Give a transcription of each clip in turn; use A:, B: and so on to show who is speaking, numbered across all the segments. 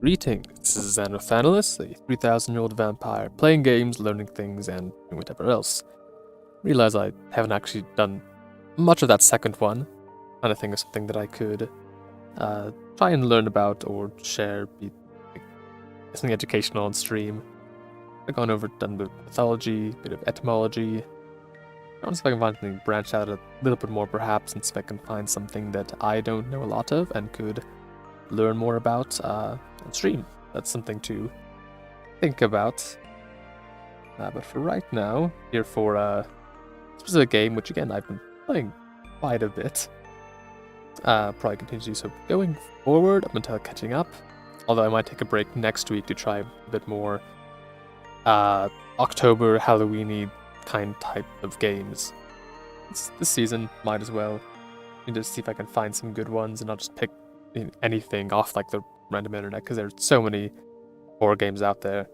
A: Greetings, this is Zanno Thanalis, a 3,000-year-old vampire, playing games, learning things, and doing whatever else. Realize I haven't actually done much of that second one. Kind of think of something that I could try and learn about or share, be like, something educational on stream. I've gone over, done the mythology, a bit of etymology. I want to see if I can find something, branch out a little bit more perhaps, and see if I can find something that I don't know a lot of and could learn more about on stream. That's something to think about. But for right now, here for a specific game, which again I've been playing quite a bit. Probably continue to do so going forward up until catching up. Although I might take a break next week to try a bit more October Halloweeny type of games. This season might as well. Need to see if I can find some good ones and not just pick anything off like the random internet, because there's so many horror games out there.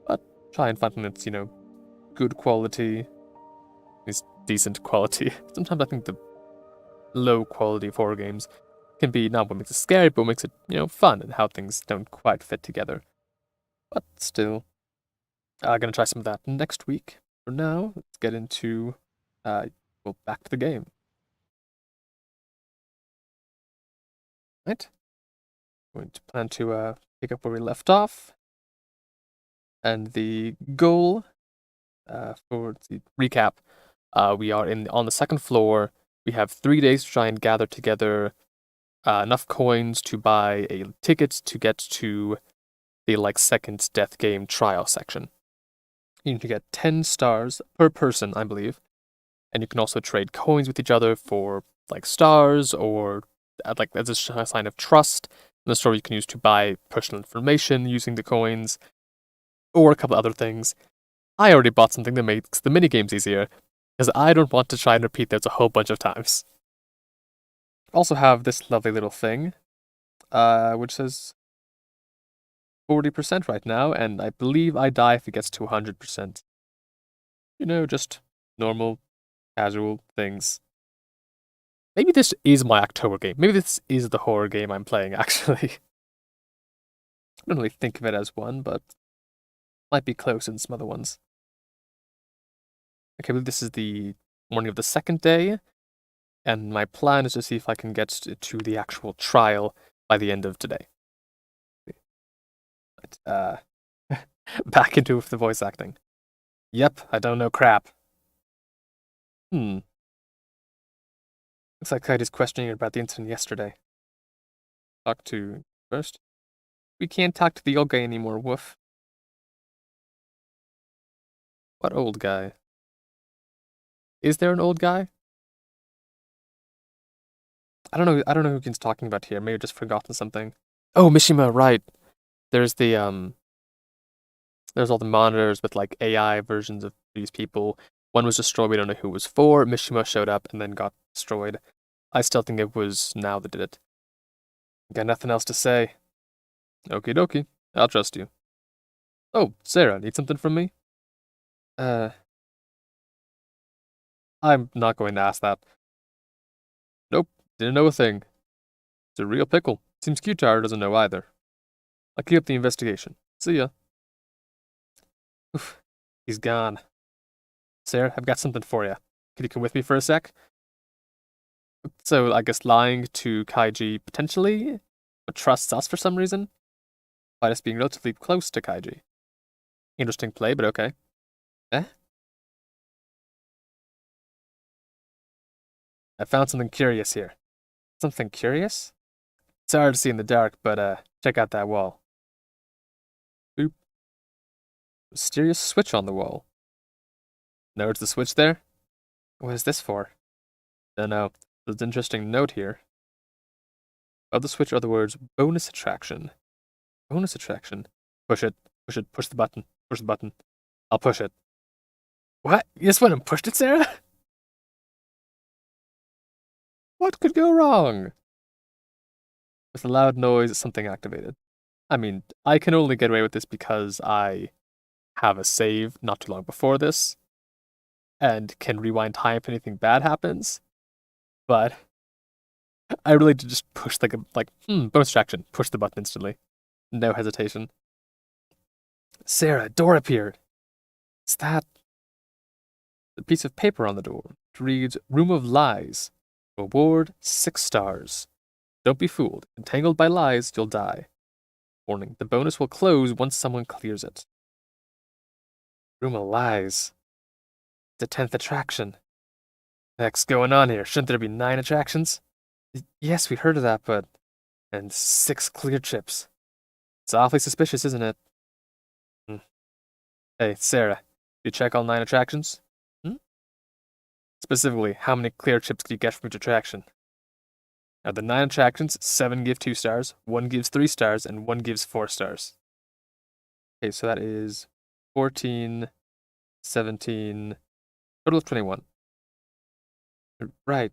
A: But try and find something that's, good quality, at least decent quality. Sometimes I think the low quality of horror games can be not what makes it scary, but what makes it, fun, and how things don't quite fit together. But still, I'm gonna try some of that next week. For now, let's get into, back to the game. Right? Going to plan to pick up where we left off. And the goal, for the recap, we are on the second floor. We have 3 days to try and gather together enough coins to buy a ticket to get to the second death game trial section. You need to get 10 stars per person, I believe. And you can also trade coins with each other for stars or as a sign of trust. In the store you can use to buy personal information using the coins, or a couple other things. I already bought something that makes the minigames easier, because I don't want to try and repeat those a whole bunch of times. Also have this lovely little thing, which says 40% right now, and I believe I die if it gets to 100%. Just normal, casual things. Maybe this is my October game. Maybe this is the horror game I'm playing, actually. I don't really think of it as one, but might be close in some other ones. Okay, well, this is the morning of the second day, and my plan is to see if I can get to the actual trial by the end of today. But, back into the voice acting. Yep, I don't know crap. Looks like Kite is questioning her about the incident yesterday. Talk to first. We can't talk to the old guy anymore, woof. What old guy? Is there an old guy? I don't know who he's talking about here. Maybe I've just forgotten something. Oh, Mishima, right. There's the there's all the monitors with AI versions of these people. One was destroyed, we don't know who it was for. Mishima showed up and then got destroyed. I still think it was now that did it. Got nothing else to say. Okie dokie, I'll trust you. Oh, Sarah, need something from me? I'm not going to ask that. Nope, didn't know a thing. It's a real pickle. Seems Q-Tower doesn't know either. I'll keep up the investigation. See ya. Oof, he's gone. Sarah, I've got something for you. Could you come with me for a sec? So, I guess lying to Kaiji potentially, but trusts us for some reason? By us being relatively close to Kaiji. Interesting play, but okay. Eh? I found something curious here. Something curious? It's hard to see in the dark, but check out that wall. Boop. Mysterious switch on the wall. Notice the switch there? What is this for? Don't know. There's an interesting note here. Above the switch are the words bonus attraction. Bonus attraction. Push it. Push it. Push the button. Push the button. I'll push it. What? You just went and pushed it, Sarah? What could go wrong? With a loud noise, something activated. I mean, I can only get away with this because I have a save not too long before this, and can rewind time if anything bad happens. But I really did just push bonus attraction, push the button instantly. No hesitation. Sarah, a door appeared. Is that the piece of paper on the door? It reads, Room of Lies. Reward 6 stars. Don't be fooled. Entangled by lies, you'll die. Warning, the bonus will close once someone clears it. Room of Lies. The 10th attraction. The heck's going on here? Shouldn't there be 9 attractions? Yes, we heard of that, but... And 6 clear chips. It's awfully suspicious, isn't it? Hey, Sarah, you check all 9 attractions? Specifically, how many clear chips can you get from each attraction? Out of the 9 attractions, 7 give 2 stars, 1 gives 3 stars, and 1 gives 4 stars. Okay, so that is 14, 17, total of 21. Right.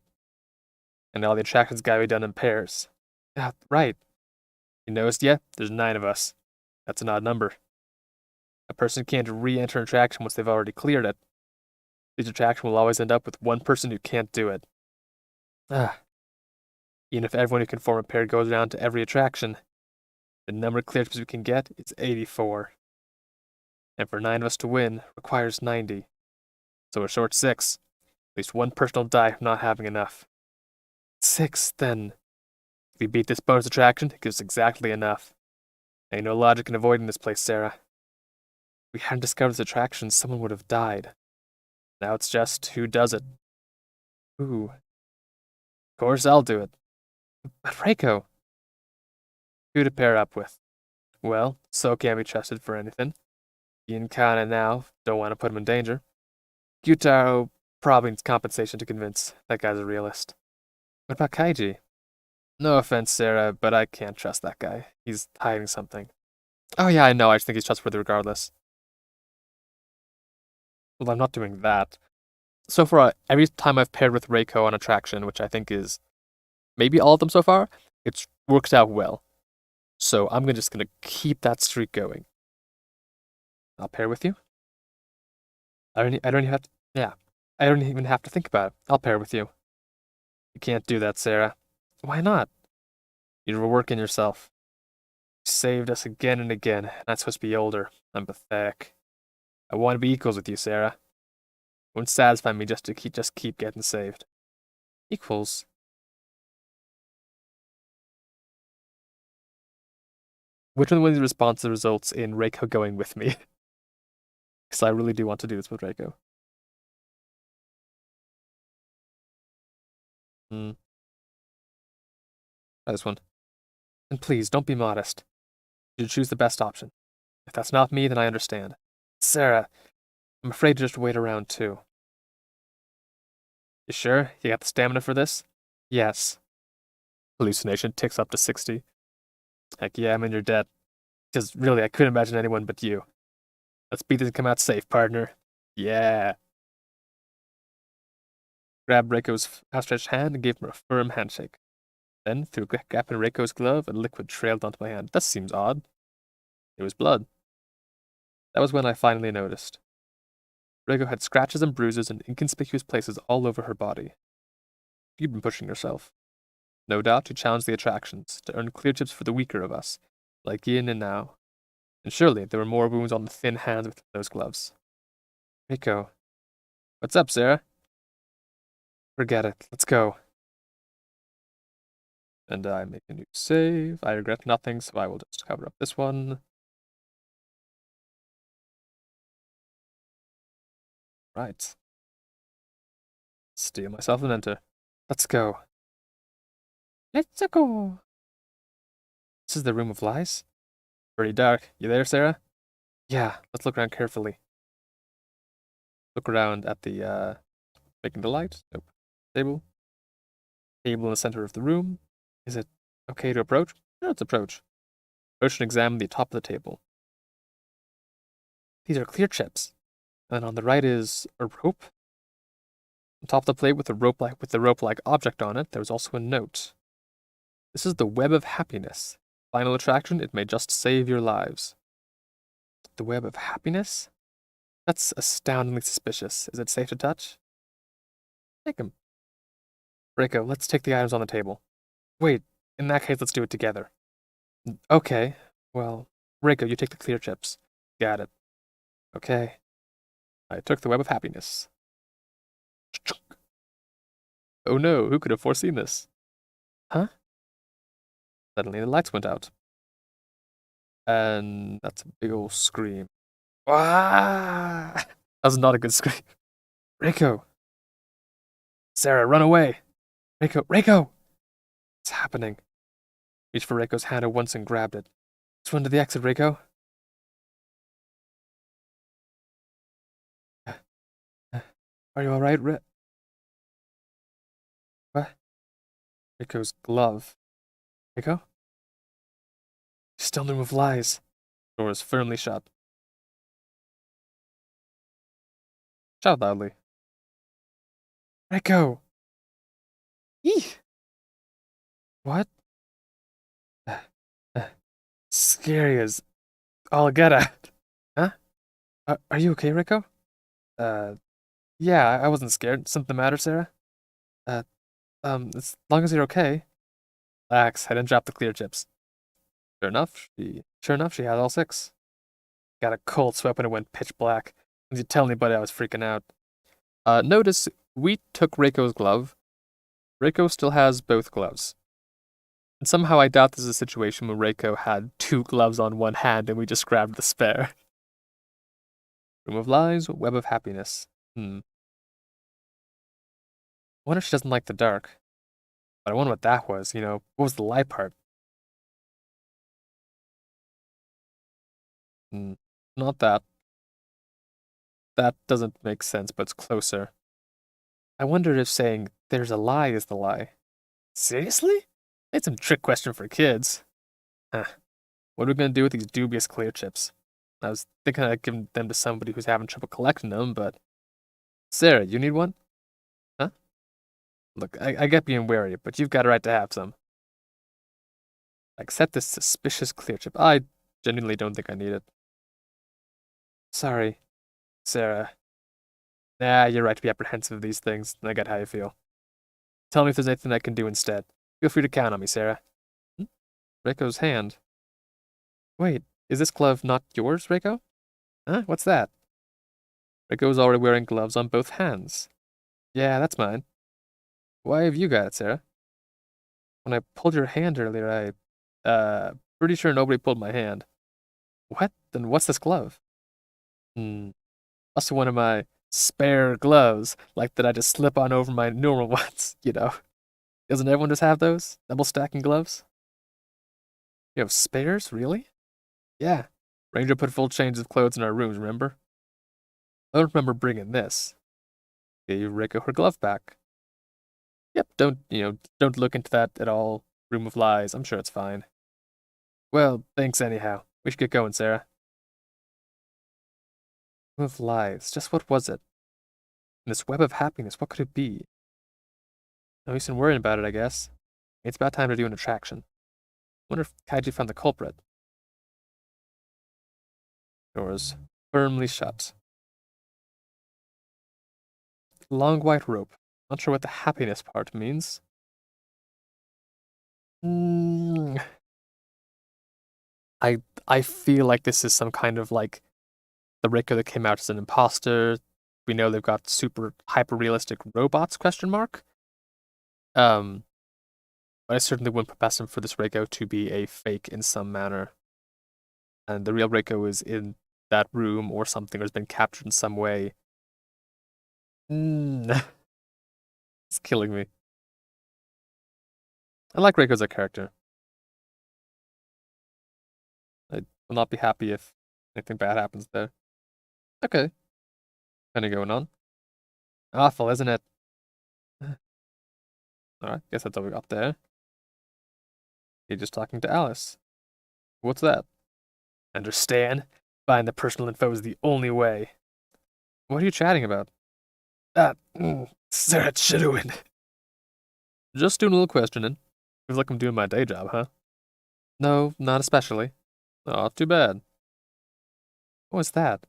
A: And all the attractions gotta be done in pairs. Yeah, right. You noticed yet? There's 9 of us. That's an odd number. A person can't re-enter an attraction once they've already cleared it. Each attraction will always end up with one person who can't do it. Even if everyone who can form a pair goes around to every attraction, the number of clear chips we can get is 84. And for 9 of us to win requires 90. So we're short 6. At least one person will die from not having enough. 6, then. If we beat this bonus attraction, it gives exactly enough. Ain't no logic in avoiding this place, Sarah. If we hadn't discovered this attraction, someone would have died. Now it's just who does it. Ooh. Of course I'll do it. But Reiko. Who to pair up with? Well, So can't be trusted for anything. Kana now, don't want to put him in danger. Gyutaro probably needs compensation to convince. That guy's a realist. What about Kaiji? No offense, Sarah, but I can't trust that guy. He's hiding something. Oh yeah, I know, I just think he's trustworthy regardless. Well, I'm not doing that. So far, every time I've paired with Reiko on attraction, which I think is maybe all of them so far, it's worked out well. So I'm just gonna keep that streak going. I'll pair with you. I don't even have to, yeah. I don't even have to think about it. I'll pair with you. You can't do that, Sarah. Why not? You're working yourself. You saved us again and again, and I'm supposed to be older. I'm pathetic. I want to be equals with you, Sarah. It won't satisfy me just to keep getting saved. Equals? Which one of these responses results in Reiko going with me? Because I really do want to do this with Reiko. Try this one. And please, don't be modest. You should choose the best option. If that's not me, then I understand. Sarah, I'm afraid to just wait around too. You sure? You got the stamina for this? Yes. Hallucination ticks up to 60. Heck yeah, I'm in your debt. Because really, I couldn't imagine anyone but you. Let's beat this and come out safe, partner. Yeah. Grabbed Reiko's outstretched hand and gave him a firm handshake. Then, through a gap in Reiko's glove, a liquid trailed onto my hand. That seems odd. It was blood. That was when I finally noticed. Reiko had scratches and bruises in inconspicuous places all over her body. You'd been pushing yourself. No doubt to challenge the attractions, to earn clear chips for the weaker of us, like Yin and Now. And surely there were more wounds on the thin hands with those gloves. Reiko. What's up, Sarah? Forget it. Let's go. And I make a new save. I regret nothing, so I will just cover up this one. Right. Steal myself and enter. Let's go. Let's go. This is the Room of Lies? Pretty dark. You there, Sarah? Yeah, let's look around carefully. Look around at the, making the light. Nope. Table. Table in the center of the room. Is it okay to approach? No, let's approach. Approach and examine the top of the table. These are clear chips. And on the right is a rope. On top of the plate with the rope-like object on it, there was also a note. This is the Web of Happiness. Final attraction, it may just save your lives. The Web of Happiness? That's astoundingly suspicious. Is it safe to touch? Take them. Reiko, let's take the items on the table. Wait, in that case, let's do it together. Okay, Well, Reiko, you take the clear chips. Got it. Okay. I took the web of happiness. Oh no, who could have foreseen this? Huh? Suddenly the lights went out. And that's a big old scream. Ah! That was not a good scream. Reiko! Sarah, run away! Reiko! Reiko! What's happening? Reached for Reiko's hand at once and grabbed it. Let's run to the exit, Reiko. Are you alright, what? Reiko's glove. Reiko? Still in the room of lies. Door is firmly shut. Shout loudly. Reiko! Eek! What? Scary as all get out. Huh? Are you okay, Reiko? Uh, yeah, I wasn't scared. Something the matter, Sarah? Uh, as long as you're okay. Relax, I didn't drop the clear chips. Sure enough, she had all six. Got a cold sweat when it went pitch black. Did you tell anybody I was freaking out? Notice we took Reiko's glove. Reiko still has both gloves. And somehow I doubt this is a situation where Reiko had two gloves on one hand and we just grabbed the spare. Room of lies, web of happiness. I wonder if she doesn't like the dark. But I wonder what that was, what was the light part? Not that. That doesn't make sense, but it's closer. I wonder if saying there's a lie is the lie. Seriously? It's some trick question for kids. Huh. What are we gonna do with these dubious clear chips? I was thinking I'd give them to somebody who's having trouble collecting them, but... Sarah, you need one? Huh? Look, I get being wary, but you've got a right to have some. Accept this suspicious clear chip. I genuinely don't think I need it. Sorry, Sarah. Nah, you're right to be apprehensive of these things. I get how you feel. Tell me if there's anything I can do instead. Feel free to count on me, Sarah. Hmm? Reiko's hand. Wait, is this glove not yours, Reiko? Huh? What's that? Reiko is already wearing gloves on both hands. Yeah, that's mine. Why have you got it, Sarah? When I pulled your hand earlier, pretty sure nobody pulled my hand. What? Then what's this glove? Must be one of my spare gloves, like that I just slip on over my normal ones. Doesn't everyone just have those? Double stacking gloves? You have spares, really? Yeah. Ranger put full changes of clothes in our rooms, remember? I don't remember bringing this. Gave Rico her glove back. Yep, don't look into that at all. Room of lies, I'm sure it's fine. Well, thanks anyhow. We should get going, Sarah. Room of lies, just what was it? And this web of happiness, what could it be? No use in worrying about it, I guess. It's about time to do an attraction. Wonder if Kaiji found the culprit. Doors firmly shut. Long white rope. Not sure what the happiness part means. Mm, I feel like this is some kind of like the Rico that came out as an imposter. We know they've got super hyper realistic robots, question mark. But I certainly wouldn't prepare him for this Rico to be a fake in some manner. And the real Rico is in that room or something, or has been captured in some way. It's killing me. I like Rico as a character. I will not be happy if anything bad happens there. Okay. Kind of going on. Awful, isn't it? Alright, guess that's all we got there. He's just talking to Alice. What's that? Understand? Buying the personal info is the only way. What are you chatting about? Sarah Chidowin. Just doing a little questioning. Feels like I'm doing my day job, huh? No, not especially. Oh, too bad. What was that?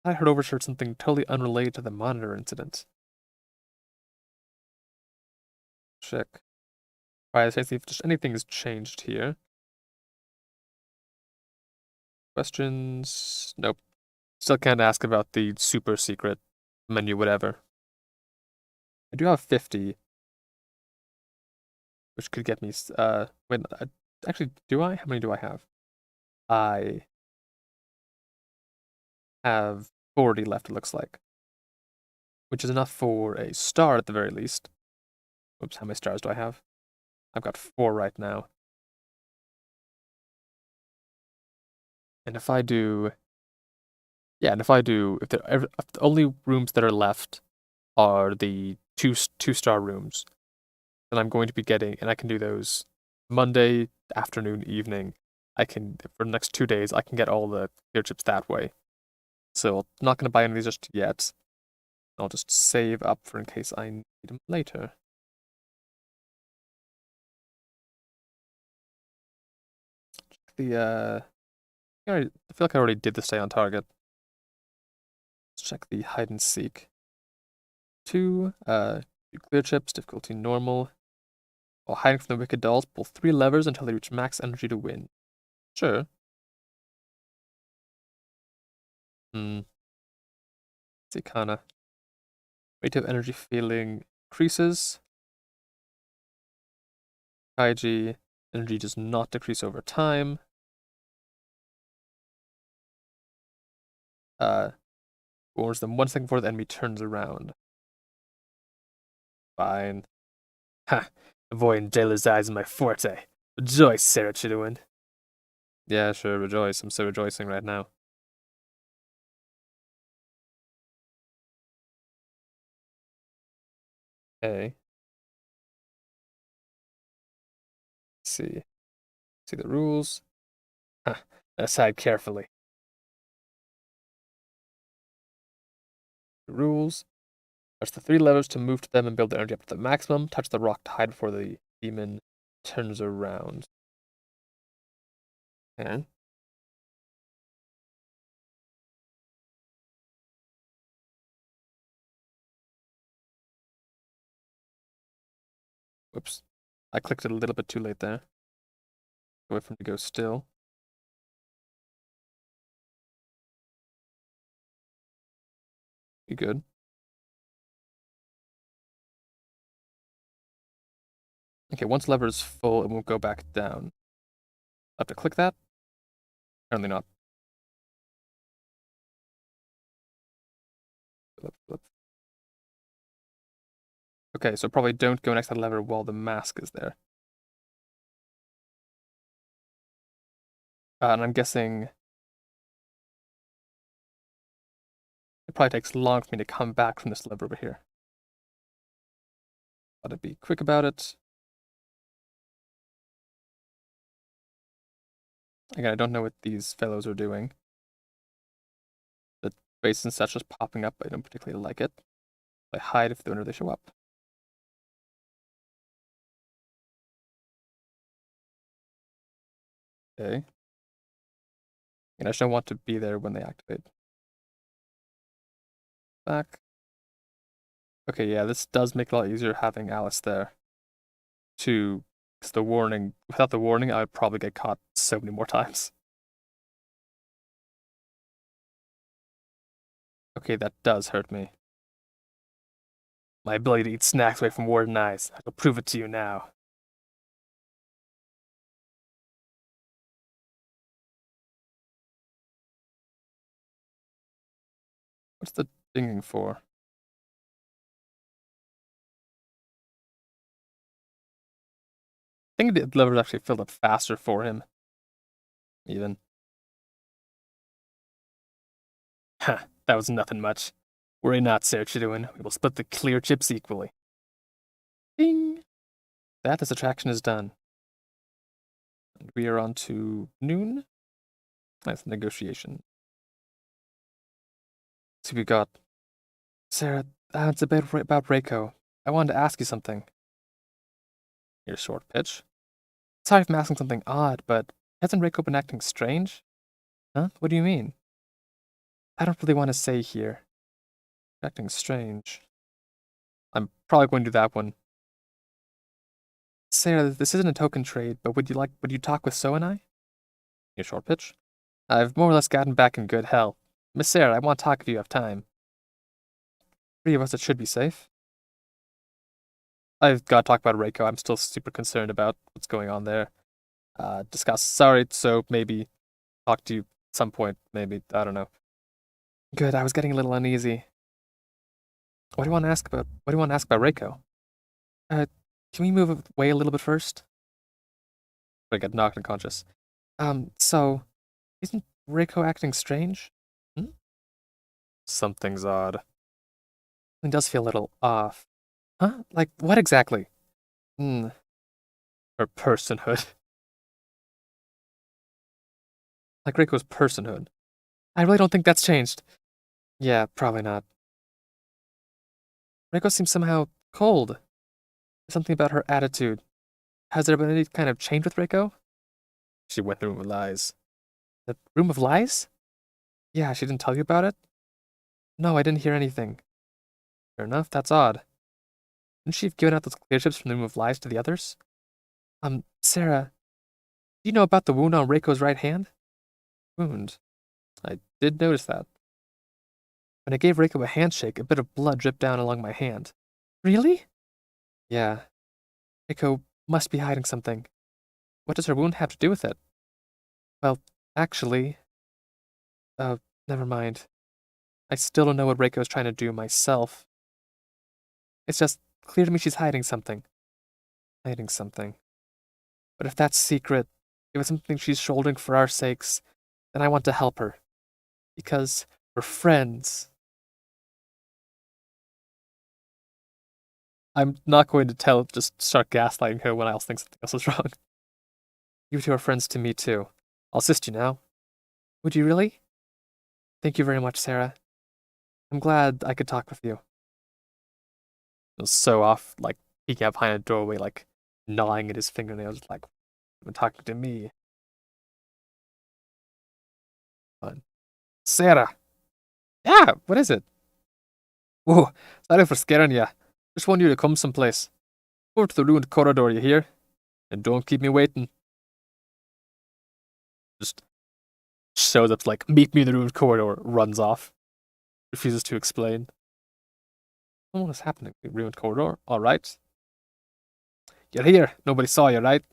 A: I heard overheard something totally unrelated to the monitor incident. Check. Alright, let's see if just anything has changed here. Questions? Nope. Still can't ask about the super secret menu, whatever. I do have 50, which could get me, wait, actually, do I? How many do I have? I have 40 left, it looks like, which is enough for a star at the very least. Oops, how many stars do I have? I've got 4 right now. And if I do, yeah, and if the only rooms that are left are the two-star rooms, then I'm going to be getting, and I can do those Monday afternoon, evening. I can, for the next 2 days, I can get all the clear chips that way. So I'm not going to buy any of these just yet. I'll just save up for in case I need them later. I feel like I already did the stay on target. Let's check the hide and seek. 2, clear chips, difficulty normal. While hiding from the wicked dolls, pull 3 levers until they reach max energy to win. Sure. Let's see, kinda. Rate of energy feeling increases. Kaiji, energy does not decrease over time. Warns them 1 second before the enemy turns around. Fine. Ha! Avoiding Jailer's eyes is my forte. Rejoice, Sarah Chiduin. Yeah, sure, rejoice. I'm so rejoicing right now. Okay. Let's see. See the rules. Huh. Aside carefully. The rules. Touch the 3 levers to move to them and build the energy up to the maximum. Touch the rock to hide before the demon turns around. Okay. Whoops. I clicked it a little bit too late there. Wait for him to go still. Be good. Okay, once lever is full, it won't go back down. I have to click that? Apparently not. Flip, flip. Okay, so probably don't go next to that lever while the mask is there. And I'm guessing it probably takes long for me to come back from this lever over here. Gotta be quick about it. Again, I don't know what these fellows are doing. The base and such just popping up, I don't particularly like it. I hide if whenever they show up. Okay. And I just don't want to be there when they activate. Back. Okay, yeah, this does make it a lot easier having Alice there. Because the warning, without the warning, I would probably get caught so many more times. Okay, that does hurt me. My ability to eat snacks away from warden eyes. I will prove it to you now. What's the dinging for? I think the lever's actually filled up faster for him. Even. Ha, that was nothing much. Worry not, Sir Chiduin. We will split the clear chips equally. Ding! This attraction is done. And we are on to noon. Nice negotiation. So we got Sarah. It's about Reiko. I wanted to ask you something. Your short pitch. Sorry if I'm asking something odd, but hasn't Reiko been acting strange? Huh? What do you mean? I don't really want to say here. Acting strange. I'm probably going to do that one. Sarah, this isn't a token trade, but would you talk with So and I? Your short pitch. I've more or less gotten back in good health. Miss Sarah, I want to talk if you have time. Three of us, it should be safe. I've got to talk about Reiko. I'm still super concerned about what's going on there. Discuss. Sorry, so maybe talk to you at some point. Maybe. I don't know. Good, I was getting a little uneasy. What do you want to ask about? What do you want to ask about Reiko? Uh, can we move away a little bit first? I get knocked unconscious. So, isn't Reiko acting strange? Hmm? Something's odd. It does feel a little off. Huh? Like, what exactly? Hmm. Her personhood. Like Reiko's personhood. I really don't think that's changed. Yeah, probably not. Reiko seems somehow cold. There's something about her attitude. Has there been any kind of change with Reiko? She went to the room of lies. The room of lies? Yeah, she didn't tell you about it? No, I didn't hear anything. Fair enough, that's odd. Shouldn't she have given out those clear chips from the room of lies to the others? Sarah, do you know about the wound on Reiko's right hand? Wound? I did notice that. When I gave Reiko a handshake, a bit of blood dripped down along my hand. Really? Yeah. Reiko must be hiding something. What does her wound have to do with it? Well, actually... Oh, never mind. I still don't know what Reiko is trying to do myself. It's just clear to me she's hiding something. Hiding something. But if that's secret, if it's something she's shouldering for our sakes, then I want to help her. Because we're friends. I'm not going to just start gaslighting her when I think something else is wrong. You two are friends to me too. I'll assist you now. Would you really? Thank you very much, Sarah. I'm glad I could talk with you. It was so off, like, peeking out behind a doorway, like, gnawing at his fingernails, like, "You've talking to me." Fun. Sarah! Yeah, what is it? Whoa, sorry for scaring you. Just want you to come someplace. Over to the ruined corridor, you hear? And don't keep me waiting. Just shows up like, meet me in the ruined corridor, runs off. Refuses to explain. What is happening? The ruined corridor? Alright. You're here. Nobody saw you, right?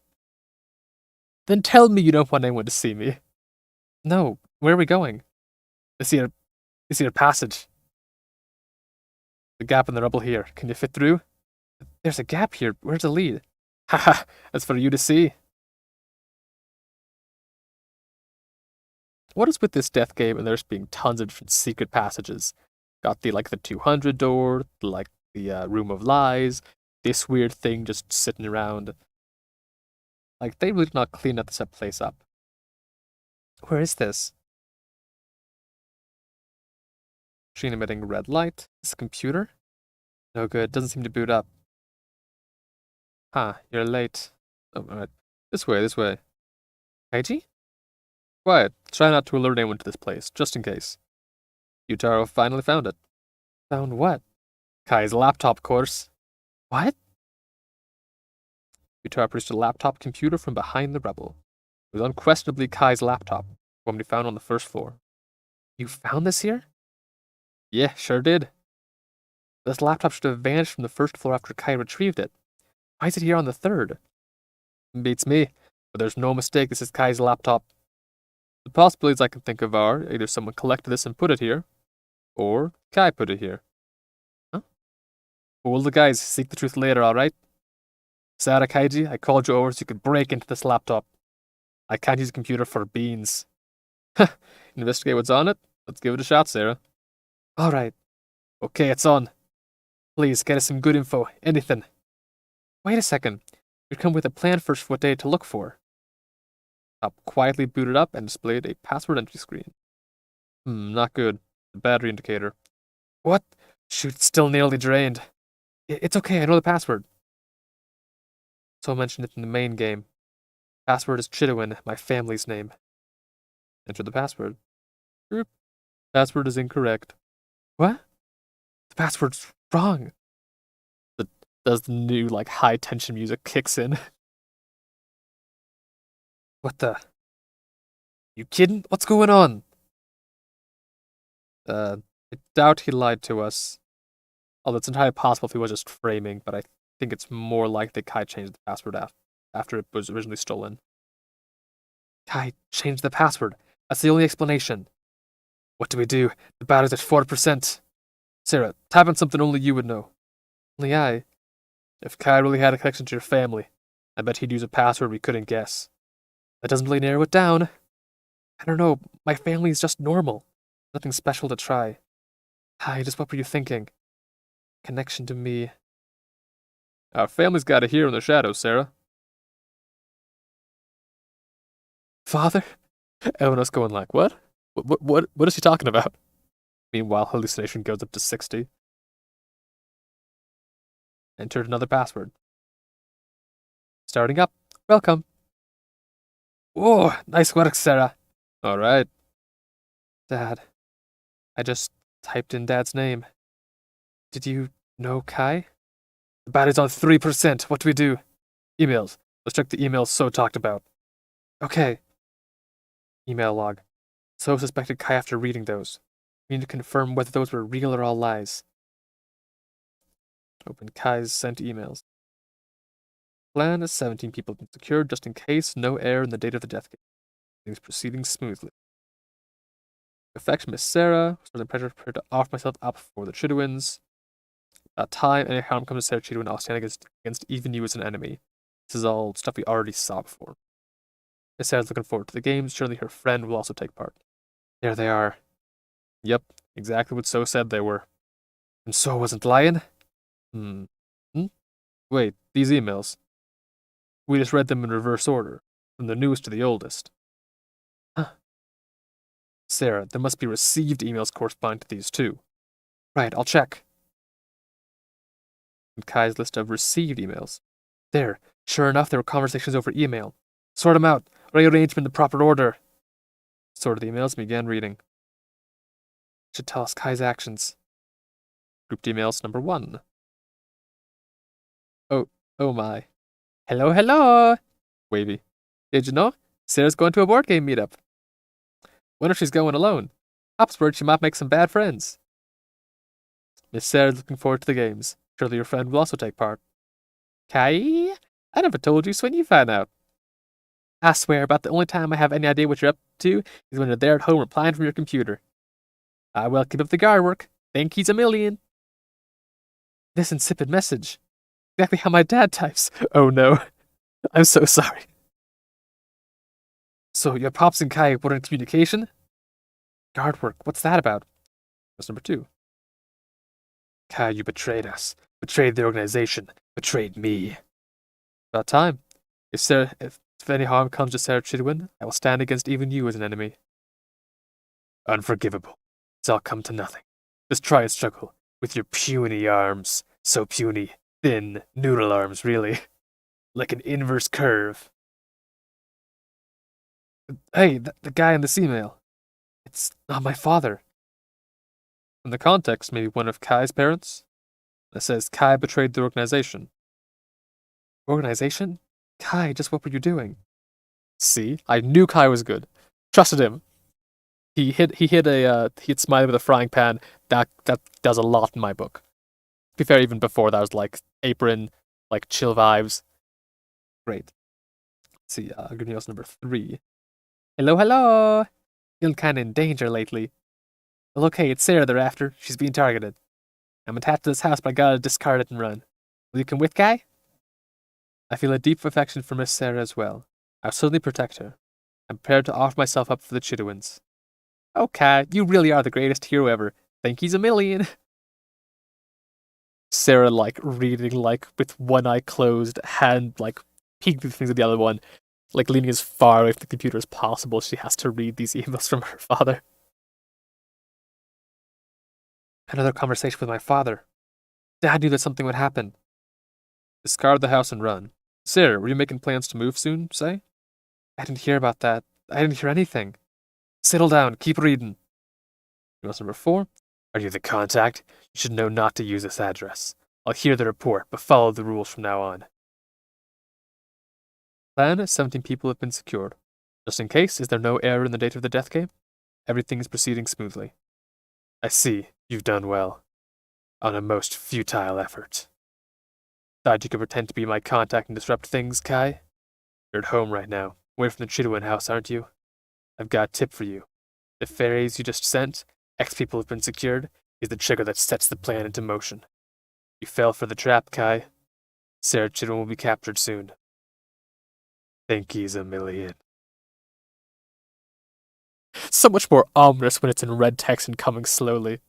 A: Then tell me you don't want anyone to see me. No. Where are we going? Is here a passage. The gap in the rubble here. Can you fit through? There's a gap here. Where's the lead? Haha, that's for you to see. What is with this death game and there's being tons of different secret passages? Got the 200 door, the room of lies, this weird thing just sitting around. Like, they really did not clean up this place up. Where is this? Machine emitting red light. This computer? No good, doesn't seem to boot up. Huh, you're late. Oh, alright. This way, this way. Kaiji? Quiet. Try not to alert anyone to this place, just in case. Yutaro finally found it. Found what? Kai's laptop, course. What? Yutaro produced a laptop computer from behind the rubble. It was unquestionably Kai's laptop, one we found on the first floor. You found this here? Yeah, sure did. This laptop should have vanished from the first floor after Kai retrieved it. Why is it here on the third? Beats me, but there's no mistake this is Kai's laptop. The possibilities I can think of are either someone collected this and put it here, or Kai put it here. Huh? Fool the guys, seek the truth later, alright? Sarah Kaiji, I called you over so you could break into this laptop. I can't use a computer for beans. Investigate what's on it? Let's give it a shot, Sarah. Alright. Okay, it's on. Please, get us some good info. Anything. Wait a second. You'd come with a plan first for what data to look for. Top quietly booted up and displayed a password entry screen. Not good. The battery indicator. What? Shoot, it's still nearly drained. It's okay, I know the password. So I mentioned it in the main game. Password is Chidowin, my family's name. Enter the password. Group. Password is incorrect. What? The password's wrong. Does the new, high tension music kicks in. What the? You kidding? What's going on? I doubt he lied to us. Although it's entirely possible if he was just framing, but I think it's more likely Kai changed the password after it was originally stolen. Kai changed the password. That's the only explanation. What do we do? The battery's at 4%. Sarah, tap on something only you would know. Only I. If Kai really had a connection to your family, I bet he'd use a password we couldn't guess. That doesn't really narrow it down. I don't know, my family's just normal. Nothing special to try. Kai, just what were you thinking? Connection to me. Our family's got a hero in the shadows, Sarah. Father? Everyone else going like, what? What is he talking about? Meanwhile, hallucination goes up to 60. Entered another password. Starting up. Welcome. Oh, nice work, Sarah. Alright. Dad. I just typed in Dad's name. Did you know Kai? The battery's on 3%. What do we do? Emails. Let's check the emails So talked about. Okay. Email log. So suspected Kai after reading those. We need to confirm whether those were real or all lies. Open Kai's sent emails. Plan is 17 people have been secured just in case. No error in the date of the death case. Things proceeding smoothly. Affection, Miss Sarah. Was the pressure prepared to offer myself up for the Chidowins. That time, any harm comes to Sarah Chidowin, I'll stand against even you as an enemy. This is all stuff we already saw before. Miss Sarah's looking forward to the games. Surely her friend will also take part. There they are. Yep, exactly what So said they were. And So wasn't lying? Wait, these emails. We just read them in reverse order, from the newest to the oldest. Huh. Sarah, there must be received emails corresponding to these too. Right, I'll check. And Kai's list of received emails. There, sure enough, there were conversations over email. Sort them out, rearrange them in the proper order. Sorted the emails and began reading. Should tell us Kai's actions. Grouped emails number 1. Oh my. Hello, hello! Wavy. Did you know? Sarah's going to a board game meetup. Wonder if she's going alone. Upsward, she might make some bad friends. Miss Sarah's looking forward to the games. Surely your friend will also take part. Kai? I never told you, so when you find out. I swear, about the only time I have any idea what you're up to is when you're there at home replying from your computer. I will keep up the guard work. Think he's a million. This insipid message. Exactly how my dad types. Oh no. I'm so sorry. So your Pops and Kai were in communication? Guard work, what's that about? That's number 2. Kai, you betrayed us. Betrayed the organization. Betrayed me. About time. If any harm comes to Sarah Chidwin, I will stand against even you as an enemy. Unforgivable. It's all come to nothing. Just try and struggle with your puny arms. So puny. Thin, noodle arms, really. Like an inverse curve. Hey, the guy in this email. It's not my father. In the context, maybe one of Kai's parents? It says Kai betrayed the organization. Organization? Kai, just what were you doing? See? I knew Kai was good. Trusted him. He hit Smiley with a frying pan. That does a lot in my book. To be fair, even before that was like apron, like chill vibes. Great. Let's see, good news number 3. Hello, hello! Feeling kinda in danger lately. Well, okay, it's Sarah they're after. She's being targeted. I'm attached to this house, but I gotta discard it and run. Will you come with, Guy? I feel a deep affection for Miss Sarah as well. I'll certainly protect her. I'm prepared to offer myself up for the Chidowins. Okay, you really are the greatest hero ever. Think he's a million. Sarah, like, reading, like, with one eye closed, hand, like, peeking through things with the other one, like, leaning as far away from the computer as possible. She has to read these emails from her father. Another conversation with my father. Dad knew that something would happen. Discard the house and run. Sarah, were you making plans to move soon, say? I didn't hear about that. I didn't hear anything. Settle down, keep reading. Email number 4. Are you the contact? You should know not to use this address. I'll hear the report, but follow the rules from now on. Plan, 17 people have been secured. Just in case, is there no error in the date of the death game? Everything is proceeding smoothly. I see. You've done well. On a most futile effort. Thought you could pretend to be my contact and disrupt things, Kai? You're at home right now, away from the Chidowan house, aren't you? I've got a tip for you. The ferries you just sent, X-people have been secured, is the trigger that sets the plan into motion. You fell for the trap, Kai. Sarah Chidowan will be captured soon. Think he's a million. So much more ominous when it's in red text and coming slowly.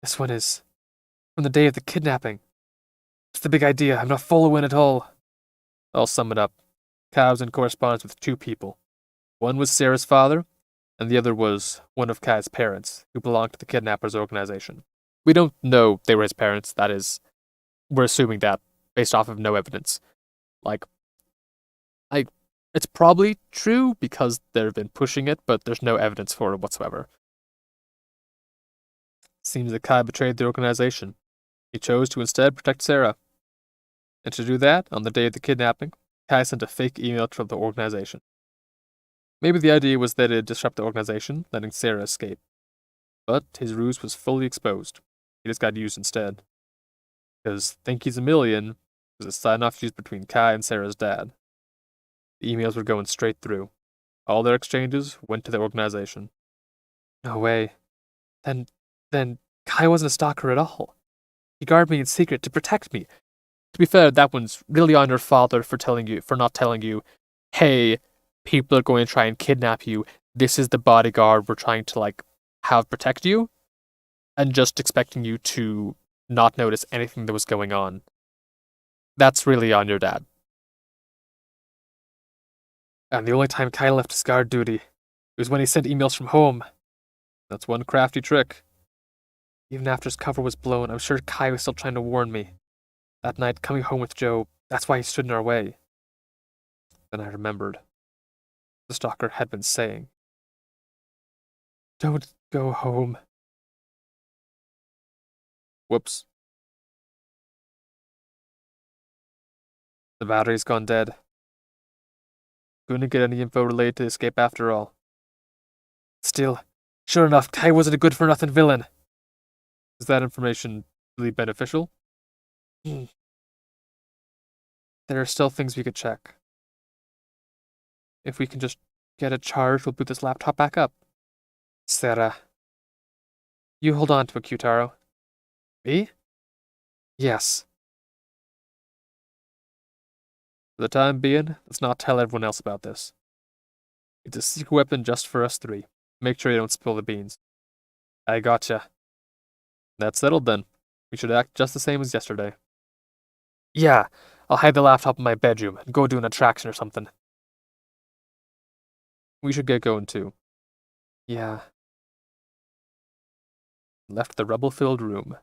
A: This one is from the day of the kidnapping. It's the big idea. I'm not following at all. I'll sum it up. Kai was in correspondence with two people. One was Sarah's father, and the other was one of Kai's parents, who belonged to the kidnappers' organization. We don't know they were his parents, that is, we're assuming that, based off of no evidence. It's probably true, because they've been pushing it, but there's no evidence for it whatsoever. Seems that Kai betrayed the organization. He chose to instead protect Sarah. And to do that, on the day of the kidnapping, Kai sent a fake email to the organization. Maybe the idea was that it'd disrupt the organization, letting Sarah escape. But his ruse was fully exposed. He just got used instead. Because Think He's a Million was a sign-off used between Kai and Sarah's dad. The emails were going straight through. All their exchanges went to the organization. No way. Then Kai wasn't a stalker at all. He guarded me in secret to protect me. To be fair, that one's really on your father for not telling you, hey, people are going to try and kidnap you. This is the bodyguard we're trying to have protect you, and just expecting you to not notice anything that was going on. That's really on your dad. And the only time Kai left his guard duty was when he sent emails from home. That's one crafty trick. Even after his cover was blown, I'm sure Kai was still trying to warn me. That night, coming home with Joe, that's why he stood in our way. Then I remembered. The stalker had been saying, "Don't go home." Whoops. The battery's gone dead. Couldn't get any info related to the escape after all. Still, sure enough, Kai wasn't a good-for-nothing villain. Is that information really beneficial? There are still things we could check. If we can just get it charged, we'll boot this laptop back up. Sarah. You hold on to it, Qtaro. Me? Yes. For the time being, let's not tell everyone else about this. It's a secret weapon just for us three. Make sure you don't spill the beans. I gotcha. That's settled then. We should act just the same as yesterday. Yeah, I'll hide the laptop in my bedroom and go do an attraction or something. We should get going too. Yeah. Left the rubble-filled room.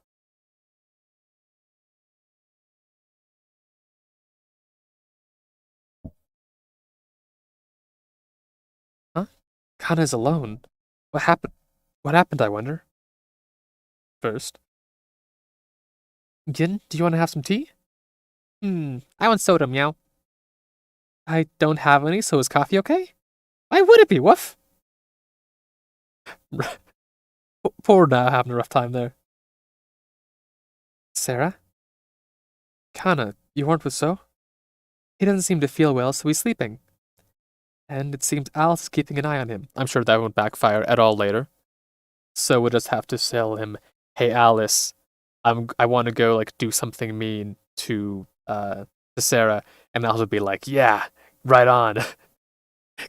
A: Huh? Kana's alone. What happened? What happened, I wonder? First. Gin, do you want to have some tea? I want soda, meow. I don't have any, so is coffee okay? Why would it be, woof? Poor now having a rough time there. Sarah? Kana, you weren't with So? He doesn't seem to feel well, so he's sleeping. And it seems Alice is keeping an eye on him. I'm sure that won't backfire at all later. So we'll just have to tell him, hey Alice, I want to go do something mean to Sarah, and Alice will be like, yeah, right on.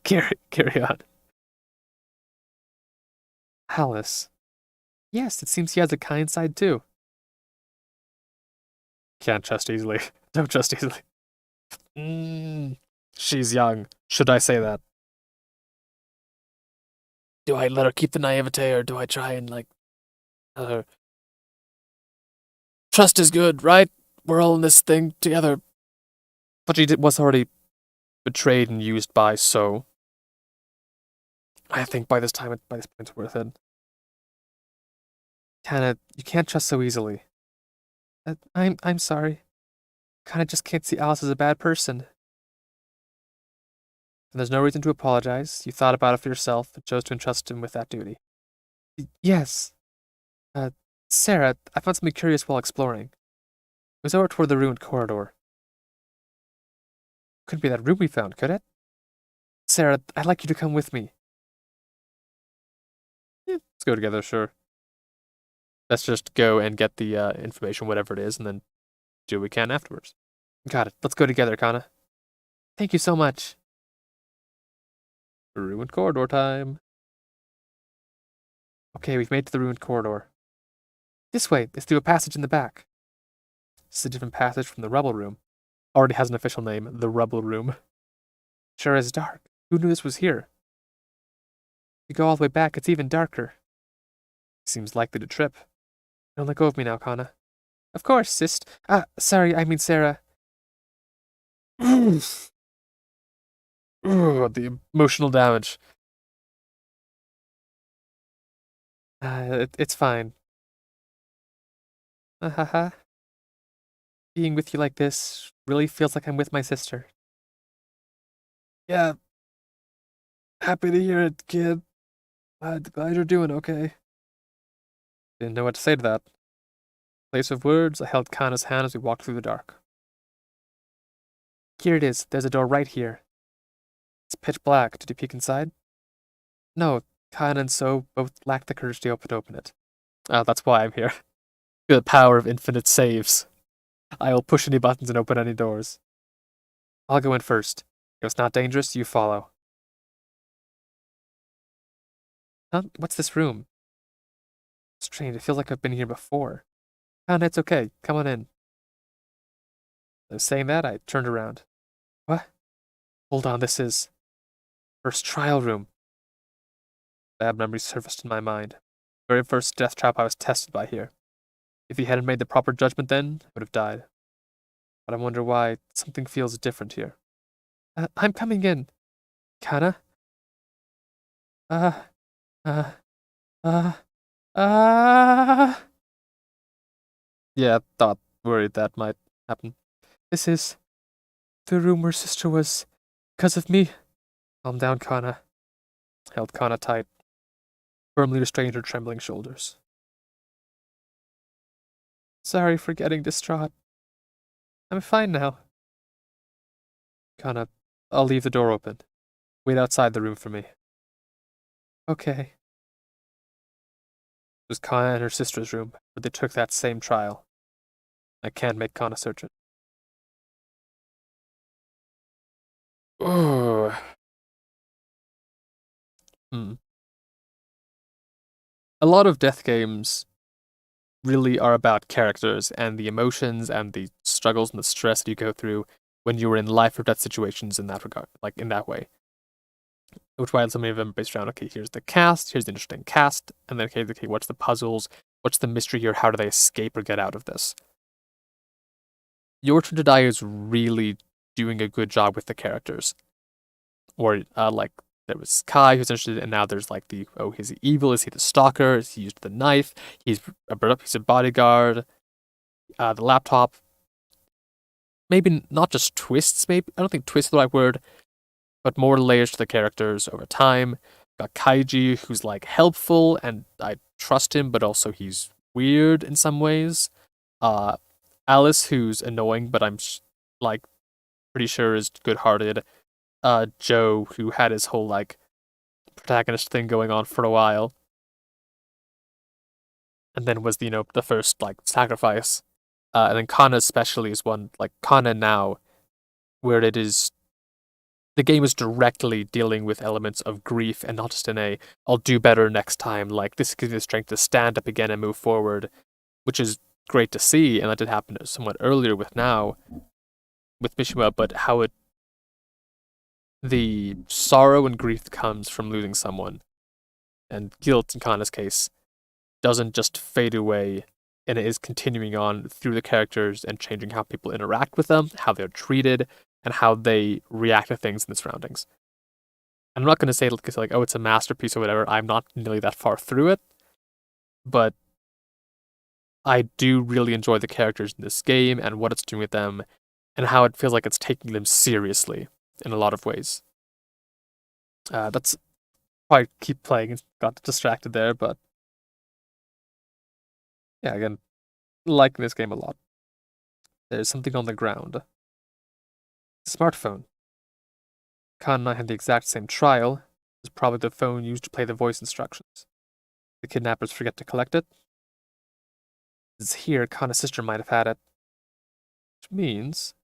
A: carry on. Alice. Yes, it seems he has a kind side too. Can't trust easily. Don't trust easily. She's young. Should I say that? Do I let her keep the naivete, or do I try and tell her? Trust is good, right? We're all in this thing together. But she was already betrayed and used by So. I think by this point it's worth it. Kinda, you can't trust so easily. I'm sorry. Kinda just can't see Alice as a bad person. And there's no reason to apologize. You thought about it for yourself and chose to entrust him with that duty. Yes. Uh, Sarah, I found something curious while exploring. It was over toward the ruined corridor. Couldn't be that room we found, could it? Sarah, I'd like you to come with me. Yeah, let's go together, sure. Let's just go and get the information, whatever it is, and then do what we can afterwards. Got it. Let's go together, Kana. Thank you so much. Ruined corridor time. Okay, we've made it to the ruined corridor. This way, it's through a passage in the back. This is a different passage from the rubble room. Already has an official name, the rubble room. Sure is dark. Who knew this was here? If you go all the way back, it's even darker. Seems likely to trip. Don't let go of me now, Kana. Of course, Sist. Sorry, I mean Sarah. The emotional damage. It's fine. Haha. Being with you like this really feels like I'm with my sister. Yeah. Happy to hear it, kid. Glad you're doing okay. Didn't know what to say to that. In place of words, I held Kana's hand as we walked through the dark. Here it is. There's a door right here. It's pitch black. Did you peek inside? No, Kana and So both lacked the courage to open it. That's why I'm here. The power of infinite saves. I'll push any buttons and open any doors. I'll go in first. If it's not dangerous, you follow. What's this room? Strange, it feels like I've been here before. Kana, it's okay. Come on in. Saying that, I turned around. What? Hold on, this is... First trial room. Bad memories surfaced in my mind. Very first death trap I was tested by here. If he hadn't made the proper judgment then, I would have died. But I wonder why something feels different here. I'm coming in. Kana? Uh, uh, uh, Yeah, worried that might happen. This is the room where sister was because of me. Calm down, Kana. Held Kana tight, firmly restrained her trembling shoulders. Sorry for getting distraught. I'm fine now. Kana, I'll leave the door open. Wait outside the room for me. Okay. It was Kana and her sister's room, where they took that same trial. I can't make Kana search it. Ugh. A lot of death games really are about characters and the emotions and the struggles and the stress that you go through when you're in life or death situations in that regard, like in that way. Which why so many of them are based around, okay, here's the cast, here's the interesting cast, and then okay, what's the puzzles, what's the mystery here, how do they escape or get out of this? Your Turn to Die is really doing a good job with the characters. Or like there was Kai who's interested, and now there's like is he evil? Is he the stalker? Is he used the knife? He's a bodyguard. The laptop. Maybe not just twists. Maybe I don't think twist is the right word, but more layers to the characters over time. Got Kaiji, who's like helpful, and I trust him, but also he's weird in some ways. Alice, who's annoying, but I'm like pretty sure is good-hearted. Joe, who had his whole like protagonist thing going on for a while, and then was the first like sacrifice, and then Kana especially is one like Kana now, where it is the game is directly dealing with elements of grief and not just in a I'll do better next time, like this gives you the strength to stand up again and move forward, which is great to see, and that did happen somewhat earlier with Mishima, but how the sorrow and grief that comes from losing someone, and guilt in Kana's case, doesn't just fade away, and it is continuing on through the characters and changing how people interact with them, how they're treated, and how they react to things in the surroundings. I'm not going to say like, oh, it's a masterpiece or whatever. I'm not nearly that far through it, but I do really enjoy the characters in this game and what it's doing with them, and how it feels like it's taking them seriously in a lot of ways. That's probably keep playing and got distracted there, but yeah, again, liking this game a lot. There's something on the ground. Smartphone. Khan and I had the exact same trial. It's probably the phone used to play the voice instructions. The kidnappers forget to collect it. It's here Khan's sister might have had it. Which means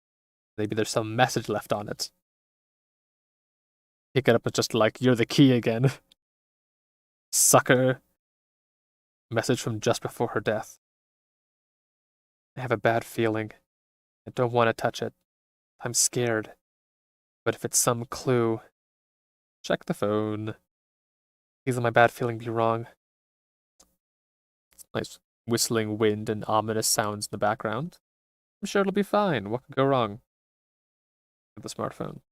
A: maybe there's some message left on it. Pick it up, it's just like, you're the key again. Sucker. Message from just before her death. I have a bad feeling. I don't want to touch it. I'm scared. But if it's some clue, check the phone. Please let my bad feeling be wrong. Nice whistling wind and ominous sounds in the background. I'm sure it'll be fine. What could go wrong? With the smartphone.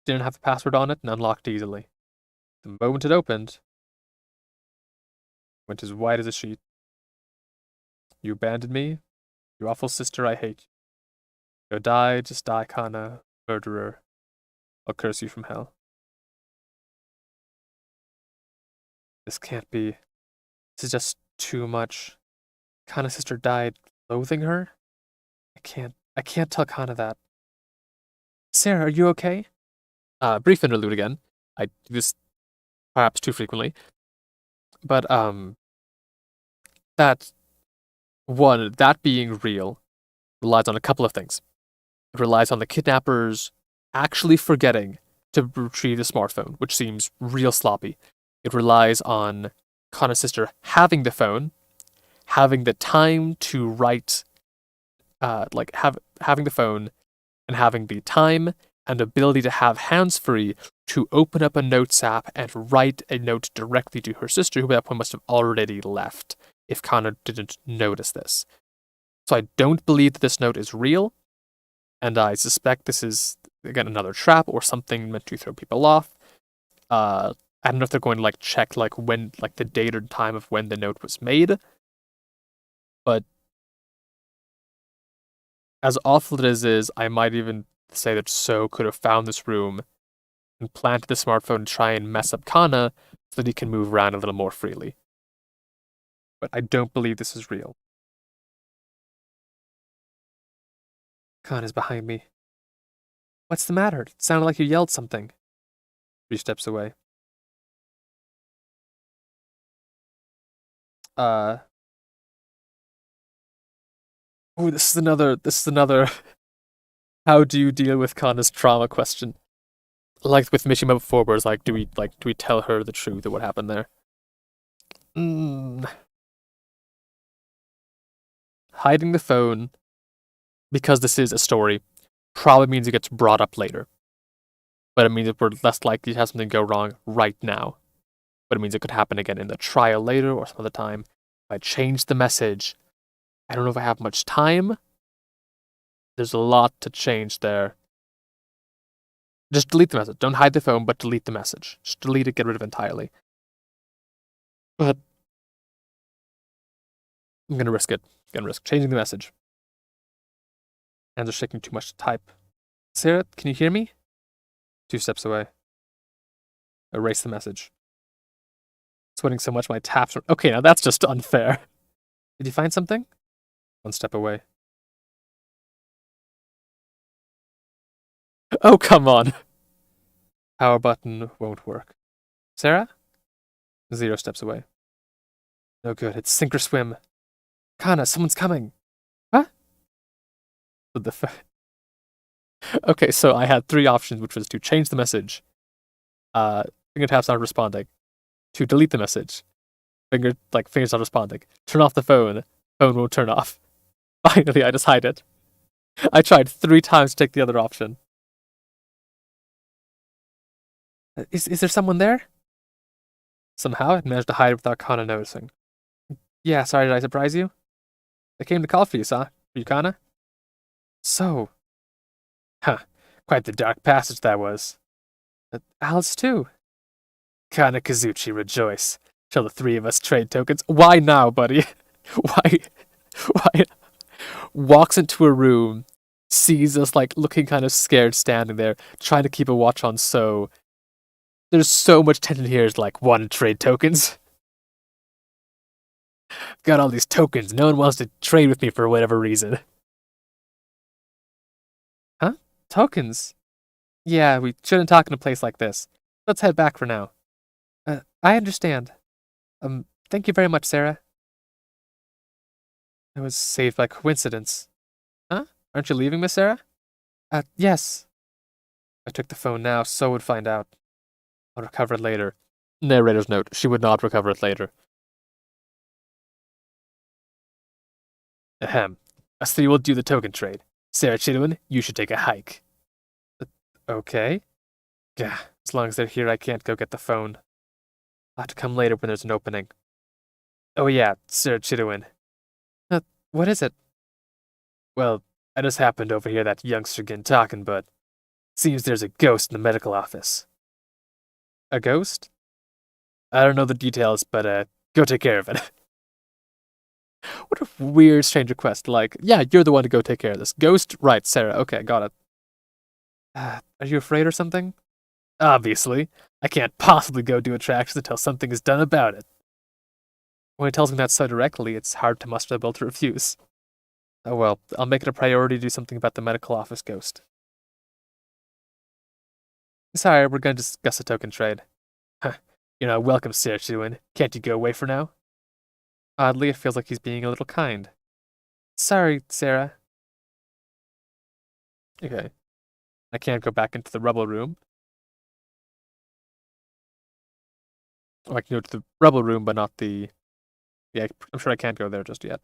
A: Didn't have the password on it and unlocked easily. The moment it opened, went as white as a sheet. You abandoned me. You awful sister, I hate you. Go die, just die, Kana, murderer. I'll curse you from hell. This can't be. This is just too much. Kana's sister died loathing her? I can't tell Kana that. Sarah, are you okay? Brief interlude again. I do this perhaps too frequently. But, that being real relies on a couple of things. It relies on the kidnappers actually forgetting to retrieve the smartphone, which seems real sloppy. It relies on Kana's sister having the phone, having the time to write, having the phone, and having the time and ability to have hands free to open up a notes app and write a note directly to her sister, who at that point must have already left if Kana didn't notice this. So I don't believe that this note is real, and I suspect this is, again, another trap or something meant to throw people off. I don't know if they're going to check when the date or time of when the note was made, but as awful as it is, I might even say that So could have found this room and planted the smartphone to try and mess up Kana so that he can move around a little more freely. But I don't believe this is real. Kana's behind me. What's the matter? It sounded like you yelled something. 3 steps away. Oh, this is another how do you deal with Kana's trauma question? Like with Mishima before, where it's do we tell her the truth of what happened there? Hiding the phone, because this is a story, probably means it gets brought up later. But it means that we're less likely to have something go wrong right now. But it means it could happen again in the trial later or some other time. If I change the message, I don't know if I have much time. There's a lot to change there. Just delete the message. Don't hide the phone, but delete the message. Just delete it, get rid of it entirely. But I'm gonna risk it. I'm gonna risk changing the message. Hands are shaking too much to type. Sarah, can you hear me? 2 steps away. Erase the message. Sweating so much my taps are... Okay, now that's just unfair. Did you find something? 1 step away. Oh, come on. Power button won't work. Sarah? 0 steps away. No good. It's sink or swim. Kana, someone's coming. What? Okay, so I had 3 options, which was to change the message. Finger taps not responding. To delete the message. Fingers not responding. Turn off the phone. Phone won't turn off. Finally, I just hide it. I tried 3 times to take the other option. Is there someone there? Somehow, I managed to hide it without Kana noticing. Yeah, sorry, did I surprise you? I came to call for you, For you, Kana? So. Huh. Quite the dark passage that was. Alice, too. Kana Kazuchi, rejoice. Shall the 3 of us trade tokens? Why now, buddy? Why? Walks into a room sees us like looking kind of scared standing there, trying to keep a watch on So. There's so much tension here, it's like, want to trade tokens? Got all these tokens, no one wants to trade with me for whatever reason. Huh? Tokens? Yeah, we shouldn't talk in a place like this. Let's head back for now. I understand. Thank you very much, Sarah. I was saved by coincidence. Huh? Aren't you leaving, Miss Sarah? Yes. If I took the phone now, So would find out. I'll recover it later. Narrator's note, she would not recover it later. Ahem. Us three will do the token trade. Sarah Chidwin, you should take a hike. Okay. Yeah, as long as they're here, I can't go get the phone. I'll have to come later when there's an opening. Oh yeah, Sarah Chidwin. What is it? Well, I just happened to overhear that youngster again talking, but seems there's a ghost in the medical office. A ghost? I don't know the details, but go take care of it. What a weird, strange request. Like, yeah, you're the one to go take care of this. Ghost? Right, Sarah. Okay, got it. Are you afraid or something? Obviously. I can't possibly go do attractions until something is done about it. When he tells me that so directly, it's hard to muster the will to refuse. Oh well, I'll make it a priority to do something about the medical office ghost. Sorry, we're going to discuss a token trade. Huh. You're not welcome, Sarah Chewin. Can't you go away for now? Oddly, it feels like he's being a little kind. Sorry, Sarah. Okay. I can't go back into the rubble room. Or I can go to the rubble room, but not the... Yeah, I'm sure I can't go there just yet.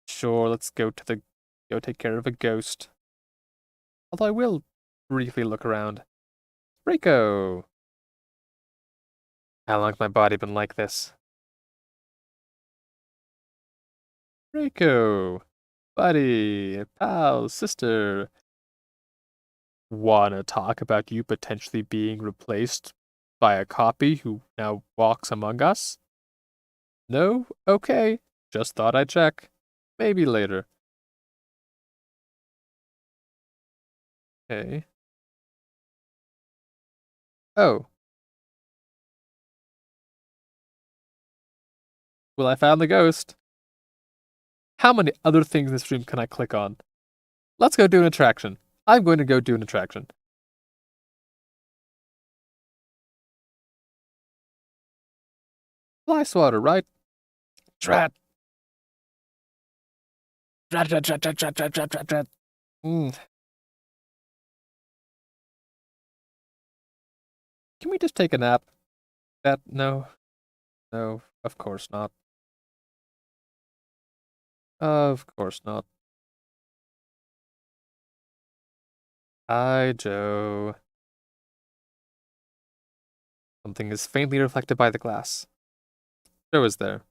A: Sure, let's go to the... Go take care of a ghost. Although I will briefly look around. Rico! How long's my body been like this? Rico! Buddy! Pal! Sister! Wanna talk about you potentially being replaced by a copy who now walks among us? No? Okay. Just thought I'd check. Maybe later. Okay. Oh. Well, I found the ghost. How many other things in this room can I click on? Let's go do an attraction. I'm going to go do an attraction. Fly swatter, right? Drat. Drat, drat, drat, drat, drat, drat, drat, drat, drat. Can we just take a nap? No. No, of course not. Of course not. Hi, Joe. Something is faintly reflected by the glass. Joe is there.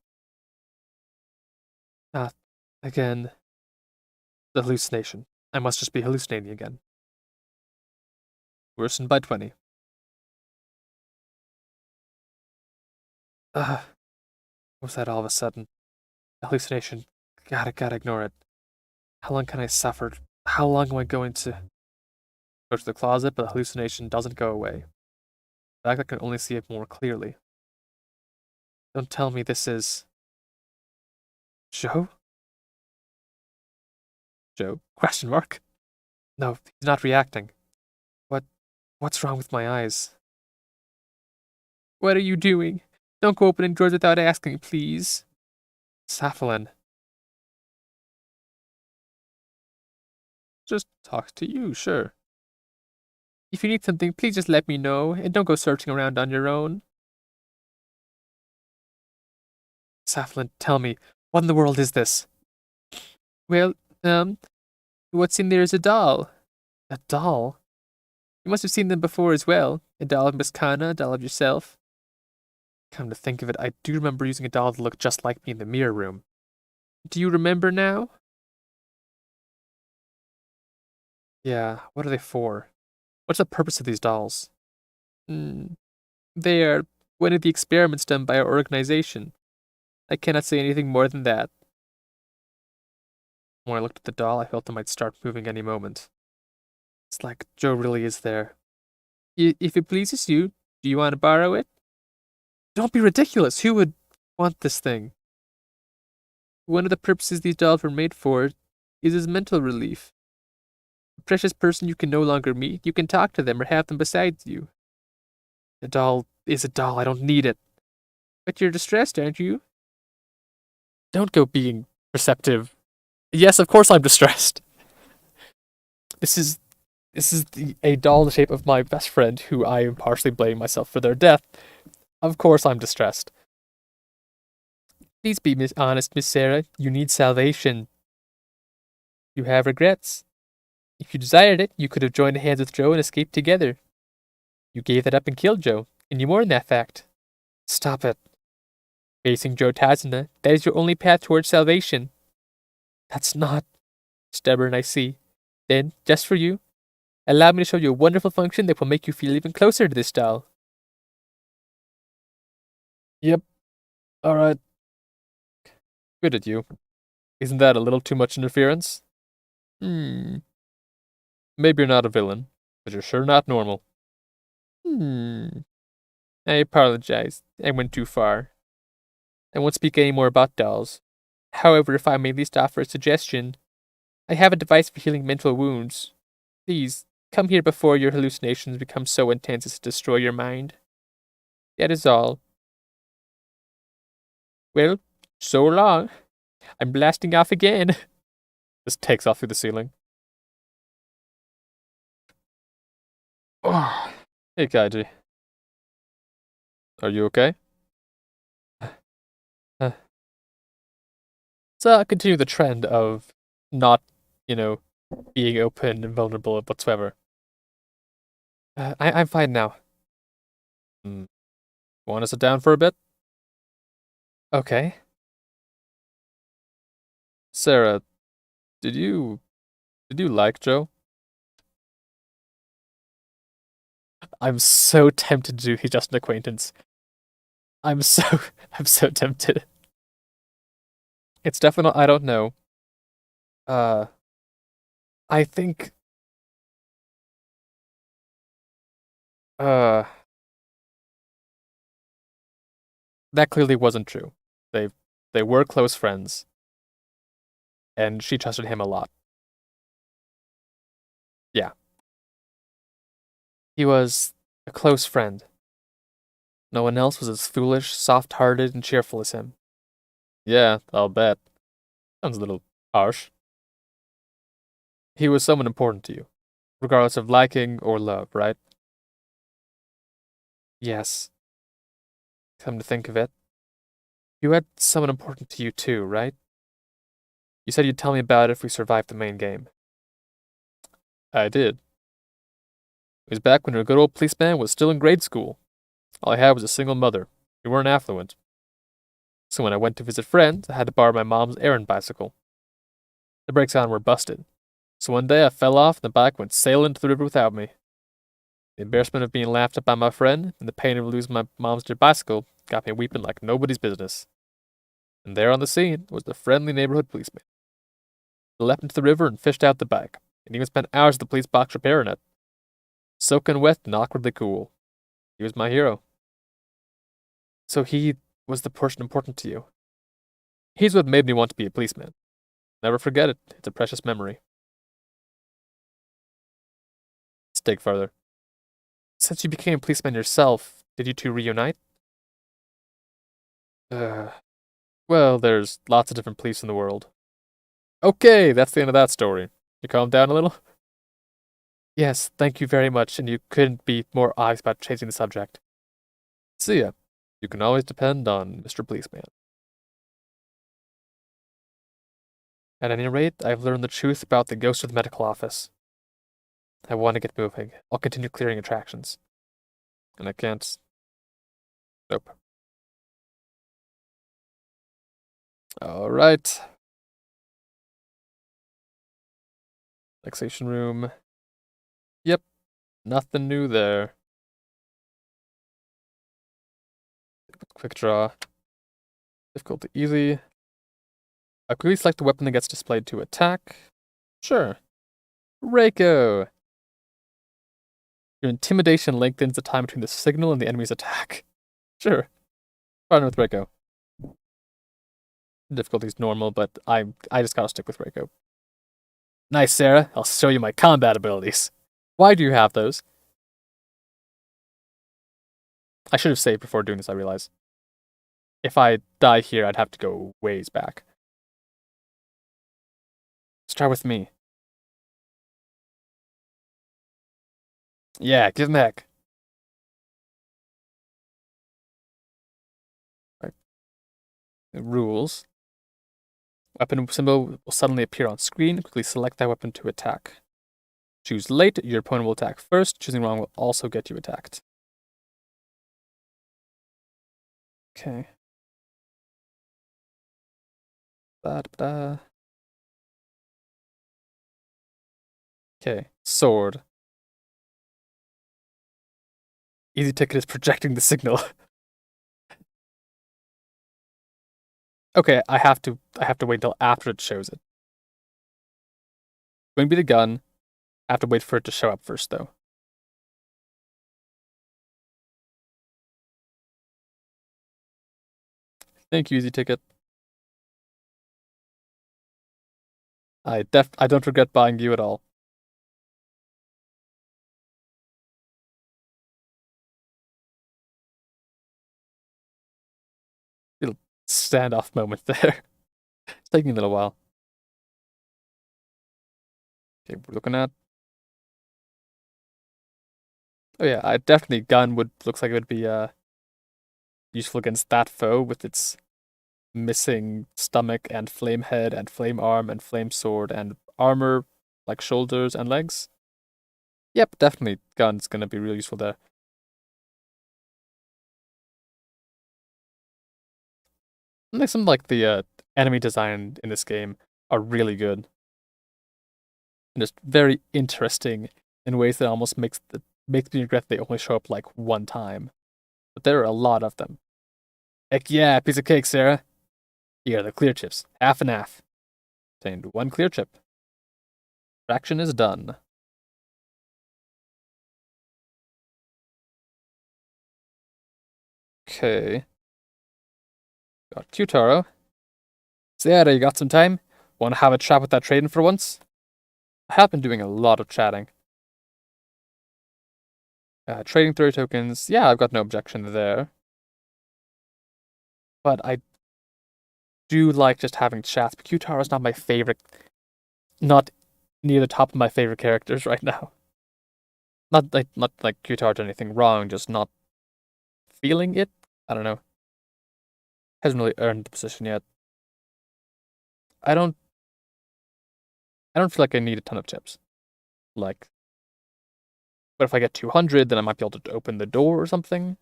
A: Again. The hallucination. I must just be hallucinating again. Worsened by 20. What was that all of a sudden? Hallucination. Gotta ignore it. How long can I suffer? How long am I going to go to the closet, but the hallucination doesn't go away? In fact, I can only see it more clearly. Don't tell me this is... Joe? Joe? Question mark? No, he's not reacting. What's wrong with my eyes? What are you doing? Don't go opening doors without asking, please. Safalin. Just talk to you, sure. If you need something, please just let me know, and don't go searching around on your own. Safalin, tell me, what in the world is this? Well, what's in there is a doll. A doll? You must have seen them before as well. A doll of Miss Kana, a doll of yourself. Come to think of it, I do remember using a doll that looked just like me in the mirror room. Do you remember now? Yeah, what are they for? What's the purpose of these dolls? They are one of the experiments done by our organization. I cannot say anything more than that. When I looked at the doll, I felt it might start moving any moment. It's like Joe really is there. If it pleases you, do you want to borrow it? Don't be ridiculous. Who would want this thing? One of the purposes these dolls were made for is as mental relief. A precious person you can no longer meet, you can talk to them or have them beside you. A doll is a doll. I don't need it. But you're distressed, aren't you? Don't go being perceptive. Yes, of course I'm distressed. This is a doll in the shape of my best friend, who I am partially blaming myself for their death. Of course I'm distressed. Please be honest, Miss Sarah. You need salvation. You have regrets. If you desired it, you could have joined hands with Joe and escaped together. You gave that up and killed Joe, and you mourn that fact. Stop it. Facing Joe Tazana, that is your only path towards salvation. That's not stubborn, I see. Then, just for you, allow me to show you a wonderful function that will make you feel even closer to this doll. Yep. Alright. Good at you. Isn't that a little too much interference? Maybe you're not a villain, but you're sure not normal. I apologize. I went too far. I won't speak any more about dolls. However, if I may at least offer a suggestion, I have a device for healing mental wounds. Please, come here before your hallucinations become so intense as to destroy your mind. That is all. Well, so long. I'm blasting off again. This takes off through the ceiling. Oh. Hey, Kaiji. Are you okay? So continue the trend of not, being open and vulnerable whatsoever. I'm fine now. Want to sit down for a bit? Okay. Sarah, did you like Joe? I'm so tempted to do He's Just an Acquaintance. I'm so I'm so tempted. It's definitely I don't know. I think uh that clearly wasn't true. They they were close friends, and she trusted him a lot. Yeah. He was a close friend. No one else was as foolish, soft-hearted, and cheerful as him. Yeah, I'll bet. Sounds a little harsh. He was someone important to you, regardless of liking or love, right? Yes. Come to think of it, you had someone important to you too, right? You said you'd tell me about it if we survived the main game. I did. It was back when your good old policeman was still in grade school. All I had was a single mother. We weren't affluent. So when I went to visit friends, I had to borrow my mom's errand bicycle. The brakes on were busted. So one day I fell off and the bike went sailing into the river without me. The embarrassment of being laughed at by my friend and the pain of losing my mom's dear bicycle got me weeping like nobody's business. And there on the scene was the friendly neighborhood policeman. He leapt into the river and fished out the bike, and even spent hours at the police box repairing it. Soaking wet and awkwardly cool. He was my hero. So he was the person important to you. He's what made me want to be a policeman. Never forget it. It's a precious memory. Let's dig further. Since you became a policeman yourself, did you two reunite? Well, there's lots of different police in the world. Okay, that's the end of that story. You calm down a little? Yes, thank you very much, and you couldn't be more honest about changing the subject. See ya. You can always depend on Mr. Policeman. At any rate, I've learned the truth about the ghost of the medical office. I want to get moving. I'll continue clearing attractions. And I can't. Nope. Alright. Relaxation room. Yep. Nothing new there. Quick draw. Difficult to easy. Quickly select the weapon that gets displayed to attack. Sure. Reiko! Your intimidation lengthens the time between the signal and the enemy's attack. Sure. Partner with Reiko. Difficulty's normal, but I just gotta stick with Reiko. Nice, Sarah. I'll show you my combat abilities. Why do you have those? I should have saved before doing this, I realize. If I die here, I'd have to go ways back. Start with me. Yeah, give him heck. Right. The rules. Weapon symbol will suddenly appear on screen. Quickly select that weapon to attack. Choose late, your opponent will attack first. Choosing wrong will also get you attacked. Okay. Da-da-da. Okay, sword. Easy ticket is projecting the signal. Okay, I have to wait until after it shows it. Going to be the gun. I have to wait for it to show up first, though. Thank you, easy ticket. I don't regret buying you at all. Little standoff moment there. It's taking a little while. Okay, we're looking at. Oh yeah, I definitely gun looks like it would be useful against that foe with its missing stomach and flame head and flame arm and flame sword and armor like shoulders and legs. Yep, definitely gun's gonna be really useful there. And some like the enemy design in this game are really good. And just very interesting in ways that almost makes me regret they only show up like one time. But there are a lot of them. Heck yeah, piece of cake, Sarah. Here are the clear chips, half and half. Obtained one clear chip. Fraction is done. Okay. Got Qtaro. Sarah, you got some time? Want to have a chat with that trading for once? I have been doing a lot of chatting. Trading 30 tokens. Yeah, I've got no objection there. But I do like just having chats. But Qtaro's not my favorite. Not near the top of my favorite characters right now. Not like Qtaro did anything wrong, just not feeling it. I don't know. Hasn't really earned the position yet. I don't feel like I need a ton of chips. Like, but if I get 200, then I might be able to open the door or something.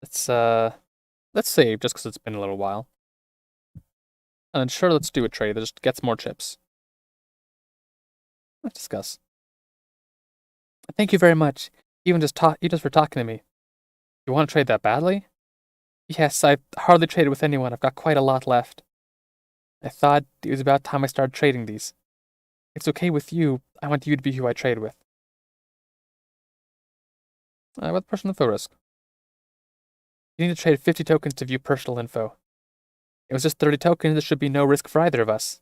A: Let's save just because it's been a little while. And then sure, let's do a trade that just gets more chips. Let's discuss. Thank you very much. Even just for talking to me. You want to trade that badly? Yes, I've hardly traded with anyone. I've got quite a lot left. I thought it was about time I started trading these. If it's okay with you, I want you to be who I trade with. What personal info risk? You need to trade 50 tokens to view personal info. It was just 30 tokens, there should be no risk for either of us.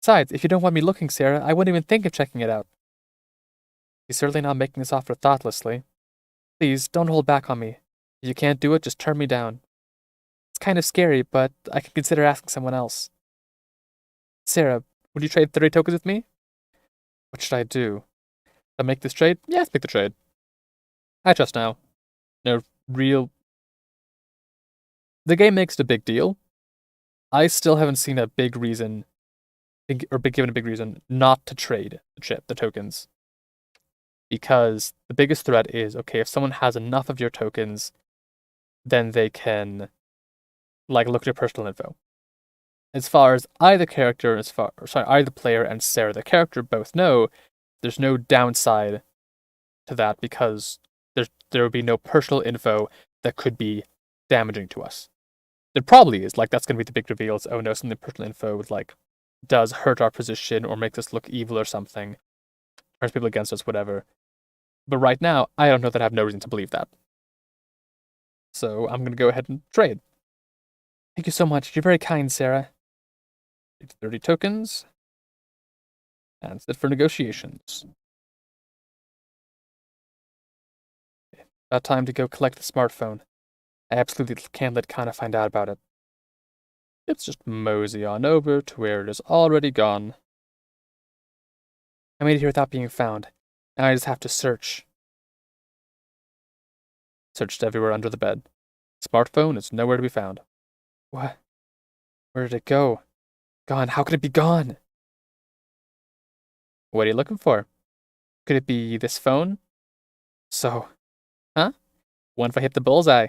A: Besides, if you don't want me looking, Sarah, I wouldn't even think of checking it out. You're certainly not making this offer thoughtlessly. Please, don't hold back on me. If you can't do it, just turn me down. It's kind of scary, but I can consider asking someone else. Sarah, would you trade 30 tokens with me? What should I do? Should I make this trade? Yes, make the trade. I trust now. No real. The game makes it a big deal. I still haven't seen a big reason, or been given a big reason not to trade the tokens. Because the biggest threat is, okay, if someone has enough of your tokens, then they can, like, look at your personal info. As far as either player and Sarah, the character, both know, there's no downside to that because there would be no personal info that could be damaging to us. It probably is. Like, that's going to be the big reveal. It's, oh no, something personal info with, like, does hurt our position or makes us look evil or something. Turns people against us, whatever. But right now, I don't know that I have no reason to believe that. So I'm going to go ahead and trade. Thank you so much. You're very kind, Sarah. 30 tokens. And set for negotiations. About time to go collect the smartphone. I absolutely can't let Kana find out about it. Let's just mosey on over to where it is already gone. I made it here without being found. Now I just have to search. Searched everywhere under the bed. Smartphone is nowhere to be found. What? Where did it go? Gone. How could it be gone? What are you looking for? Could it be this phone? So, huh? What if I hit the bullseye?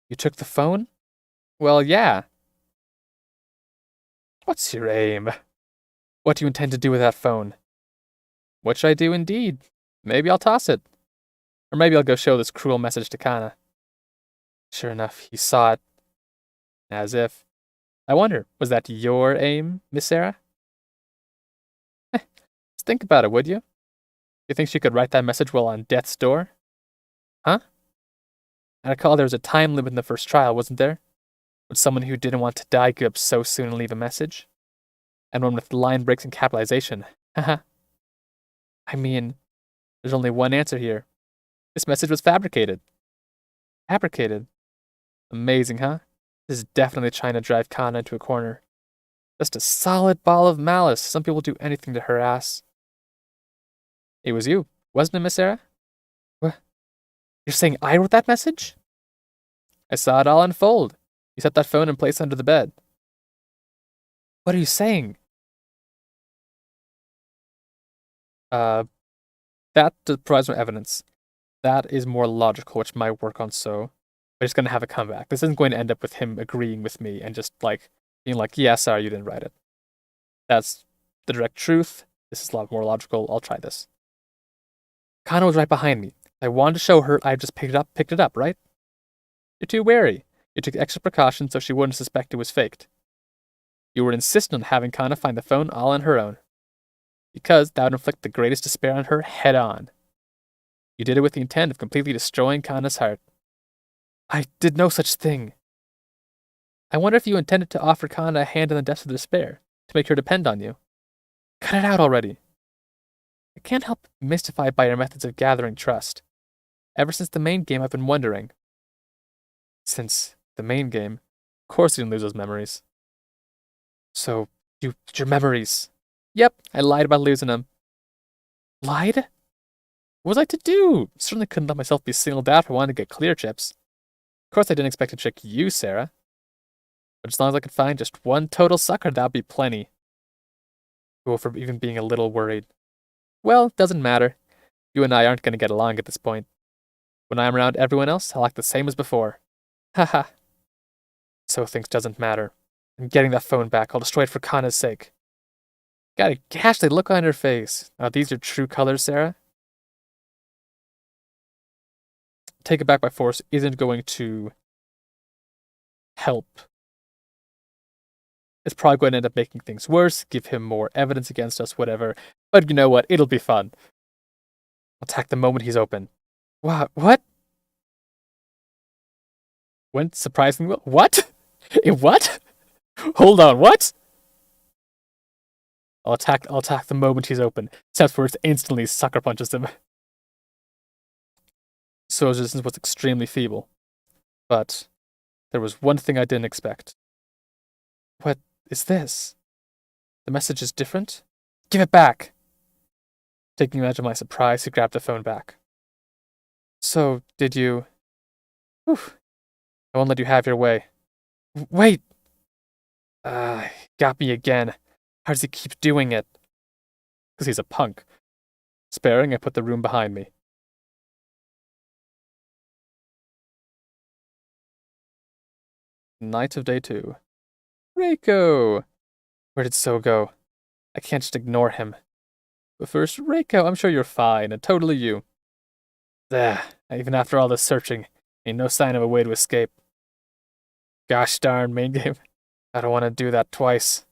A: You took the phone? Well, yeah. What's your aim? What do you intend to do with that phone? What should I do indeed? Maybe I'll toss it. Or maybe I'll go show this cruel message to Kana. Sure enough, he saw it. As if. I wonder, was that your aim, Miss Sarah? Just think about it, would you? You think she could write that message while on death's door? Huh? I recall there was a time limit in the first trial, wasn't there? Would someone who didn't want to die give up so soon and leave a message? And one with line breaks and capitalization. Haha. I mean, there's only one answer here. This message was fabricated. Fabricated? Amazing, huh? This is definitely trying to drive Kana into a corner. Just a solid ball of malice. Some people do anything to harass. It was you, wasn't it, Miss Sarah? What? You're saying I wrote that message? I saw it all unfold. You set that phone in place under the bed. What are you saying? That provides no evidence. That is more logical, which might work on so. But it's going to have a comeback. This isn't going to end up with him agreeing with me and just, like, being like, yeah, sorry, you didn't write it. That's the direct truth. This is a lot more logical. I'll try this. Kana was right behind me. I wanted to show her I just picked it up, right? You're too wary. You took extra precautions so she wouldn't suspect it was faked. You were insistent on having Kana find the phone all on her own. Because that would inflict the greatest despair on her head on. You did it with the intent of completely destroying Kana's heart. I did no such thing. I wonder if you intended to offer Kana a hand in the depths of despair, to make her depend on you. Cut it out already. I can't help but be mystified by your methods of gathering trust. Ever since the main game, I've been wondering. Since the main game, of course you didn't lose those memories. So, your memories. Yep, I lied about losing them. Lied? What was I to do? Certainly couldn't let myself be singled out for wanting to get clear chips. Of course I didn't expect to trick you, Sarah. But as long as I could find just one total sucker, that'd be plenty. Go for even being a little worried. Well, doesn't matter. You and I aren't going to get along at this point. When I'm around everyone else, I'll act the same as before. Haha. So things doesn't matter. I'm getting that phone back. I'll destroy it for Kana's sake. Got a ghastly look on her face. Now these are true colors, Sarah? Take it back by force isn't going to help. It's probably going to end up making things worse, give him more evidence against us, whatever. But you know what? It'll be fun. Attack the moment he's open. Wow, what? Went surprisingly well. What? What? Hold on, what? I'll attack the moment he's open. Except for it instantly sucker punches him. So his resistance was extremely feeble. But there was one thing I didn't expect. What is this? The message is different? Give it back! Taking advantage of my surprise, he grabbed the phone back. So, did you... Whew. I won't let you have your way. Wait! Got me again. How does he keep doing it? Because he's a punk. Sparing, I put the room behind me. Night of day 2. Reiko! Where did So go? I can't just ignore him. But first, Reiko, I'm sure you're fine, and totally you. Even after all this searching, ain't no sign of a way to escape. Gosh darn, main game. I don't want to do that twice.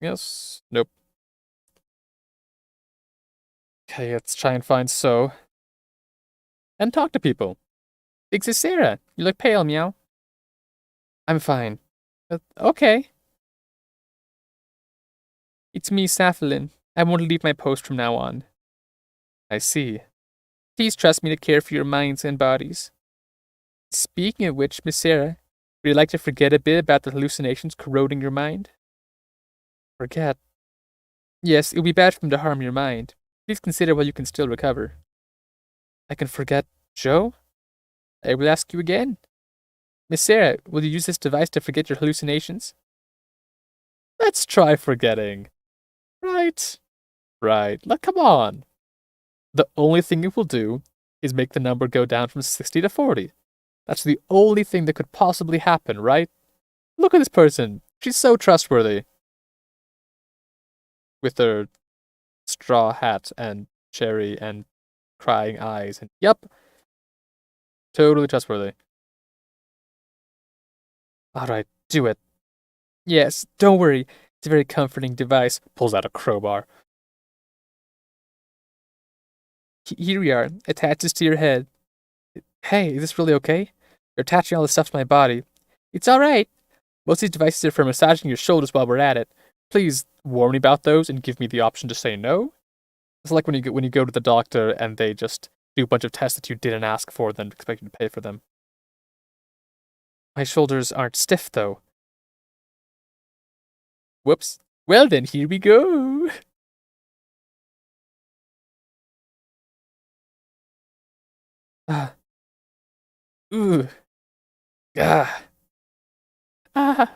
A: Yes. Nope. Okay, let's try and find So. And talk to people. Big Sarah, you look pale, meow. I'm fine. Okay. It's me, Safilin. I won't leave my post from now on. I see. Please trust me to care for your minds and bodies. Speaking of which, Miss Sarah, would you like to forget a bit about the hallucinations corroding your mind? Forget? Yes, it would be bad for them to harm your mind. Please consider while you can still recover. I can forget Joe? I will ask you again. Miss Sarah, will you use this device to forget your hallucinations? Let's try forgetting. Right. Right. Look, come on. The only thing it will do is make the number go down from 60 to 40. That's the only thing that could possibly happen, right? Look at this person. She's so trustworthy. With her straw hat and cherry and crying eyes. And yep. Totally trustworthy. Alright, do it. Yes, don't worry. It's a very comforting device. Pulls out a crowbar. Here we are. Attaches to your head. Hey, is this really okay? You're attaching all this stuff to my body. It's alright. Most of these devices are for massaging your shoulders while we're at it. Please warn me about those and give me the option to say no. It's like when you go to the doctor and they just do a bunch of tests that you didn't ask for, then expect you to pay for them. My shoulders aren't stiff, though. Whoops. Well then, here we go. Ooh. Ah. Ah.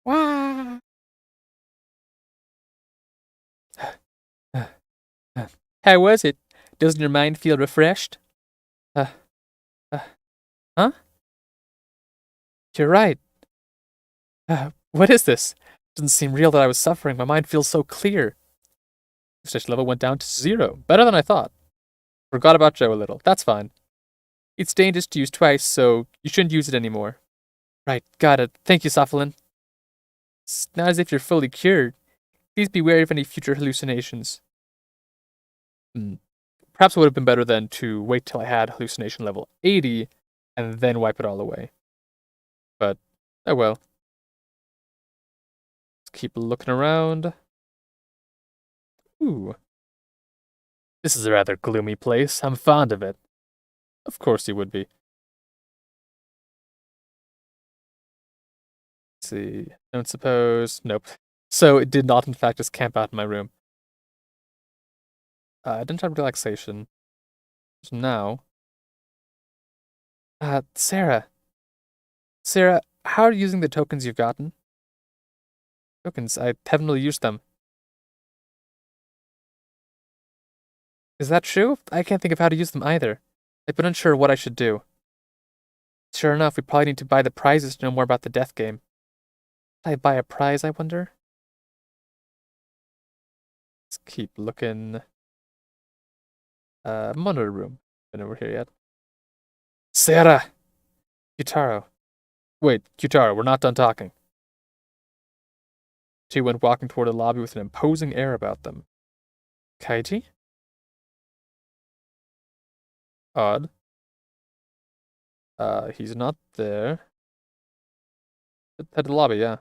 A: Wah. How was it? Doesn't your mind feel refreshed? Uh, huh? You're right. What is this? Doesn't seem real that I was suffering. My mind feels so clear. Frustration level went down to 0. Better than I thought. Forgot about Joe a little. That's fine. It's dangerous to use twice, so you shouldn't use it anymore. Right, got it. Thank you, Safalin. It's not as if you're fully cured. Please be wary of any future hallucinations. Perhaps it would have been better then to wait till I had hallucination level 80 and then wipe it all away. But, oh well. Let's keep looking around. Ooh. This is a rather gloomy place. I'm fond of it. Of course you would be. Let's see. Don't suppose. Nope. So it did not, in fact, just camp out in my room. I didn't have relaxation. So now. Sarah. Sarah, how are you using the tokens you've gotten? Tokens? I haven't really used them. Is that true? I can't think of how to use them either. I've been unsure what I should do. Sure enough, we probably need to buy the prizes to know more about the death game. Did I buy a prize, I wonder? Let's keep looking. Monitor room. Been over here yet. Sarah! Kyutaro. Wait, Kyutaro, we're not done talking. She went walking toward the lobby with an imposing air about them. Kaiji? Odd. He's not there. Head to the lobby, yeah.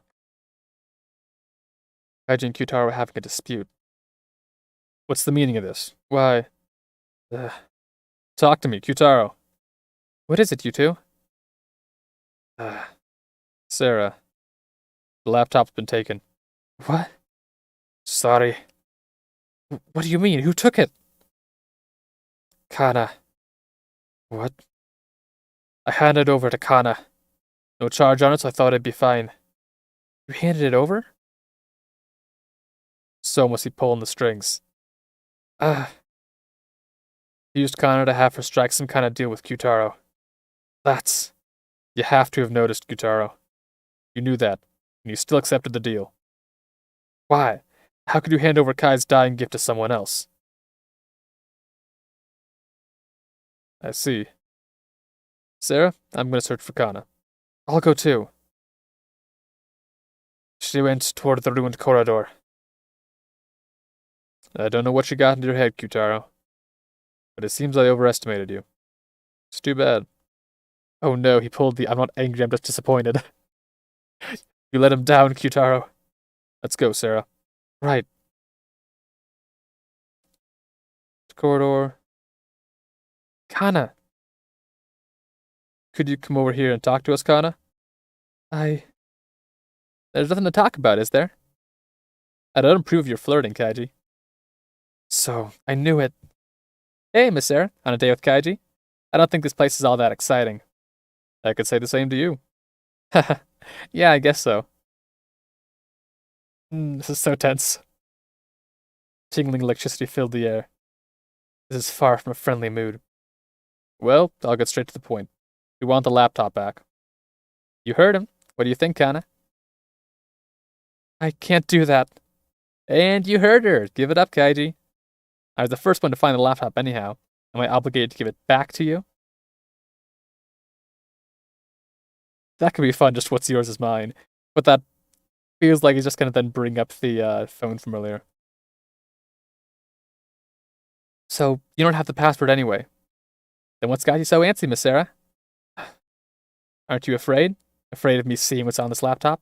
A: Kaiji and Kyutaro are having a dispute. What's the meaning of this? Why? Talk to me, Kyutaro. What is it, you two? Sarah. The laptop's been taken. What? Sorry. What do you mean? Who took it? Kana. What? I handed it over to Kana. No charge on it, so I thought it'd be fine. You handed it over? So must be pulling the strings. He used Kana to have her strike some kind of deal with Kyutaro. That's... You have to have noticed, Kyutaro. You knew that, and you still accepted the deal. Why? How could you hand over Kai's dying gift to someone else? I see. Sarah, I'm gonna search for Kana. I'll go too. She went toward the ruined corridor. I don't know what you got in your head, Kyutaro, but it seems I overestimated you. It's too bad. Oh no, he pulled the I'm not angry, I'm just disappointed. You let him down, Kyutaro. Let's go, Sarah. Right. Corridor. Kana. Could you come over here and talk to us, Kana? There's nothing to talk about, is there? I don't approve of your flirting, Kaiji. So, I knew it. Hey, Miss Sarah, on a day with Kaiji? I don't think this place is all that exciting. I could say the same to you. Haha. Yeah, I guess so. This is so tense. Tingling electricity filled the air. This is far from a friendly mood. Well, I'll get straight to the point. We want the laptop back. You heard him. What do you think, Kana? I can't do that. And you heard her. Give it up, Kaiji. I was the first one to find the laptop anyhow. Am I obligated to give it back to you? That could be fun, just what's yours is mine. But that feels like he's just gonna then bring up the phone from earlier. So, you don't have the password anyway. Then what's got you so antsy, Miss Sarah? Aren't you afraid? Afraid of me seeing what's on this laptop?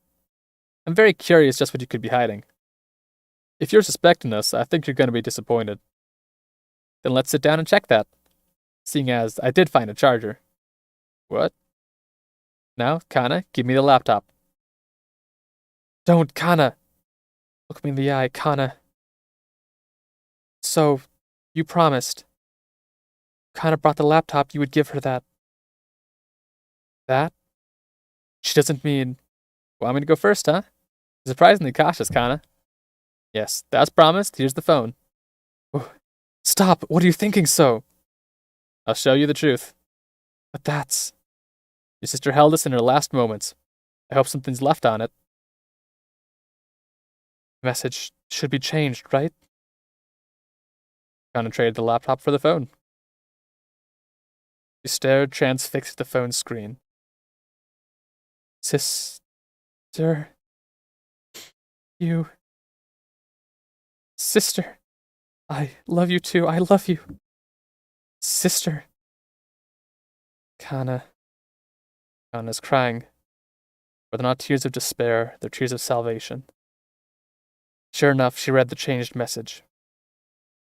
A: I'm very curious just what you could be hiding. If you're suspecting us, I think you're gonna be disappointed. Then let's sit down and check that. Seeing as I did find a charger. What? Now, Kana, give me the laptop. Don't, Kana! Look me in the eye, Kana. So, you promised. Kana brought the laptop, you would give her that. That? She doesn't mean. Want me to go first, huh? Surprisingly cautious, Kana. Yes, that's promised. Here's the phone. Stop! What are you thinking so? I'll show you the truth. But that's. Your sister held us in her last moments. I hope something's left on it. The message should be changed, right? Kana traded the laptop for the phone. She stared transfixed at the phone screen. Sister. You. Sister. I love you too. I love you. Sister. Kana's crying. But they're not tears of despair, they're tears of salvation. Sure enough, she read the changed message.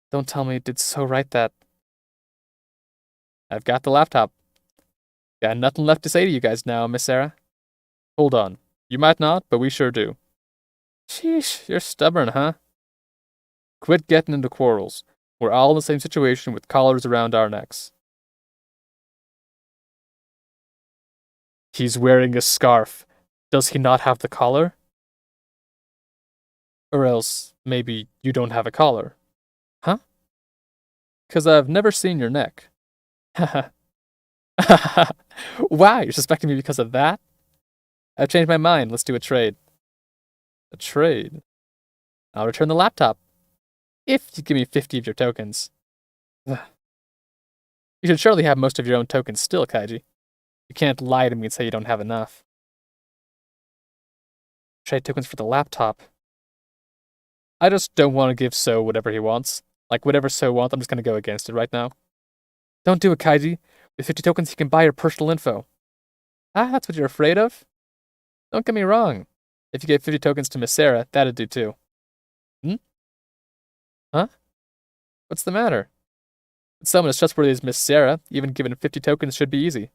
A: Don't tell me it did so write that. I've got the laptop. Got nothing left to say to you guys now, Miss Sarah. Hold on. You might not, but we sure do. Sheesh, you're stubborn, huh? Quit getting into quarrels. We're all in the same situation with collars around our necks. He's wearing a scarf. Does he not have the collar? Or else, maybe you don't have a collar. Huh? 'Cause I've never seen your neck. Haha. Wow, you're suspecting me because of that? I've changed my mind. Let's do a trade. A trade? I'll return the laptop. If you give me 50 of your tokens. Ugh. You should surely have most of your own tokens still, Kaiji. You can't lie to me and say you don't have enough. Trade tokens for the laptop. I just don't want to give So whatever he wants. Like, whatever So wants, I'm just gonna go against it right now. Don't do it, Kaiji. With 50 tokens, you can buy your personal info. Ah, that's what you're afraid of? Don't get me wrong. If you gave 50 tokens to Miss Sarah, that'd do too. Hmm? Huh? What's the matter? With someone as trustworthy as Miss Sarah, even given 50 tokens should be easy.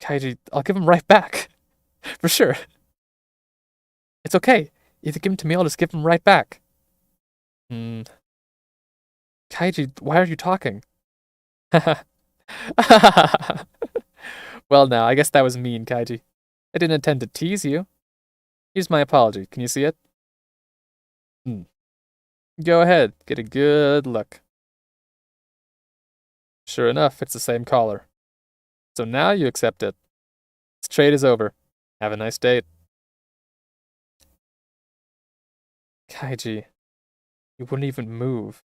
A: Kaiji, I'll give them right back. For sure. It's okay. If you give them to me, I'll just give them right back. Kaiji, why are you talking? Well, now, I guess that was mean, Kaiji. I didn't intend to tease you. Here's my apology. Can you see it? Go ahead. Get a good look. Sure enough, it's the same collar. So now you accept it. This trade is over. Have a nice date. Kaiji, he wouldn't even move.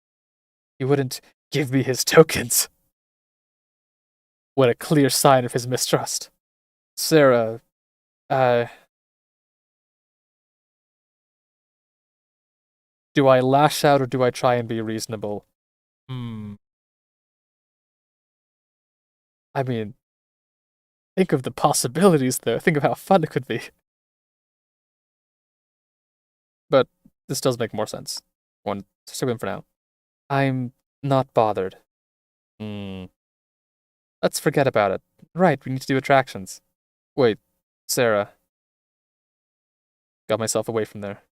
A: He wouldn't give me his tokens. What a clear sign of his mistrust. Sarah, uh, do I lash out or do I try and be reasonable? Hmm. I mean, think of the possibilities there. Think of how fun it could be. But this does make more sense. One, stick with him for now. I'm not bothered. Hmm. Let's forget about it. Right, we need to do attractions. Wait, Sarah. Got myself away from there.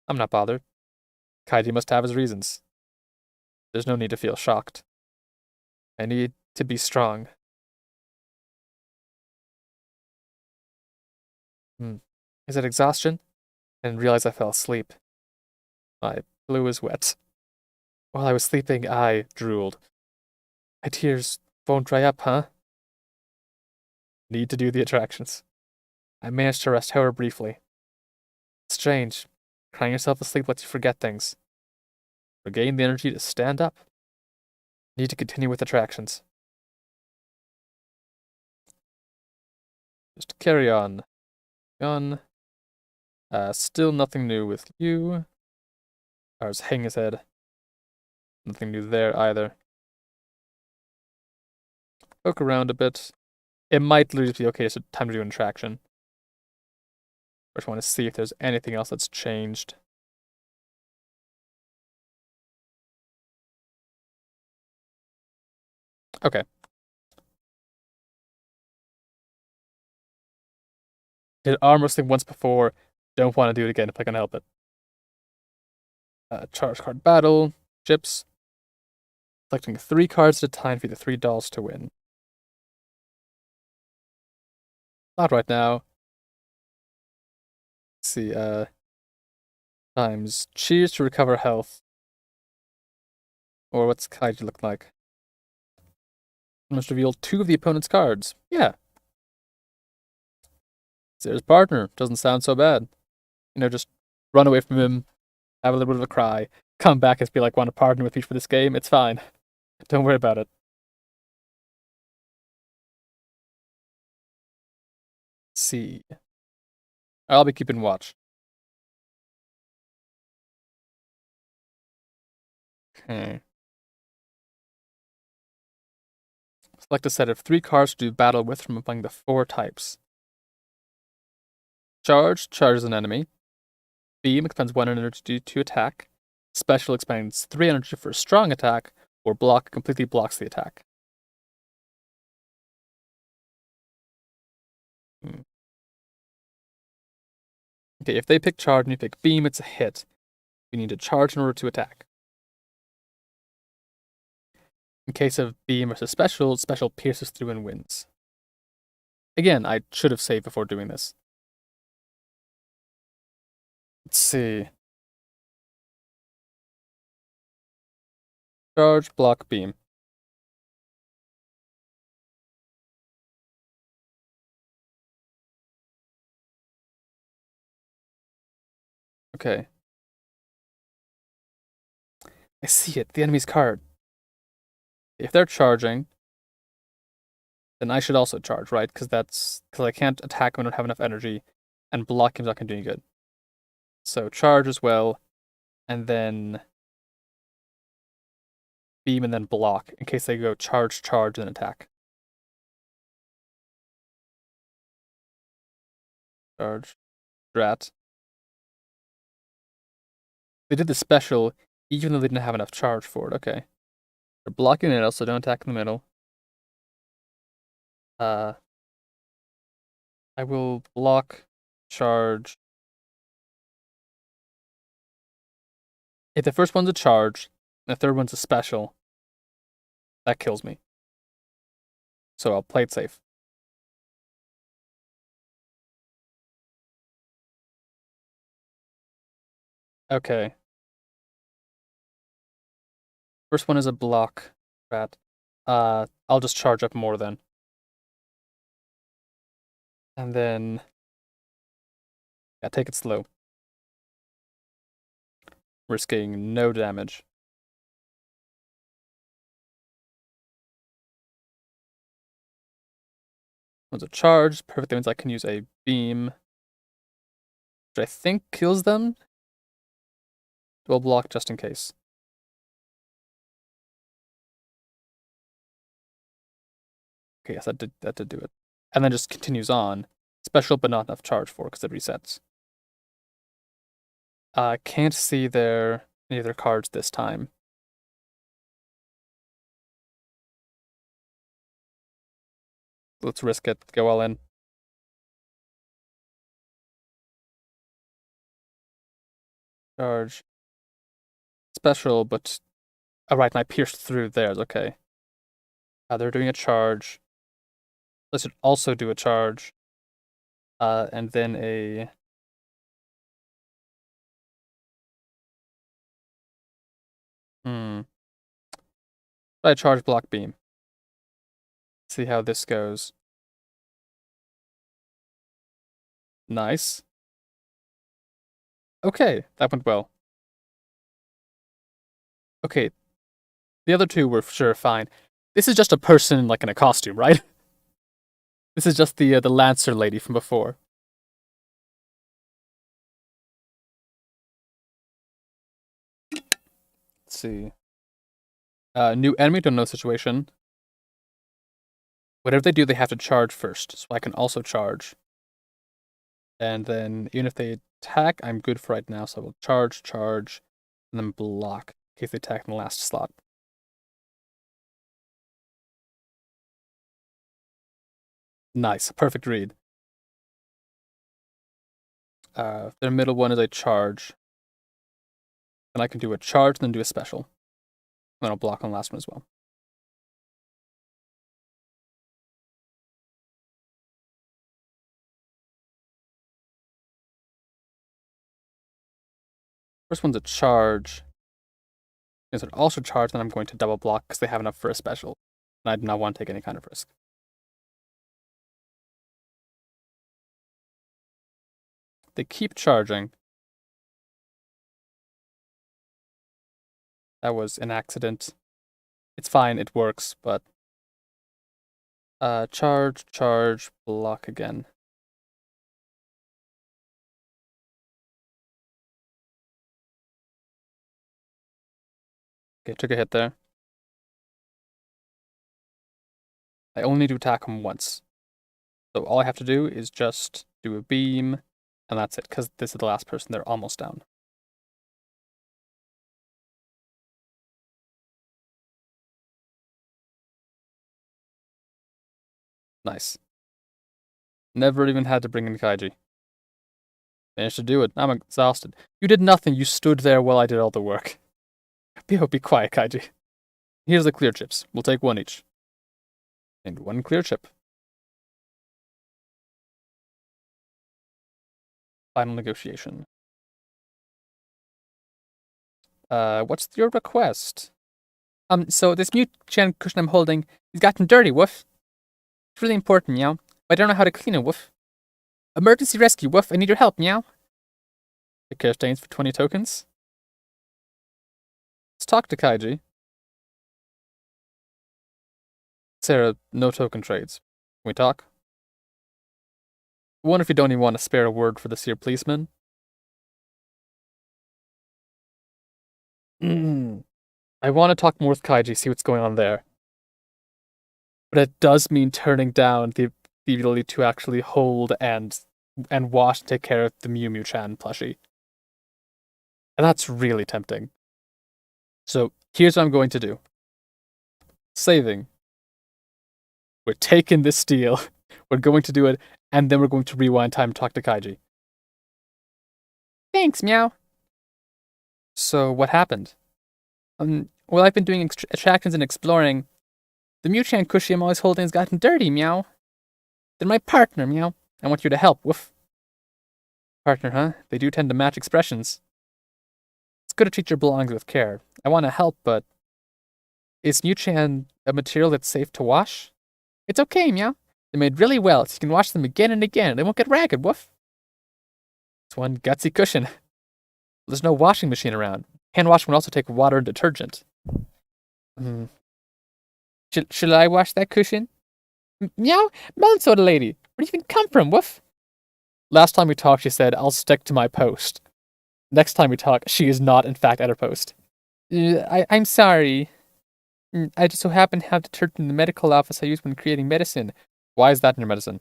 A: I'm not bothered. Kaiji must have his reasons. There's no need to feel shocked. I need to be strong. Hmm. Is it exhaustion? And realize I fell asleep. My blue is wet. While I was sleeping, I drooled. My tears won't dry up, huh? Need to do the attractions. I managed to rest, however, briefly. Strange. Crying yourself asleep lets you forget things. Regain the energy to stand up. Need to continue with attractions. Just carry on. On. Still nothing new with you. Ours hang his head. Nothing new there either. Poke around a bit. It might literally be okay, so time to do an attraction. First, I want to see if there's anything else that's changed. Okay. Did arm wrestling once before. Don't want to do it again if I can help it. Charge card battle. Chips. Selecting 3 cards at a time for the 3 dolls to win. Not right now. Let's see, times. Cheers to recover health. Or what's Kaiji look like? Must reveal 2 of the opponent's cards. Yeah. Sarah's partner. Doesn't sound so bad. Just run away from him, have a little bit of a cry, come back and be like, want to partner with me for this game? It's fine. Don't worry about it. Let's see. I'll be keeping watch. Okay. Select a set of 3 cards to do battle with from among the 4 types. Charge charges an enemy. Beam expends 1 energy to attack. Special expends 3 energy for a strong attack, or block completely blocks the attack. Okay, if they pick charge and you pick beam, it's a hit. You need to charge in order to attack. In case of beam versus special, special pierces through and wins. Again, I should have saved before doing this. Let's see. Charge, block, beam. Okay. I see it. The enemy's card. If they're charging, then I should also charge, right? Because I can't attack when I don't have enough energy, and blocking's not going to do any good. So charge as well, and then beam and then block in case they go charge, charge, and then attack. Charge, drat. They did the special even though they didn't have enough charge for it. Okay. They're blocking it also don't attack in the middle. I will block, charge. If the first one's a charge, and the third one's a special, that kills me. So I'll play it safe. Okay. First one is a block. Rat. I'll just charge up more then. And then yeah, take it slow. Risking no damage. One's a charge. Perfect. That means I can use a beam, which I think kills them. Dual block just in case. Okay, yes, that did do it. And then just continues on. Special, but not enough charge for because it resets. Can't see any of their cards this time. Let's risk it. Go all in. Charge. Special, but... Alright, and I pierced through theirs. Okay. They're doing a charge. This should also do a charge. And then a... I charge block beam. See how this goes. Nice. Okay, that went well. Okay, the other two were sure fine. This is just a person like in a costume, right? This is just the Lancer lady from before. Let's see. New enemy to no situation. Whatever they do, they have to charge first, so I can also charge. And then even if they attack, I'm good for right now, so I will charge, and then block in case they attack in the last slot. Nice, perfect read. Their middle one is a charge. Then I can do a charge, then do a special. And then I'll block on the last one as well. First one's a charge. Since it also charge, then I'm going to double block because they have enough for a special. And I do not want to take any kind of risk. They keep charging. That was an accident. It's fine, it works, but... charge, block again. Okay, took a hit there. I only need to attack him once. So all I have to do is just do a beam, and that's it, because this is the last person. They're almost down. Nice. Never even had to bring in Kaiji. Managed to do it. I'm exhausted. You did nothing. You stood there while I did all the work. Be quiet, Kaiji. Here's the clear chips. We'll take one each. And one clear chip. Final negotiation. What's your request? So this mute chan cushion I'm holding, he's gotten dirty, woof. It's really important, meow. But I don't know how to clean it, woof. Emergency rescue, woof. I need your help, meow. The care stains for 20 tokens. Let's talk to Kaiji. Sarah, no token trades. Can we talk? I wonder if you don't even want to spare a word for this here policeman. I want to talk more with Kaiji, see what's going on there. But it does mean turning down the ability to actually hold and wash and take care of the Mew Mew Chan plushie. And that's really tempting. So here's what I'm going to do. Saving. We're taking this steal. We're going to do it, and then we're going to rewind time and talk to Kaiji. Thanks, meow. So what happened? Well, I've been doing attractions and exploring. The Mew-chan cushy I'm always holding has gotten dirty, meow. They're my partner, meow. I want you to help, woof. Partner, huh? They do tend to match expressions. It's good to treat your belongings with care. I want to help, but... Is Mew-chan a material that's safe to wash? It's okay, meow. They're made really well, so you can wash them again and again. They won't get ragged, woof. It's one gutsy cushion. There's no washing machine around. Hand washing would also take water and detergent. Should I wash that cushion? Meow? Melon soda lady, where do you even come from, woof? Last time we talked, she said, I'll stick to my post. Next time we talk, she is not, in fact, at her post. I'm sorry. I just so happen to have detergent in the medical office I use when creating medicine. Why is that in your medicine?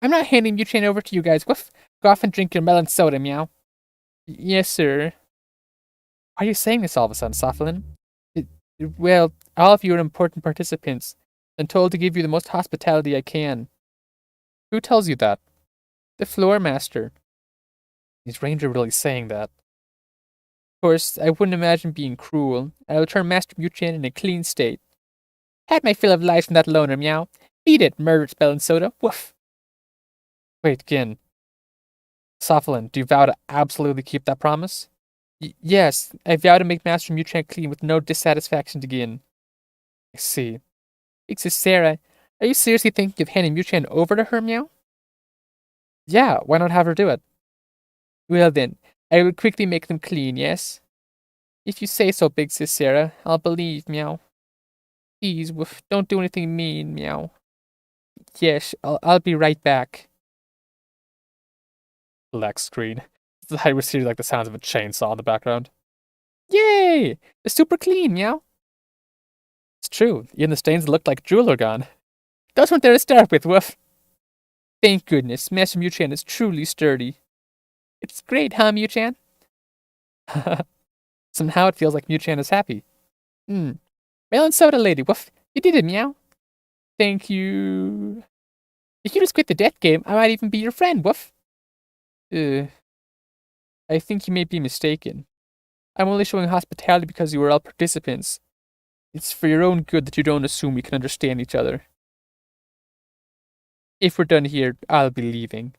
A: I'm not handing Mutane over to you guys. Woof. Go off and drink your melon soda, meow. Yes, sir. Why are you saying this all of a sudden, Sophalin? Well, all of you are important participants. I'm told to give you the most hospitality I can. Who tells you that? The floor master. Is Ranger really saying that? Of course, I wouldn't imagine being cruel. I'll return Master Mutane in a clean state. Had my fill of life from that loner, meow. Beat it, murder spell and soda. Woof. Wait, Gin. Sophalin, do you vow to absolutely keep that promise? Yes, I vow to make Master Mutane clean with no dissatisfaction to Gin. I see. Exis Sarah, are you seriously thinking of handing Mutane over to her, meow? Yeah, why not have her do it? Well then, I will quickly make them clean, yes? If you say so, big sis Sarah, I'll believe, meow. Please, woof, don't do anything mean, meow. Yes, I'll be right back. Black screen. I was hearing like the sounds of a chainsaw in the background. Yay! It's super clean, meow. It's true, even the stains looked like jewel are gone. Those weren't there to start with, woof. Thank goodness, Master Mutane is truly sturdy. It's great, huh, Mutane? Somehow it feels like Mutane is happy. Melon soda lady, woof. You did it, meow. Thank you. If you just quit the death game, I might even be your friend, woof. I think you may be mistaken. I'm only showing hospitality because you are all participants. It's for your own good that you don't assume we can understand each other. If we're done here, I'll be leaving.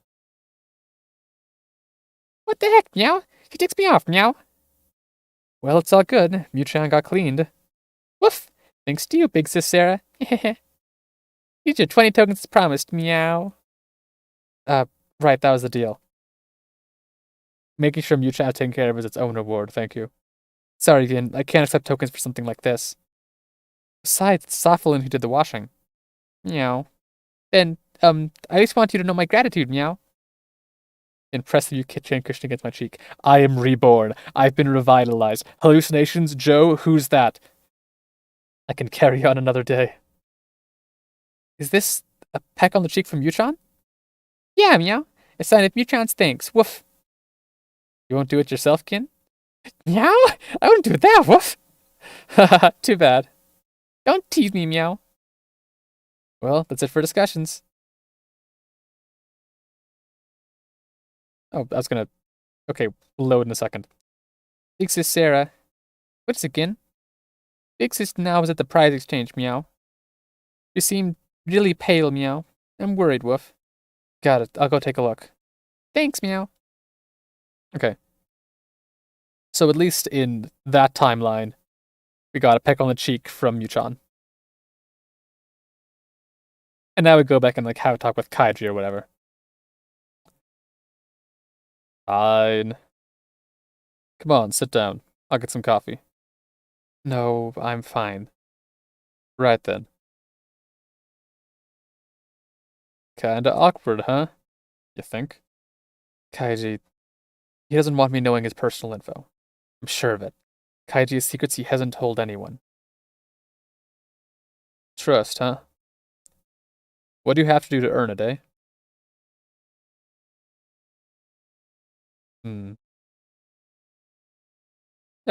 A: What the heck, meow? He takes me off, meow. Well, it's all good. Mutane got cleaned. Woof! Thanks to you, big sis Sarah. Here's your 20 tokens as promised, meow. Right, that was the deal. Making sure Mutane is taken care of is its own reward, thank you. Sorry, Vin, I can't accept tokens for something like this. Besides, it's Sophalin who did the washing. Meow. Then, I just want you to know my gratitude, meow. Impressive you chain cushion against my cheek. I am reborn. I've been revitalized. Hallucinations, Joe, who's that? I can carry on another day. Is this a peck on the cheek from Mutron? Yeah, meow. A sign of Mutron's thanks. Woof. You won't do it yourself, kin? Meow? I wouldn't do that, woof. Haha, too bad. Don't tease me, meow. Well, that's it for discussions. Oh, I was gonna... Okay, load in a second. Big sis Sarah. What's again? Big sis now is at the prize exchange, meow. You seem really pale, meow. I'm worried, woof. Got it. I'll go take a look. Thanks, meow. Okay. So at least in that timeline, we got a peck on the cheek from Mutron. And now we go back and like have a talk with Kaiji or whatever. Fine. Come on, sit down. I'll get some coffee. No, I'm fine. Right then. Kinda awkward, huh? You think? Kaiji, he doesn't want me knowing his personal info. I'm sure of it. Kaiji has secrets he hasn't told anyone. Trust, huh? What do you have to do to earn it, eh? Yeah,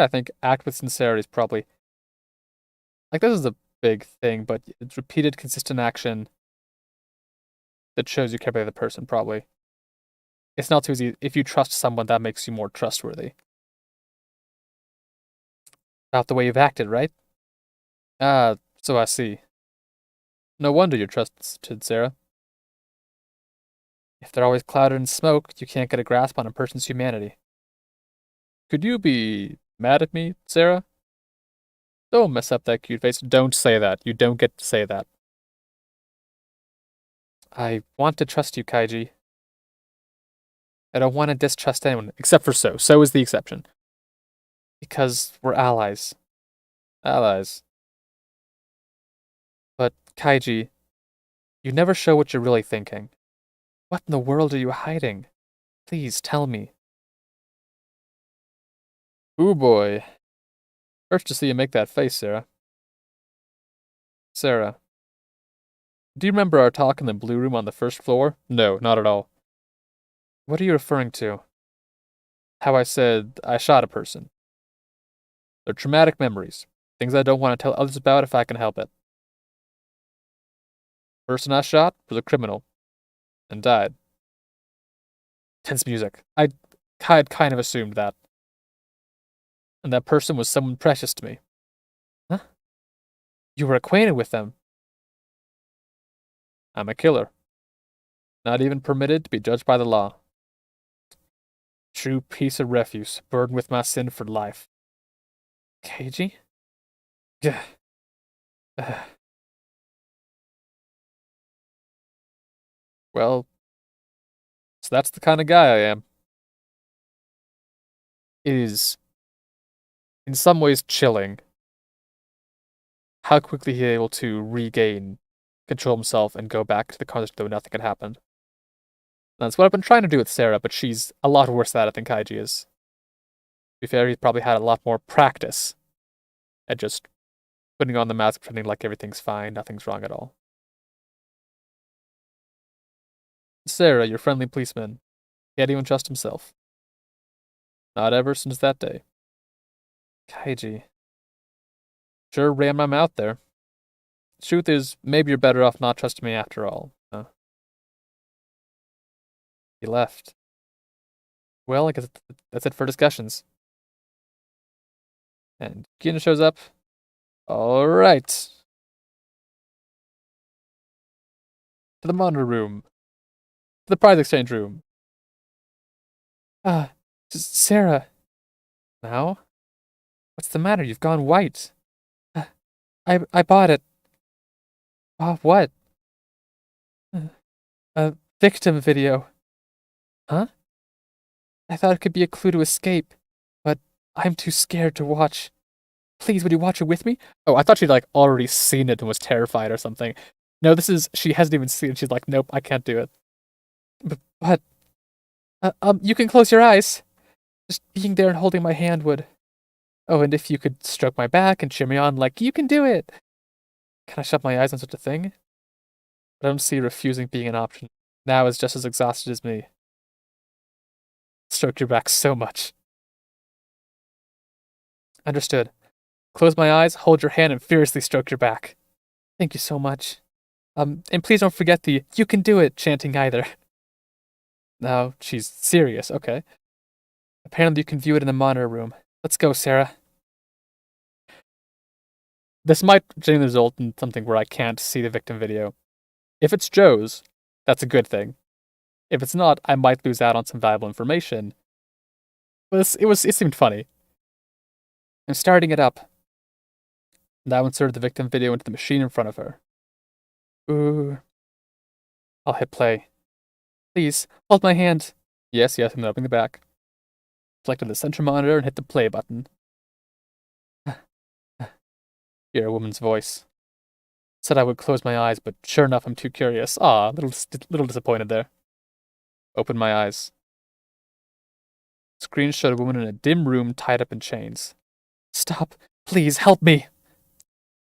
A: I think act with sincerity is probably... Like, this is a big thing, but it's repeated, consistent action that shows you care about the person, probably. It's not too easy. If you trust someone, that makes you more trustworthy. About the way you've acted, right? Ah, so I see. No wonder you're trusted, Sarah. If they're always clouded in smoke, you can't get a grasp on a person's humanity. Could you be mad at me, Sarah? Don't mess up that cute face. Don't say that. You don't get to say that. I want to trust you, Kaiji. I don't want to distrust anyone, except for So. So is the exception. Because we're allies. Allies. But, Kaiji, You never show what you're really thinking. What in the world are you hiding? Please tell me. Ooh boy. First to see you make that face, Sarah. Sarah, do you remember our talk in the blue room on the first floor? No, not at all. What are you referring to? How I said I shot a person. They're traumatic memories. Things I don't want to tell others about if I can help it. The person I shot was a criminal. And died. Tense music. I had kind of assumed that. And that person was someone precious to me. Huh? You were acquainted with them? I'm a killer. Not even permitted to be judged by the law. True piece of refuse, burdened with my sin for life. Cagey? Yeah. Well, so that's the kind of guy I am. It is, in some ways, chilling how quickly he's able to regain control himself and go back to the conversation though nothing had happened. That's what I've been trying to do with Sarah, but she's a lot worse at it than Kaiji is. To be fair, he's probably had a lot more practice at just putting on the mask, pretending like everything's fine, nothing's wrong at all. Sarah, your friendly policeman, can't even trust himself. Not ever since that day. Kaiji. Sure ran my mouth there. Truth is, maybe you're better off not trusting me after all. He left. Well, I guess that's it for discussions. And Gina shows up. Alright. To the monitor room. To the prize exchange room. Sarah. Now? What's the matter? You've gone white. I bought it. What? A victim video. Huh? I thought it could be a clue to escape, but I'm too scared to watch. Please, would you watch it with me? Oh, I thought she'd like already seen it and was terrified or something. No, she hasn't even seen it. She's like, nope, I can't do it. But you can close your eyes. Just being there and holding my hand would. Oh, and if you could stroke my back and cheer me on, like, you can do it. Can I shut my eyes on such a thing? I don't see refusing being an option. Now is just as exhausted as me. Stroke your back so much. Understood. Close my eyes, hold your hand, and furiously stroke your back. Thank you so much. And please don't forget the "you can do it" chanting either. Now, she's serious, okay. Apparently you can view it in the monitor room. Let's go, Sarah. This might genuinely result in something where I can't see the victim video. If it's Joe's, that's a good thing. If it's not, I might lose out on some valuable information. But it seemed funny. I'm starting it up. Now insert the victim video into the machine in front of her. Ooh. I'll hit play. Please, hold my hand. Yes, I'm rubbing the back. Selected the center monitor and hit the play button. Hear a woman's voice. Said I would close my eyes, but sure enough, I'm too curious. Little disappointed there. Open my eyes. Screen showed a woman in a dim room tied up in chains. Stop. Please, help me.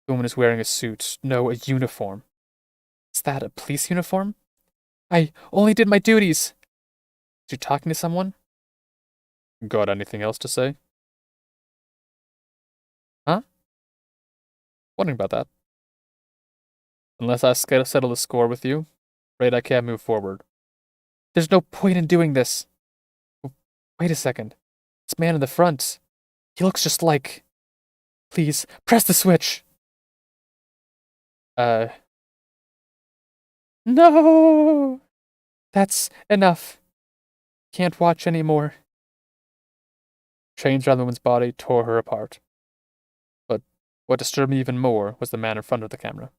A: The woman is wearing a suit. No, a uniform. Is that a police uniform? I only did my duties. Is you talking to someone? Got anything else to say? Huh? Wondering about that. Unless I settle the score with you, afraid I can't move forward. There's no point in doing this. Wait a second. This man in the front. He looks just like... Please, press the switch. No! That's enough. Can't watch anymore. Chains around the woman's body tore her apart. But what disturbed me even more was the man in front of the camera.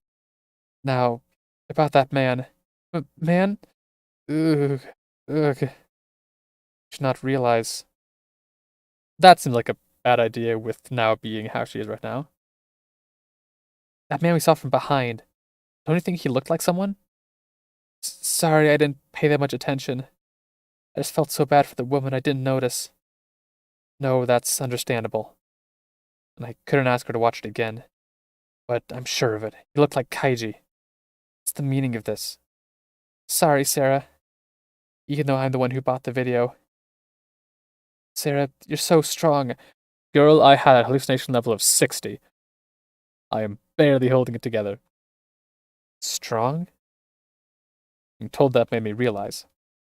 A: Now, about that man. Man? Ugh. Should not realize. That seems like a bad idea with now being how she is right now. That man we saw from behind. Don't you think he looked like someone? sorry I didn't pay that much attention. I just felt so bad for the woman I didn't notice. No, that's understandable. And I couldn't ask her to watch it again. But I'm sure of it. You look like Kaiji. What's the meaning of this? Sorry, Sarah. Even though I'm the one who bought the video. Sarah, you're so strong. Girl, I had a hallucination level of 60. I am barely holding it together. Strong? Being told that made me realize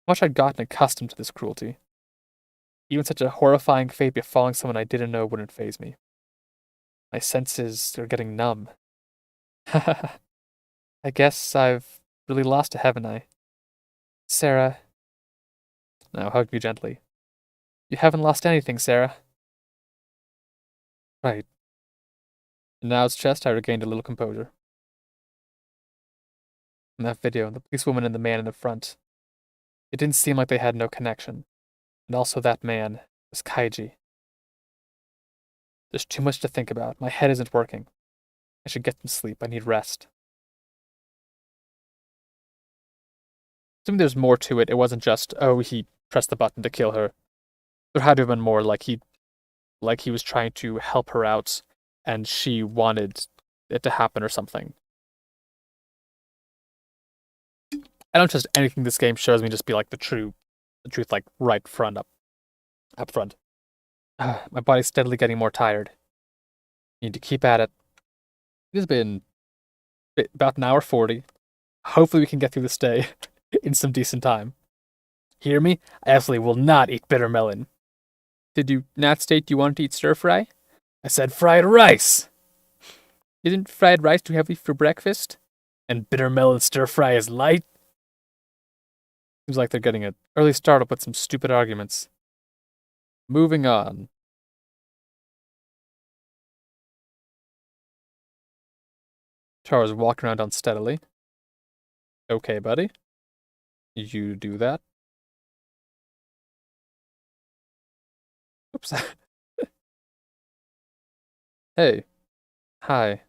A: how much I'd gotten accustomed to this cruelty. Even such a horrifying fate befalling someone I didn't know wouldn't faze me. My senses are getting numb. I guess I've really lost it, haven't I? Sarah. Now hug me gently. You haven't lost anything, Sarah. Right. In Nao's chest, I regained a little composure. In that video, the policewoman and the man in the front, it didn't seem like they had no connection. And also that man was Kaiji. There's too much to think about. My head isn't working. I should get some sleep. I need rest. Assuming there's more to it, it wasn't just, oh, he pressed the button to kill her. There had to have been more, like he was trying to help her out, and she wanted it to happen or something. I don't trust anything this game shows me just be like the truth, like right up front. My body's steadily getting more tired. Need to keep at it. It has been about an hour 40. Hopefully we can get through this day in some decent time. Hear me? I absolutely will not eat bitter melon. Did you not state you wanted to eat stir fry? I said fried rice! Isn't fried rice too heavy for breakfast? And bitter melon stir fry is light? Seems like they're getting an early start up with some stupid arguments. Moving on. Tara's walking around unsteadily. Okay, buddy. You do that. Oops. Hey. Hi.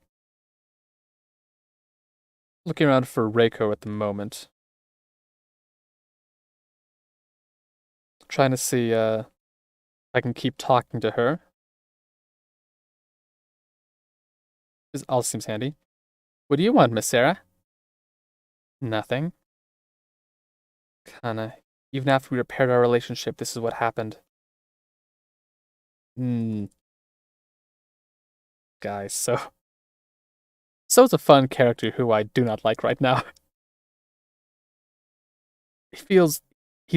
A: Looking around for Reiko at the moment. Trying to see, if I can keep talking to her. This all seems handy. What do you want, Miss Sarah? Nothing. Kinda. Even after we repaired our relationship, this is what happened. Guys, So's a fun character who I do not like right now. He's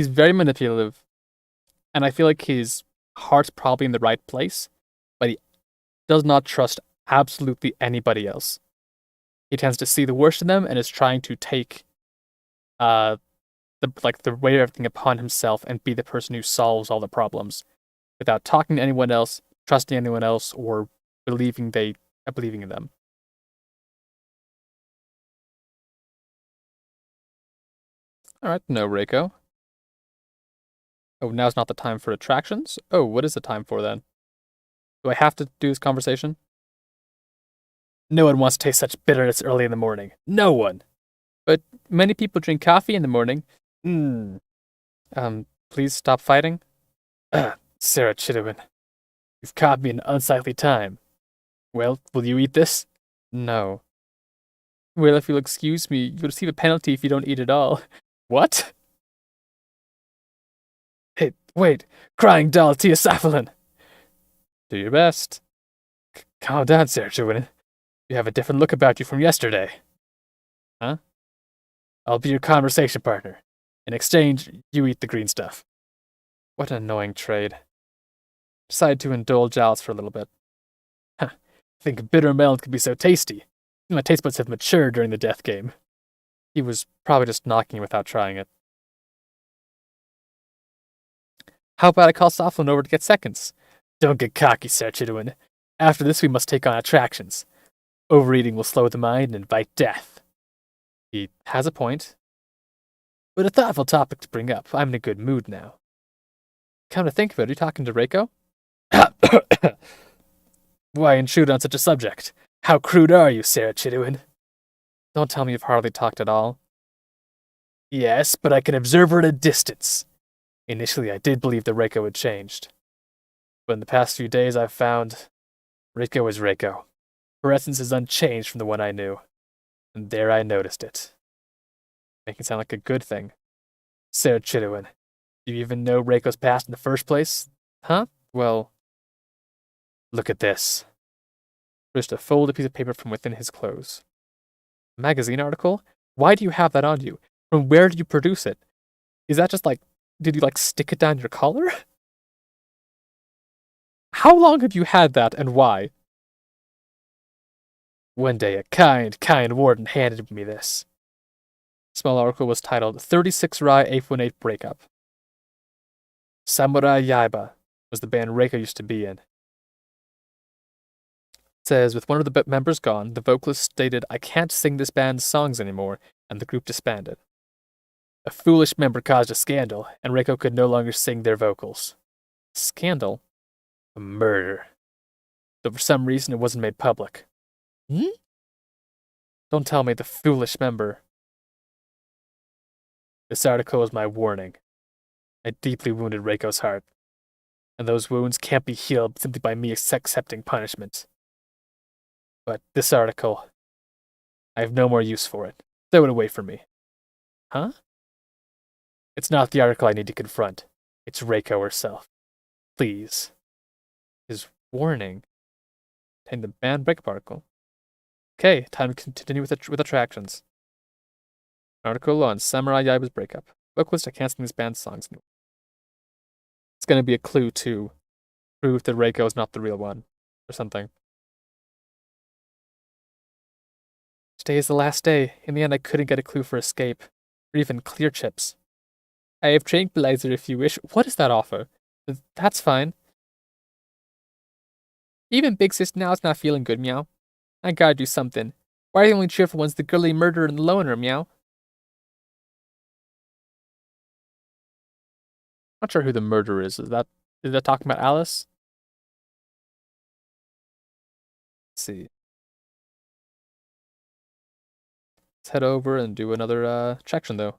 A: very manipulative, and I feel like his heart's probably in the right place, but he does not trust absolutely anybody else. He tends to see the worst in them and is trying to take the weight of everything upon himself and be the person who solves all the problems without talking to anyone else, trusting anyone else, or believing in them. Alright, no Reiko. Oh, now's not the time for attractions? Oh, what is the time for then? Do I have to do this conversation? No one wants to taste such bitterness early in the morning. No one! But many people drink coffee in the morning. Please stop fighting? Sarah Chittowin, you've caught me in an unsightly time. Well, will you eat this? No. Well, if you'll excuse me, you'll receive a penalty if you don't eat it all. What? Hey, wait! Crying doll Teosaphalin! Do your best. Calm down, Sarah Chittowin. You have a different look about you from yesterday. Huh? I'll be your conversation partner. In exchange, you eat the green stuff. What an annoying trade. Decided to indulge Alice for a little bit. Huh. Think bitter melon could be so tasty. My taste buds have matured during the death game. He was probably just knocking it without trying it. How about I call Soflin over to get seconds? Don't get cocky, Sarah Chittowin. After this, we must take on attractions. Overeating will slow the mind and invite death. He has a point. But a thoughtful topic to bring up. I'm in a good mood now. Come to think of it, are you talking to Reiko? Why intrude on such a subject? How crude are you, Sarah Chittowin? Don't tell me you've hardly talked at all. Yes, but I can observe her at a distance. Initially, I did believe that Reiko had changed. But in the past few days, I've found Reiko is Reiko. Her essence is unchanged from the one I knew. And there I noticed it. Making it sound like a good thing. Sarah Chidowan, do you even know Reiko's past in the first place? Huh? Well, look at this. Produced a folded piece of paper from within his clothes. A magazine article? Why do you have that on you? From where did you produce it? Is that just like, did you like stick it down your collar? How long have you had that and why? One day a kind warden handed me this. Small article was titled 36 Rai 818 Breakup. Samurai Yaiba was the band Reiko used to be in. It says, with one of the members gone, the vocalist stated, I can't sing this band's songs anymore, and the group disbanded. A foolish member caused a scandal, and Reiko could no longer sing their vocals. Scandal? A murder. But for some reason it wasn't made public. Hmm? Don't tell me the foolish member. This article is my warning. I deeply wounded Reiko's heart, and those wounds can't be healed simply by me accepting punishment. But this article, I have no more use for it. Throw it away from me. Huh? It's not the article I need to confront. It's Reiko herself. Please. His warning. Contain the banned breakup article. Okay, time to continue with attractions. Article on Samurai Yaiba's breakup. Vocalist, I can't sing this band's songs anymore. It's gonna be a clue to prove that Reiko is not the real one, or something. Today is the last day. In the end, I couldn't get a clue for escape, or even clear chips. I have tranquilizer if you wish. What is that offer? That's fine. Even Big Sis now is not feeling good, meow. I gotta do something. Why are the only cheerful ones the girly murderer and the loner, meow? Not sure who the murderer is. Is that talking about Alice? Let's see. Let's head over and do another attraction though.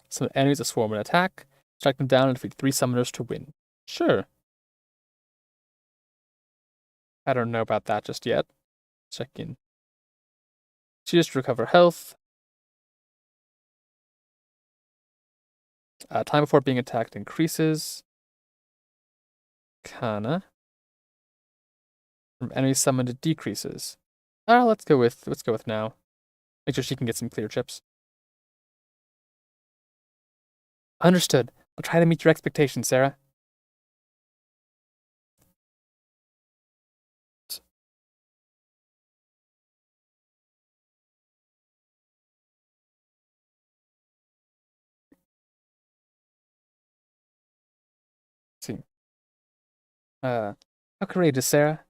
A: Some enemies that swarm an attack. Strike them down and defeat 3 summoners to win. Sure. I don't know about that just yet. Check in. Choose to recover health. Time before being attacked increases. Kana. From enemy summoned it decreases. Let's go with now. Make sure she can get some clear chips. Understood. I'll try to meet your expectations, Sarah. Let's see. How courageous, Sarah.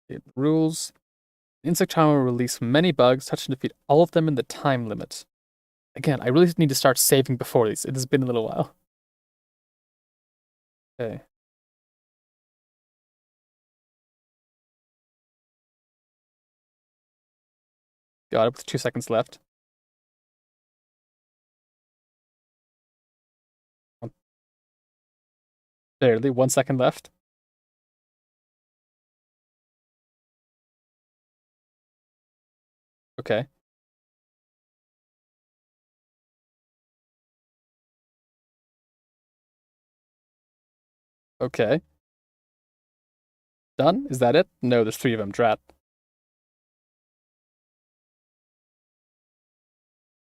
A: It rules. Insect charm will release many bugs, touch and defeat all of them in the time limit. Again, I really need to start saving before these. It has been a little while. Okay. Got it with 2 seconds left. Barely, 1 second left. Okay. Okay. Done? Is that it? No, there's 3 of them. Drat.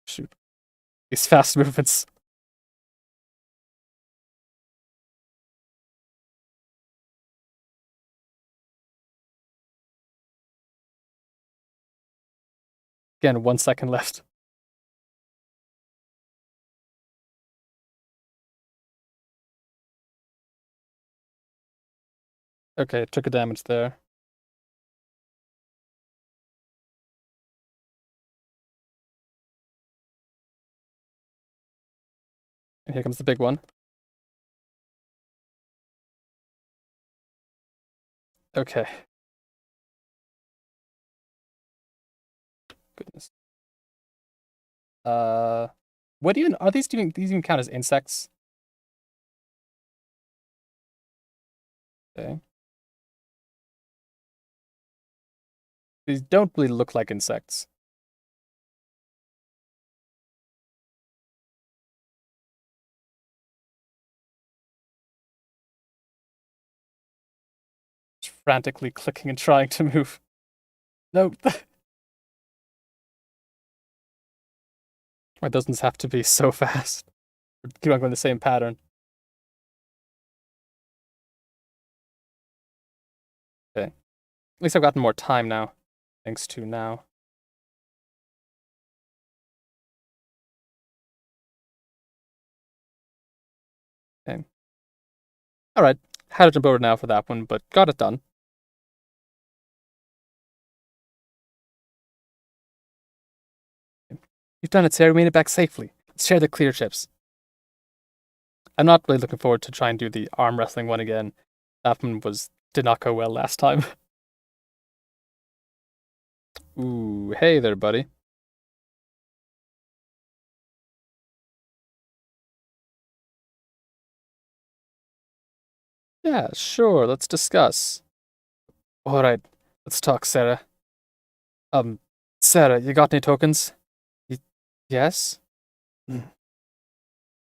A: Shoot. These fast movements. Again, 1 second left. Okay, took a damage there. And here comes the big one. Okay. goodness. What even are these even count as insects? Okay. These don't really look like insects. Just frantically clicking and trying to move. No. It doesn't have to be so fast. Keep on going the same pattern. Okay. At least I've gotten more time now. Thanks to now. Okay. Alright. Had to jump over now for that one, but got it done. You've done it, Sarah. We made it back safely. Let's share the clear chips. I'm not really looking forward to try and do the arm wrestling one again. That one did not go well last time. Ooh, hey there, buddy. Yeah, sure, let's discuss. Alright, let's talk, Sarah. Sarah, you got any tokens? Yes?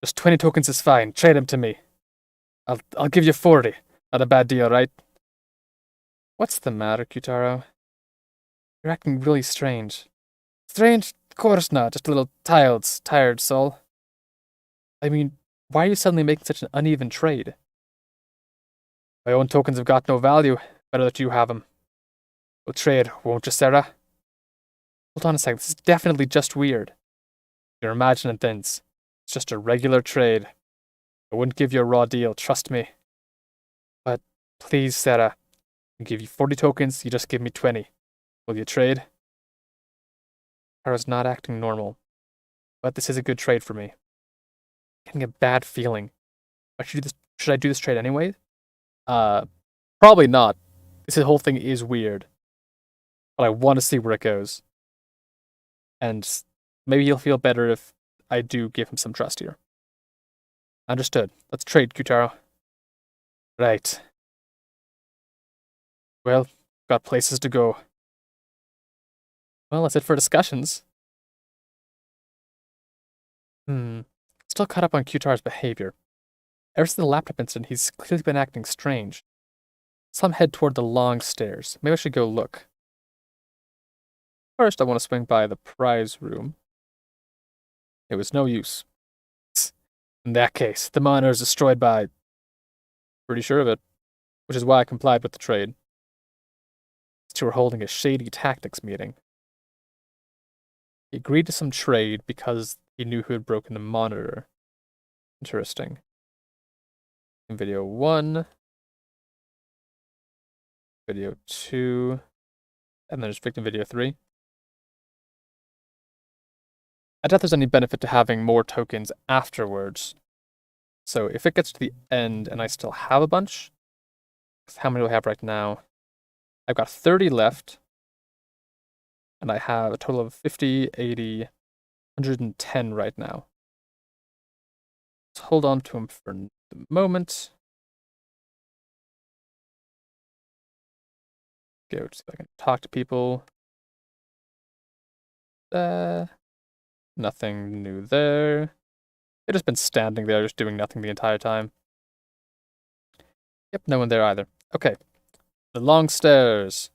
A: Just 20 tokens is fine. Trade them to me. I'll give you 40. Not a bad deal, right? What's the matter, Kutaro? You're acting really strange. Strange? Of course not. Just a little tired soul. I mean, why are you suddenly making such an uneven trade? My own tokens have got no value. Better that you have them. We'll trade, won't you, Sarah? Hold on a second. This is definitely just weird. You're imagining things. It's just a regular trade. I wouldn't give you a raw deal, trust me. But please, Sarah. I'll give you 40 tokens, you just give me 20. Will you trade? Sarah's not acting normal. But this is a good trade for me. Getting a bad feeling. Should I do this trade anyway? Probably not. This whole thing is weird. But I want to see where it goes. And maybe he'll feel better if I do give him some trust here. Understood. Let's trade, Kutaro. Right. Well, got places to go. Well, that's it for discussions. Still caught up on Kutaro's behavior. Ever since the laptop incident, he's clearly been acting strange. Some head toward the long stairs. Maybe I should go look. First, I want to swing by the prize room. It was no use. In that case, the monitor is destroyed by... Pretty sure of it. Which is why I complied with the trade. These two were holding a shady tactics meeting. He agreed to some trade because he knew who had broken the monitor. Interesting. In video 1. Video 2. And then there's victim video 3. I doubt there's any benefit to having more tokens afterwards. So if it gets to the end and I still have a bunch, how many do I have right now? I've got 30 left. And I have a total of 50, 80, 110 right now. Let's hold on to them for the moment. Go to see if I can talk to people. Nothing new there. They've just been standing there, just doing nothing the entire time. Yep, no one there either. Okay. The long stairs.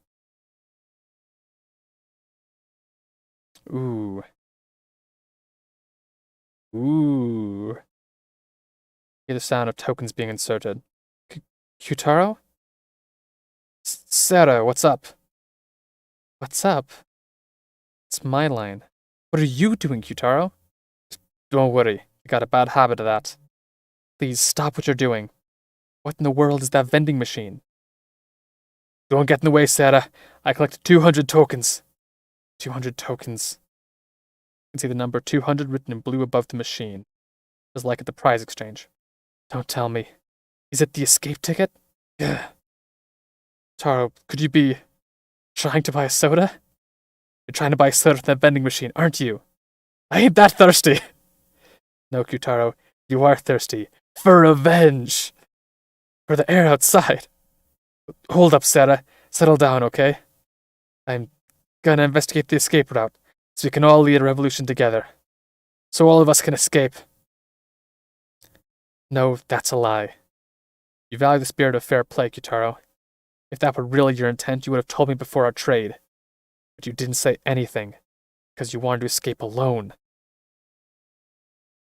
A: Ooh. Ooh. Hear the sound of tokens being inserted. Kutaro? Sarah, what's up? What's up? It's my line. What are you doing, Kutaro? Don't worry. I got a bad habit of that. Please stop what you're doing. What in the world is that vending machine? Don't get in the way, Sarah. I collected 200 tokens. 200 tokens. You can see the number 200 written in blue above the machine. Just like at the prize exchange. Don't tell me. Is it the escape ticket? Ugh. Taro, could you be trying to buy a soda? You're trying to buy soda from that vending machine, aren't you? I ain't that thirsty. No, Kyutaro, you are thirsty. For revenge. For the air outside. Hold up, Sarah. Settle down, okay? I'm gonna investigate the escape route, so we can all lead a revolution together. So all of us can escape. No, that's a lie. You value the spirit of fair play, Kyutaro. If that were really your intent, you would have told me before our trade. But you didn't say anything, because you wanted to escape alone.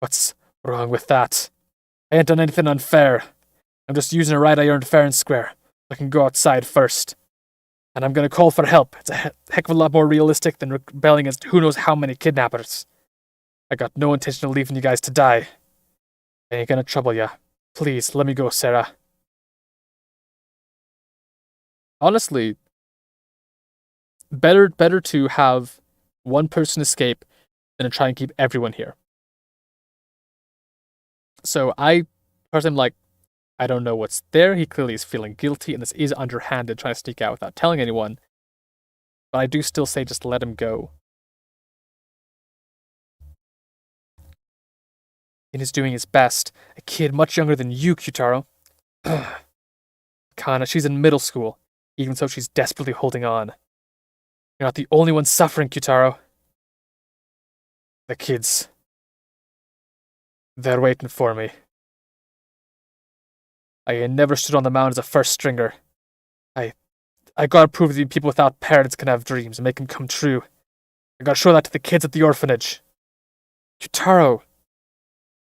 A: What's wrong with that? I ain't done anything unfair. I'm just using a right I earned fair and square. I can go outside first. And I'm gonna call for help. It's a heck of a lot more realistic than rebelling against who knows how many kidnappers. I got no intention of leaving you guys to die. I ain't gonna trouble ya. Please, let me go, Sarah. Honestly, better to have one person escape than to try and keep everyone here. So I personally am like, I don't know what's there. He clearly is feeling guilty, and this is underhanded, trying to sneak out without telling anyone. But I do still say just let him go. And he's doing his best. A kid much younger than you, Kyutaro. Kana, she's in middle school. Even so, she's desperately holding on. You're not the only one suffering, Kyutaro. The kids. They're waiting for me. I ain't never stood on the mound as a first stringer. I gotta prove that people without parents can have dreams and make them come true. I gotta show that to the kids at the orphanage. Kyutaro.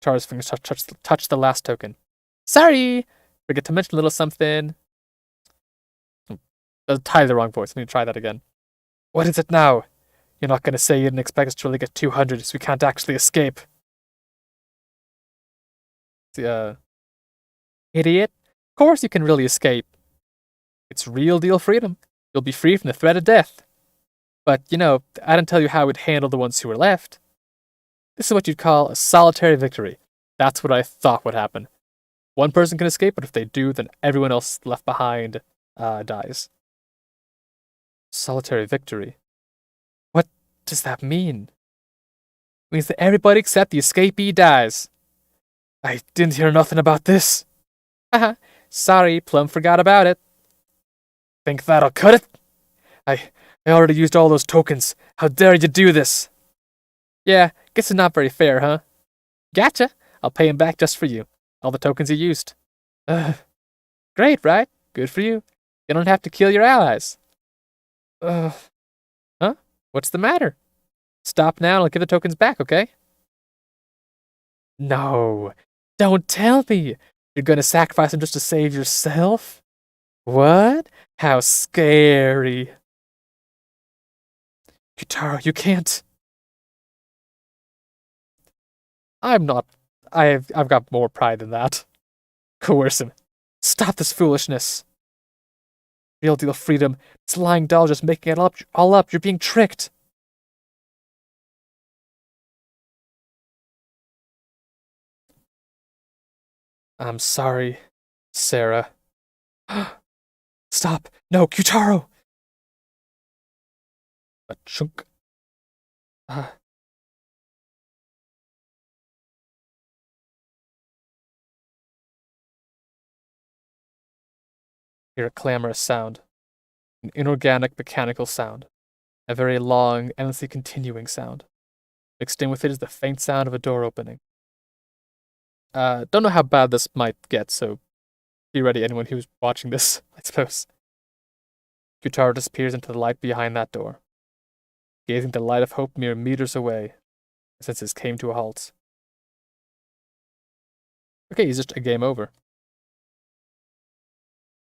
A: Kyutaro's fingers touch the last token. Sorry! Forget to mention a little something. That's entirely the wrong voice. I need to try that again. What is it now? You're not gonna say you didn't expect us to really get 200, so we can't actually escape. Idiot. Of course you can really escape. It's real deal freedom. You'll be free from the threat of death. But, you know, I didn't tell you how we'd handle the ones who were left. This is what you'd call a solitary victory. That's what I thought would happen. One person can escape, but if they do, then everyone else left behind dies. Solitary victory? What does that mean? It means that everybody except the escapee dies. I didn't hear nothing about this. Haha, sorry, plumb forgot about it. Think that'll cut it? I already used all those tokens. How dare you do this? Yeah, guess it's not very fair, huh? Gotcha. I'll pay him back just for you. All the tokens you used. Great, right? Good for you. You don't have to kill your allies. Huh? What's the matter? Stop now and I'll give the tokens back, okay? No. Don't tell me. You're gonna sacrifice them just to save yourself? What? How scary. Kyutaro, you can't. I'm not. I've got more pride than that. Coerce him. Stop this foolishness. Real deal freedom. It's lying doll just making it all up. You're being tricked. I'm sorry, Sarah. Stop. No, Kyutaro. A chunk. Hear a clamorous sound. An inorganic mechanical sound. A very long, endlessly continuing sound. Mixed in with it is the faint sound of a door opening. Don't know how bad this might get, so be ready, anyone who's watching this, I suppose. Kyutaro disappears into the light behind that door. Gazing at the light of hope mere meters away, the senses came to a halt. Okay, he's just a game over.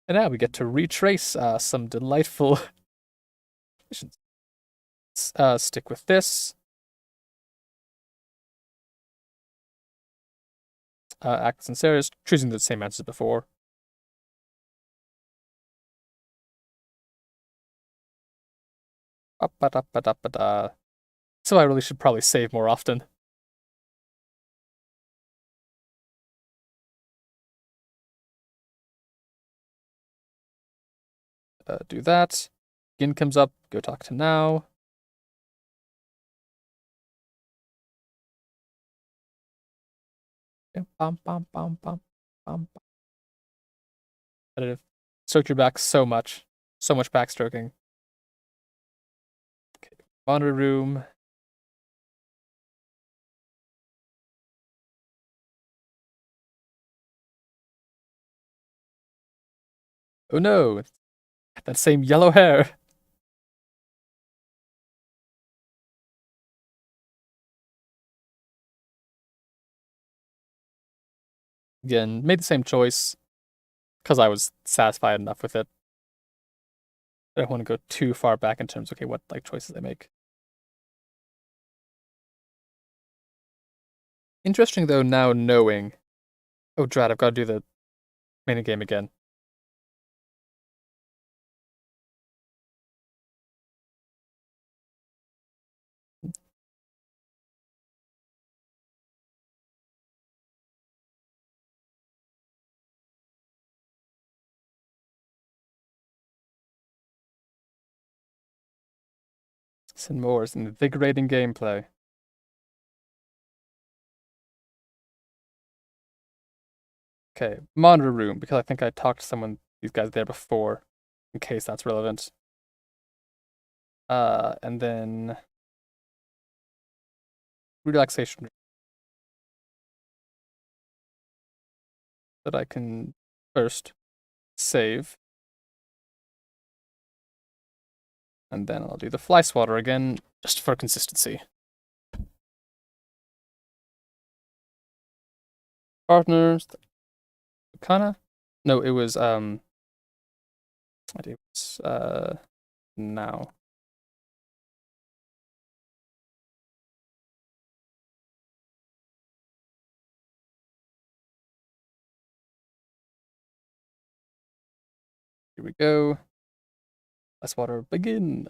A: And now we get to retrace some delightful missions. Stick with this. Acts and Sarah's choosing the same answers before. So I really should probably save more often. Do that. Gin comes up. Go talk to Now. Bum, bum, bum, bum, bum. Repetitive. Stroke your back so much. So much backstroking. Okay. Monitor room. Oh no! That same yellow hair. Again, made the same choice because I was satisfied enough with it. I don't want to go too far back in terms of, okay, what like choices I make. Interesting though, now knowing. Oh, drat! I've got to do the mini game again. Some more is invigorating gameplay. Okay, monitor room, because I think I talked to these guys there before, in case that's relevant. And then relaxation that I can first save, and then I'll do the fly swatter again, just for consistency. Partners, kinda. No, it was now. Here we go. Fly swatter begin.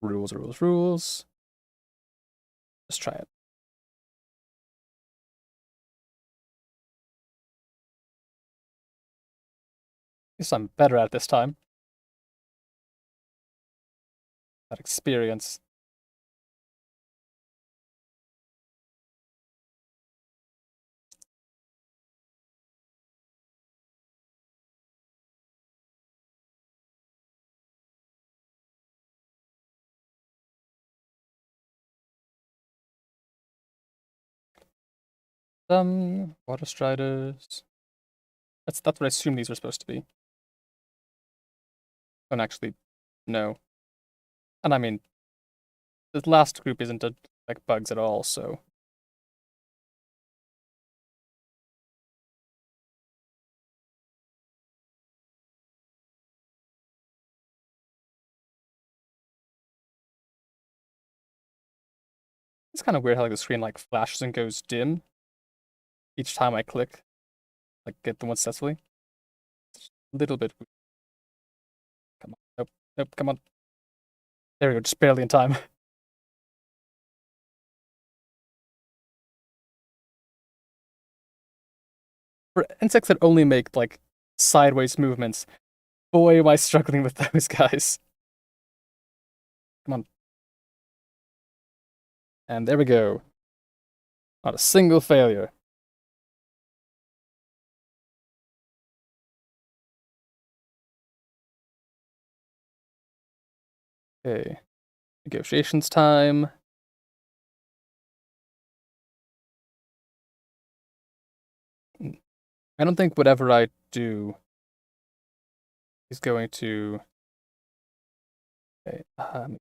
A: Rules, rules, rules. Let's try it. Guess I'm better at it this time. That experience. Water striders. That's what I assume these are supposed to be. Don't actually know. And I mean, the last group isn't like bugs at all, so. It's kind of weird how like the screen like flashes and goes dim each time I click, like get the one successfully. A little bit. Come on. Nope. Nope. Come on. There we go. Just barely in time. For insects that only make like sideways movements, boy, am I struggling with those guys. Come on. And there we go. Not a single failure. Okay. Negotiations time. I don't think whatever I do is going to. Okay,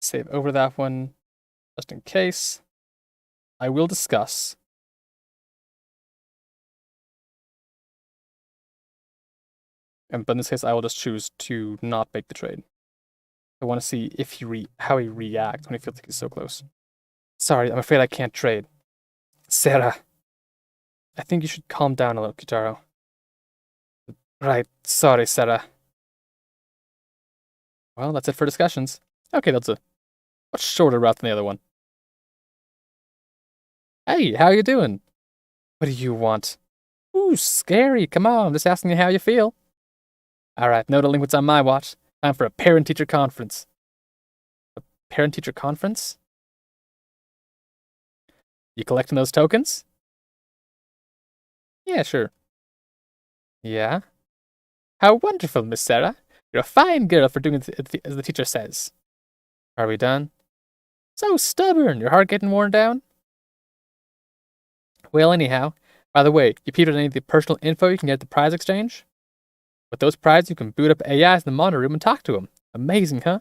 A: save over that one, just in case. I will discuss. But in this case, I will just choose to not make the trade. I want to see if how he reacts when he feels like he's so close. Sorry, I'm afraid I can't trade. Sarah, I think you should calm down a little, Kitaro. Right, sorry, Sarah. Well, that's it for discussions. Okay, that's a much shorter route than the other one. Hey, how you doing? What do you want? Ooh, scary. Come on, I'm just asking you how you feel. Alright, no delinquents on my watch. Time for a parent-teacher conference. A parent-teacher conference? You collecting those tokens? Yeah, sure. Yeah? How wonderful, Miss Sarah. You're a fine girl for doing as the teacher says. Are we done? So stubborn. Your heart getting worn down? Well, anyhow, by the way, you peeped at any of the personal info you can get at the prize exchange? With those prizes, you can boot up AIs in the monitor room and talk to them. Amazing, huh?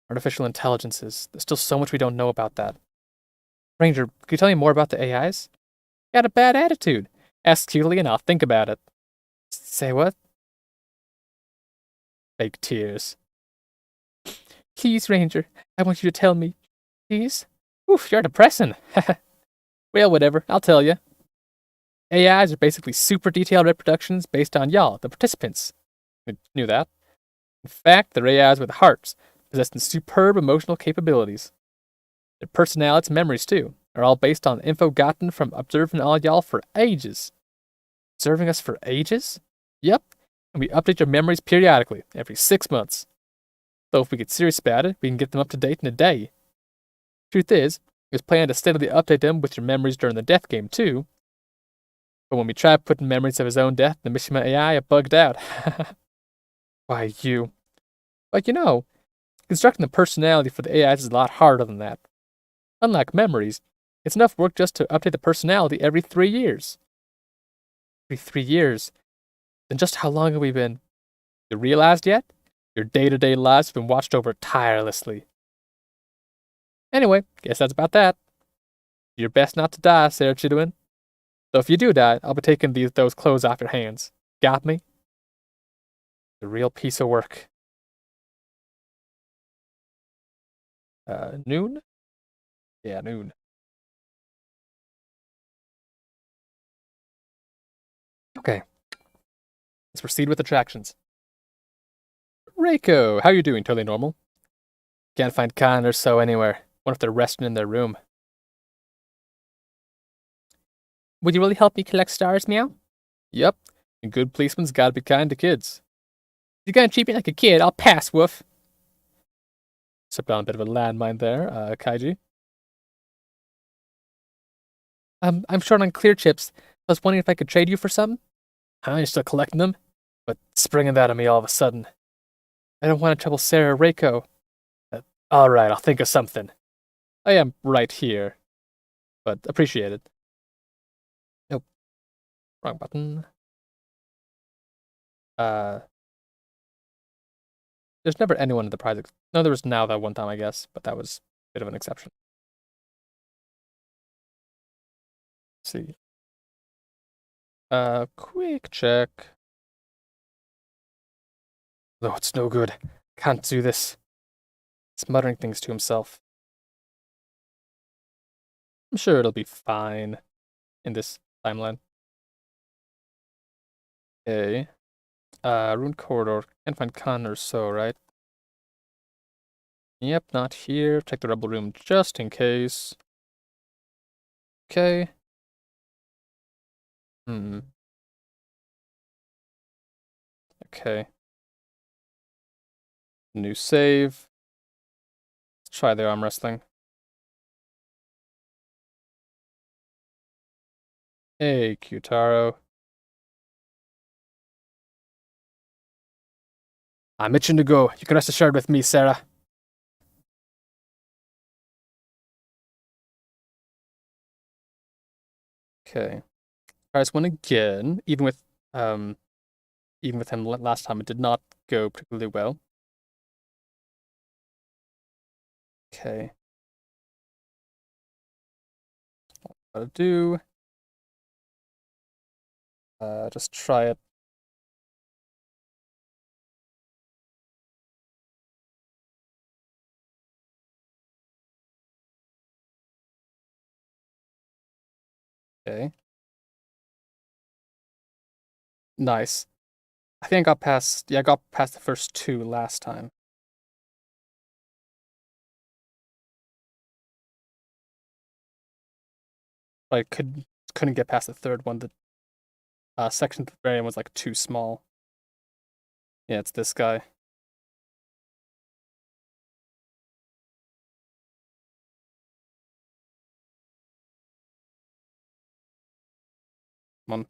A: Artificial intelligences. There's still so much we don't know about that. Ranger, can you tell me more about the AIs? Got a bad attitude. Ask Keely and I'll think about it. Say what? Fake tears. Please, Ranger, I want you to tell me. Please? Oof, you're depressing. Well, whatever, I'll tell you. AIs are basically super detailed reproductions based on y'all, the participants. You knew that. In fact, they're AIs with hearts, possessing superb emotional capabilities. Their personalities and memories, too, are all based on info gotten from observing all y'all for ages. Observing us for ages? Yep, and we update your memories periodically, every 6 months. So if we get serious about it, we can get them up to date in a day. Truth is, we was planning to steadily update them with your memories during the death game, too. But when we tried putting memories of his own death in the Mishima AI, it bugged out. Why, you. But you know, constructing the personality for the AIs is a lot harder than that. Unlike memories, it's enough work just to update the personality every 3 years. Every 3 years? Then just how long have we been? You realized yet? Your day-to-day lives have been watched over tirelessly. Anyway, guess that's about that. Your best not to die, Sarah Chiduin. So if you do die, I'll be taking those clothes off your hands. Got me? The real piece of work. Noon? Yeah, noon. Okay, let's proceed with attractions. Reiko, how you doing? Totally normal. Can't find Khan or so anywhere. Wonder if they're resting in their room. Would you really help me collect stars, Meow? Yep. A good policeman's gotta be kind to kids. If you're gonna treat me like a kid, I'll pass, Woof. Stepped on a bit of a landmine there, Kaiji. I'm short on clear chips. I was wondering if I could trade you for some? Huh, you're still collecting them? But springing that on me all of a sudden. I don't want to trouble Sarah or Reiko. Alright, I'll think of something. I am right here. But appreciate it. Nope. Wrong button. There's never anyone at the prize. No, there was now that one time, I guess, but that was a bit of an exception. Let's see. Quick check. No, it's no good. Can't do this. He's muttering things to himself. I'm sure it'll be fine in this timeline. Okay. Rune corridor. Can't find Khan or so, right? Yep, not here. Check the rebel room just in case. Okay. Okay. New save. Let's try the arm wrestling. Hey, Kyutaro. I'm itching to go. You can rest assured with me, Sarah. Okay. Try this one again. Even with him last time, it did not go particularly well. Okay. Gotta do. Just try it. Okay. Nice. I think I got past. Yeah, I got past the first two last time. But I couldn't get past the third one. The section at the very end was like too small. Yeah, it's this guy. one.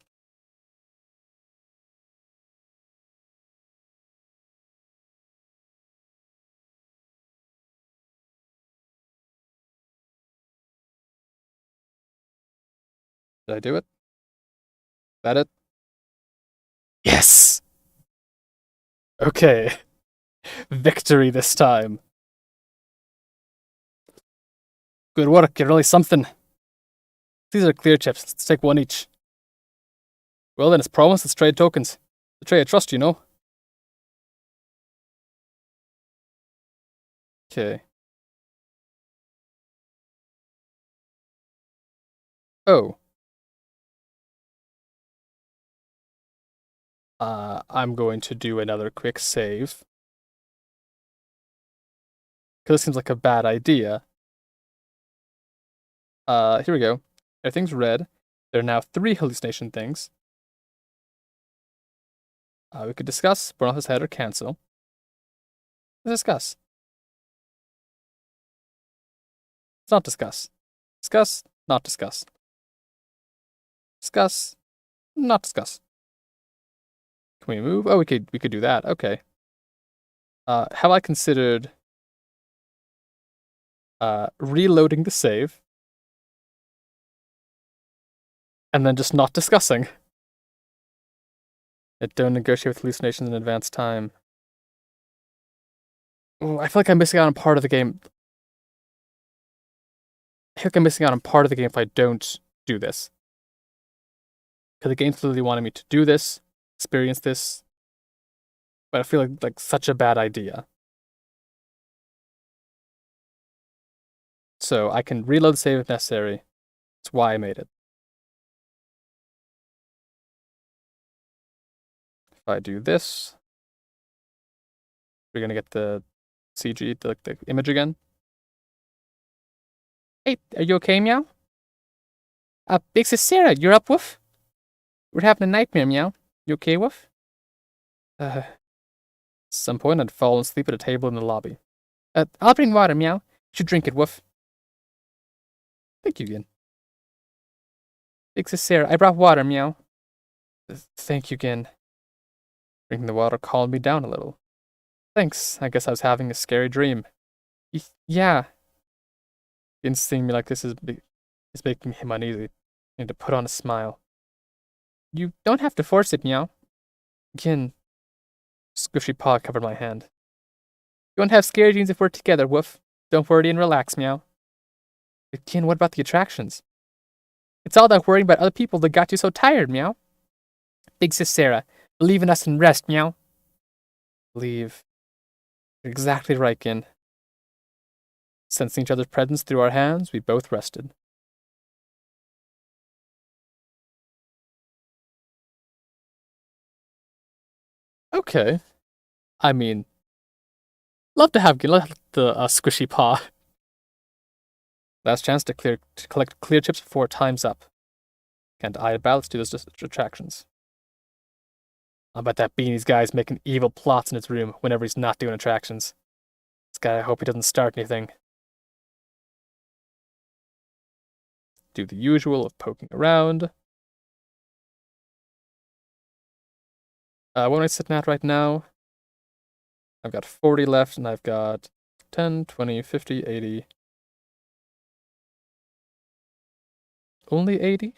A: Did I do it? That it? Yes! Okay. Victory this time. Good work, you're really something. These are clear chips. Let's take one each. Well then, it's promised, let's trade tokens. Betray a trust, you know. Okay. Oh. I'm going to do another quick save. Because this seems like a bad idea. Here we go. Everything's red. There are now 3 hallucination things. We could discuss, burn off his head, or cancel. Let's discuss. Let's not discuss. Discuss, not discuss. Discuss, not discuss. Can we move? Oh, we could do that. Okay. Have I considered reloading the save and then just not discussing? Don't negotiate with hallucinations in advance time. Oh, I feel like I'm missing out on part of the game. I feel like I'm missing out on part of the game if I don't do this. Because the game's literally wanting me to do this, experience this, but I feel like such a bad idea. So I can reload the save if necessary. That's why I made it. If I do this, we're gonna get the CG, the image again. Hey, are you okay, meow? Big sis Sarah, you're up, woof? We're having a nightmare, meow. You okay, woof? At some point, I'd fallen asleep at a table in the lobby. I'll bring water, meow. You should drink it, woof. Thank you, Gin. Big sis Sarah, I brought water, meow. Thank you, Gin. Drinking the water calmed me down a little. Thanks. I guess I was having a scary dream. Yeah. Gin seeing me like this is making him uneasy. I need to put on a smile. You don't have to force it, meow. Gin. Squishy paw covered my hand. You won't have scary dreams if we're together, woof. Don't worry and relax, meow. But Gin, what about the attractions? It's all that worrying about other people that got you so tired, meow. Big sis Sarah, believe in us and rest, meow. Believe. You're exactly right, Gin. Sensing each other's presence through our hands, we both rested. Okay. I mean, love to have the squishy paw. Last chance to collect clear chips before time's up. Can't I balance do those attractions? I bet that Beanie's guy's making evil plots in his room whenever he's not doing attractions. This guy, I hope he doesn't start anything. Do the usual of poking around. What am I sitting at right now? I've got 40 left, and I've got 10, 20, 50, 80. Only 80?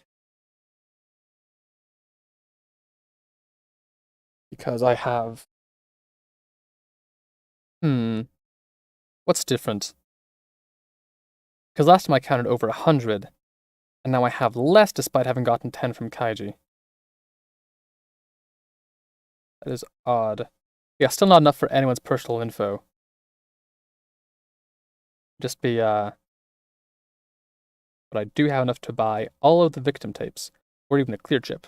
A: Because I have... What's different? Because last time I counted over 100, and now I have less despite having gotten 10 from Kaiji. That is odd. Yeah, still not enough for anyone's personal info. Just be, But I do have enough to buy all of the victim tapes, or even a clear chip.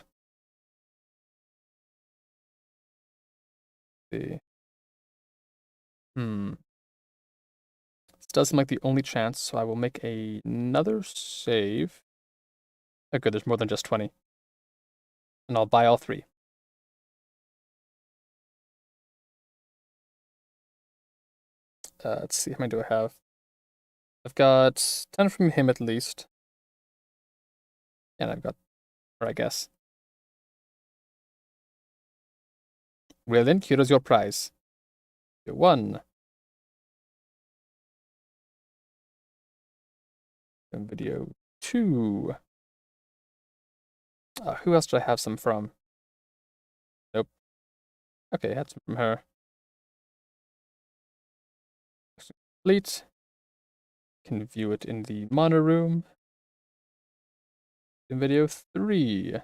A: See. This does seem like the only chance, so I will make another save. Oh good, there's more than just 20. And I'll buy all 3. Let's see, how many do I have? I've got 10 from him at least. And I've got, or I guess. Well then, here's your prize. You won. And video 2. Who else did I have some from? Nope. Okay, I had some from her. Complete. Can view it in the monitor room. In video 3. There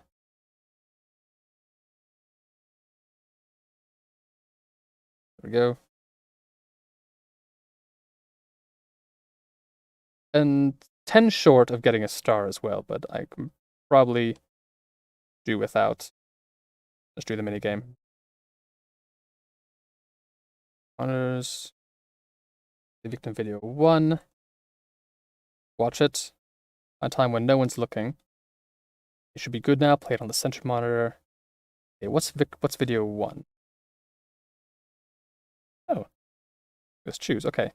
A: we go. And 10 short of getting a star as well, but I can probably do without. Let's do the minigame. Honors. The victim video 1. Watch it. On time when no one's looking. It should be good now. Play it on the center monitor. Okay, what's video 1? Oh. Just choose. Okay.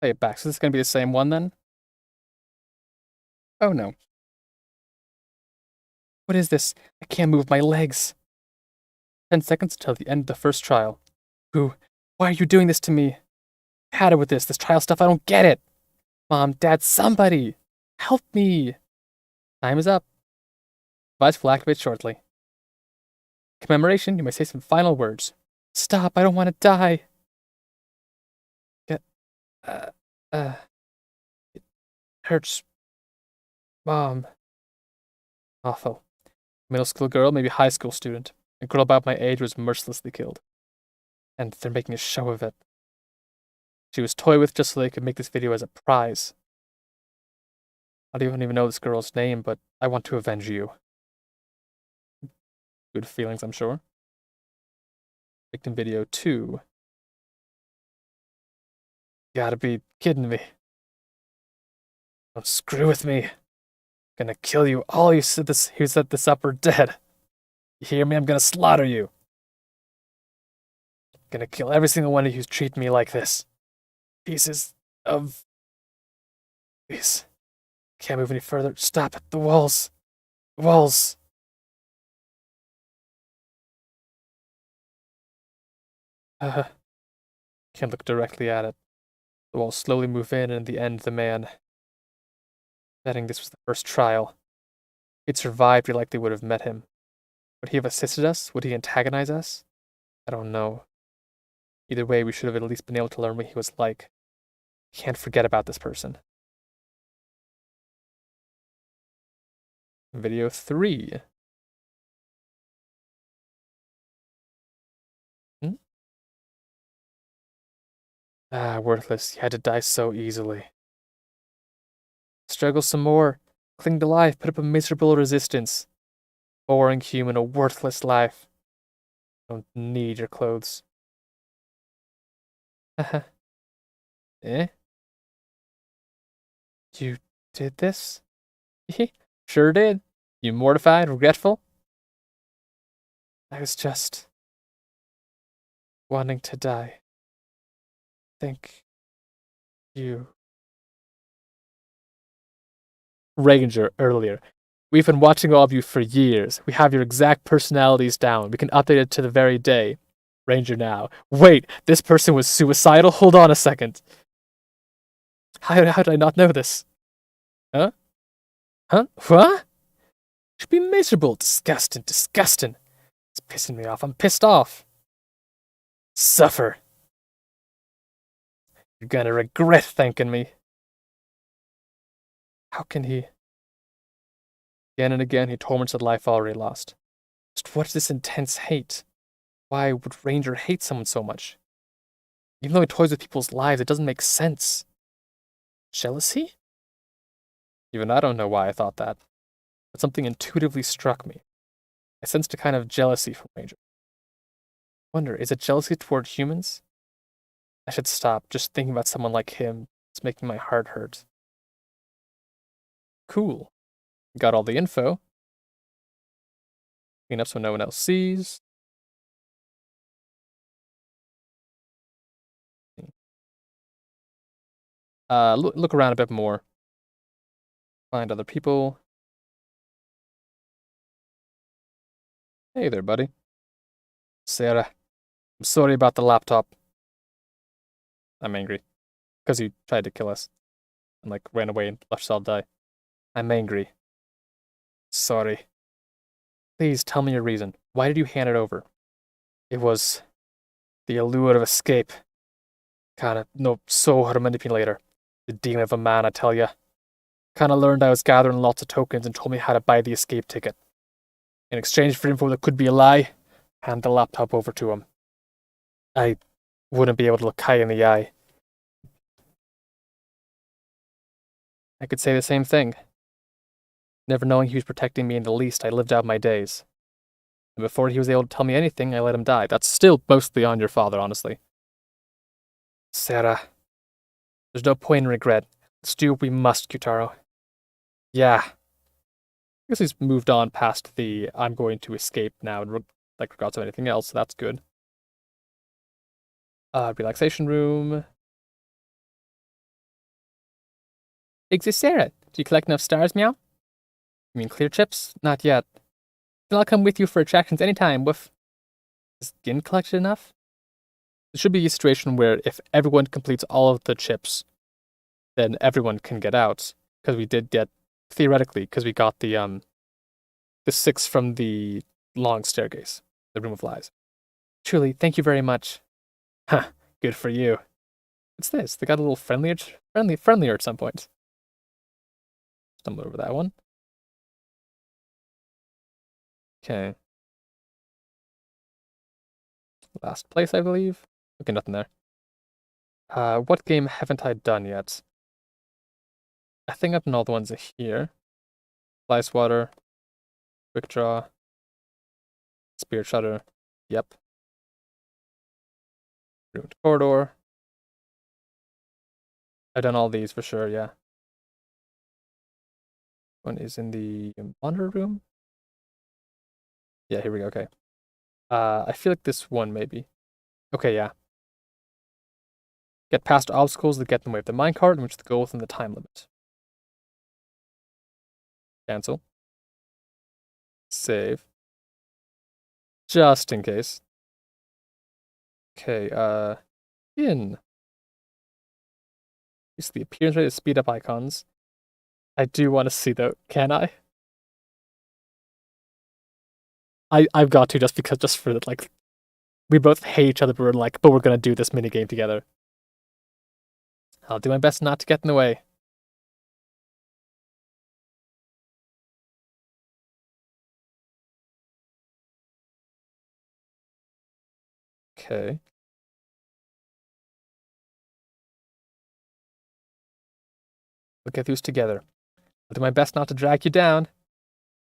A: Play it back. So this is going to be the same one then? Oh no. What is this? I can't move my legs. 10 seconds until the end of the first trial. Boo. Why are you doing this to me? I had it with this trial stuff. I don't get it. Mom, Dad, somebody. Help me. Time is up. Device will activate shortly. Commemoration, you may say some final words. Stop, I don't want to die. It hurts. Mom. Awful. Middle school girl, maybe high school student. A girl about my age was mercilessly killed. And they're making a show of it. She was toyed with just so they could make this video as a prize. I don't even know this girl's name, but I want to avenge you. Good feelings, I'm sure. Victim video 2. You gotta be kidding me. Don't screw with me. I'm gonna kill you all who set this up are dead. You hear me? I'm gonna slaughter you. I'm gonna kill every single one of you who's treating me like this. Pieces of... Please. Can't move any further. Stop it. The walls. The walls. Can't look directly at it. The walls slowly move in, and in the end, the man. Betting this was the first trial. If he'd survived, we likely would have met him. Would he have assisted us? Would he antagonize us? I don't know. Either way, we should have at least been able to learn what he was like. Can't forget about this person. Video 3. Worthless. You had to die so easily. Struggle some more. Cling to life. Put up a miserable resistance. Boring human, a worthless life. Don't need your clothes. Haha. Eh? You did this? Sure did. You mortified, regretful? I was just wanting to die. Thank you. Ranger earlier. We've been watching all of you for years. We have your exact personalities down. We can update it to the very day. Ranger now. Wait, this person was suicidal? Hold on a second. How did I not know this? Huh? Huh? What? Should be miserable. Disgusting. Disgusting. It's pissing me off. I'm pissed off. Suffer. You're gonna regret thanking me. How can he? Again and again, he torments the life already lost. Just what is this intense hate? Why would Ranger hate someone so much? Even though he toys with people's lives, it doesn't make sense. Jealousy? Even I don't know why I thought that, but something intuitively struck me. I sensed a kind of jealousy from Ranger. Wonder, is it jealousy toward humans? I should stop. Just thinking about someone like him is making my heart hurt. Cool. Got all the info. Clean up so no one else sees. Look around a bit more. Find other people. Hey there, buddy. Sarah, I'm sorry about the laptop. I'm angry. Because you tried to kill us. And, like, ran away and left us all die. I'm angry. Sorry. Please tell me your reason. Why did you hand it over? It was the allure of escape. Kinda, no, so hard to manipulator. The demon of a man, I tell ya. Kinda learned I was gathering lots of tokens and told me how to buy the escape ticket. In exchange for info that could be a lie, hand the laptop over to him. I wouldn't be able to look Kai in the eye. I could say the same thing. Never knowing he was protecting me in the least, I lived out my days. And before he was able to tell me anything, I let him die. That's still mostly on your father, honestly. Sarah. There's no point in regret. Let's do what we must, Kyutaro. Yeah. I guess he's moved on past the I'm going to escape now in regards to anything else, so that's good. Relaxation room. Exists Sarah. Do you collect enough stars, meow? You mean clear chips? Not yet. Then I'll come with you for attractions anytime, woof. Is Gin collected enough? There should be a situation where if everyone completes all of the chips, then everyone can get out. Because we did get, theoretically, because we got the 6 from the long staircase, the room of lies. Truly, thank you very much. Huh, good for you. What's this? They got a little friendlier at some point. Stumble over that one. Okay. Last place, I believe. Okay, nothing there. What game haven't I done yet? I think I've done all the ones here. Slice water, quick draw, spirit shutter. Yep. Ruined corridor. I've done all these for sure, yeah. One is in the monitor room. Yeah, here we go, okay. I feel like this one maybe. Okay, yeah. Get past obstacles that get in the way of the minecart and reach the goal within the time limit. Cancel. Save. Just in case. Okay, in. Use the appearance rate to speed up icons. I do want to see though, can I? I've got to just for that, like, we both hate each other, but we're gonna do this mini game together. I'll do my best not to get in the way. Okay. We'll get these together. I'll do my best not to drag you down.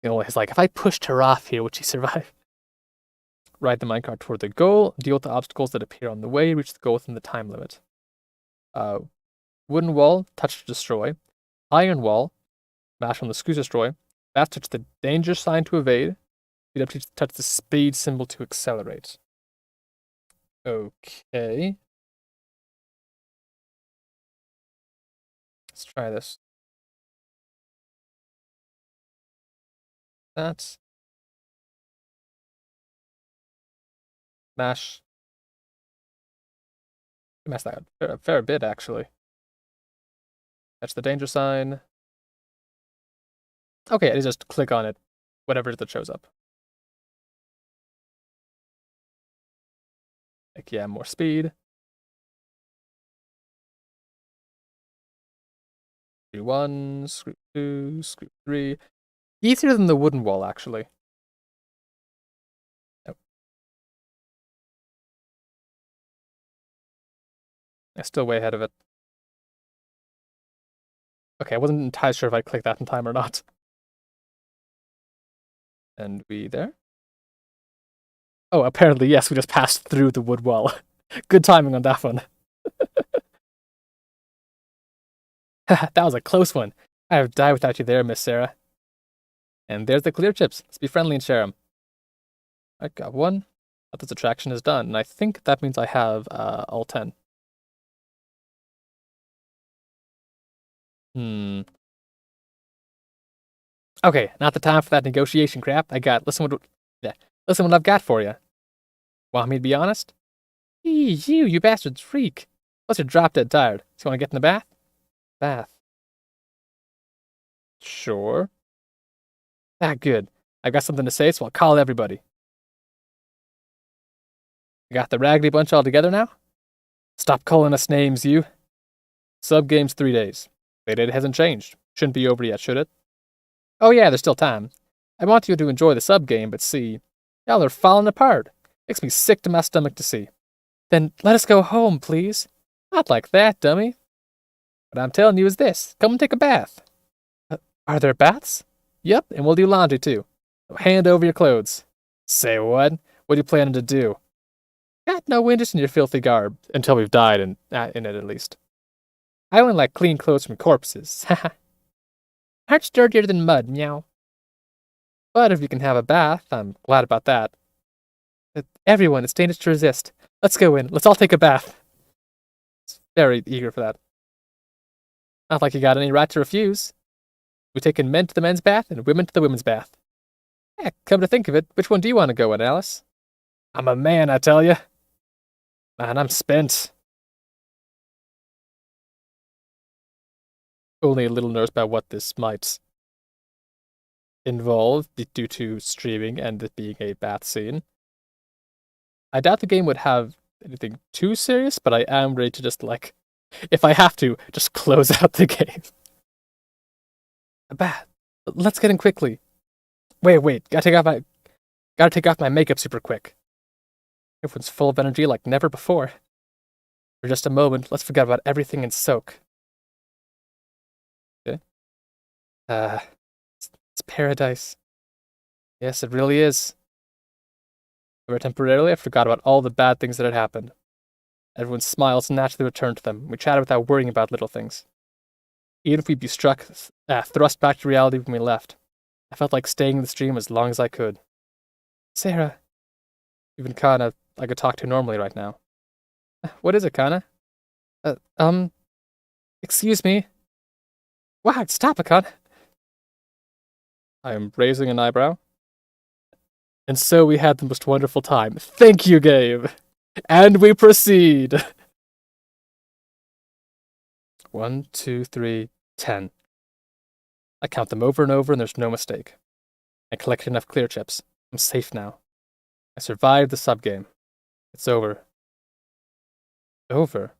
A: You know, he's like, if I pushed her off here, would she survive? Ride the minecart toward the goal, deal with the obstacles that appear on the way, reach the goal within the time limit. Wooden wall, touch to destroy. Iron wall, mash on the screw to destroy. Fast touch the danger sign to evade. Speed up to touch the speed symbol to accelerate. Okay. Let's try this. That. Mash. Mash that a fair bit, actually. Touch the danger sign. Okay, I just click on it, whatever that shows up. Like, yeah, more speed. Screw 1, screw 2, screw 3. Easier than the wooden wall, actually. Nope. I'm still way ahead of it. Okay, I wasn't entirely sure if I clicked that in time or not. And we there? Oh, apparently, yes, we just passed through the wood wall. Good timing on that one. That was a close one. I have died without you there, Miss Sarah. And there's the clear chips. Let's be friendly and share them. I got one. This attraction is done, and I think that means I have all 10. Okay, not the time for that negotiation crap. Listen what I've got for you. Want me to be honest? You bastard freak. Plus you're drop dead tired. So you wanna get in the bath? Bath. Sure. Ah, good. I've got something to say, so I'll call everybody. You got the raggedy bunch all together now? Stop calling us names, you. Sub-game's 3 days. Playdate hasn't changed. Shouldn't be over yet, should it? Oh yeah, there's still time. I want you to enjoy the sub-game, but see, y'all are falling apart. Makes me sick to my stomach to see. Then let us go home, please. Not like that, dummy. What I'm telling you is this. Come and take a bath. Are there baths? Yep, and we'll do laundry too. So hand over your clothes. Say what? What are you planning to do? Got no interest in your filthy garb, until we've died in it at least. I only like clean clothes from corpses. Haha. Heart's dirtier than mud, meow. But if you can have a bath, I'm glad about that. Everyone, it's dangerous to resist. Let's go in. Let's all take a bath. It's very eager for that. Not like you got any right to refuse. We've taken men to the men's bath and women to the women's bath. Heck, come to think of it, which one do you want to go in, Alice? I'm a man, I tell you. Man, I'm spent. Only a little nervous about what this might involve due to streaming and it being a bath scene. I doubt the game would have anything too serious, but I am ready to just, like, if I have to, just close out the game. A bath. Let's get in quickly. Wait. Gotta take off my makeup super quick. Everyone's full of energy like never before. For just a moment, let's forget about everything and soak. Okay. It's paradise. Yes, it really is. However, temporarily, I forgot about all the bad things that had happened. Everyone's smiles naturally returned to them. We chatted without worrying about little things. Even if we'd be thrust back to reality when we left, I felt like staying in the stream as long as I could. Sarah. Even Kana, I could talk to normally right now. What is it, Kana? Excuse me. Wow, stop it, Kana. I am raising an eyebrow. And so we had the most wonderful time. Thank you, Gabe. And we proceed. 1, 2, 3, 10. I count them over and over, and there's no mistake. I collected enough clear chips. I'm safe now. I survived the sub-game. It's over. Over?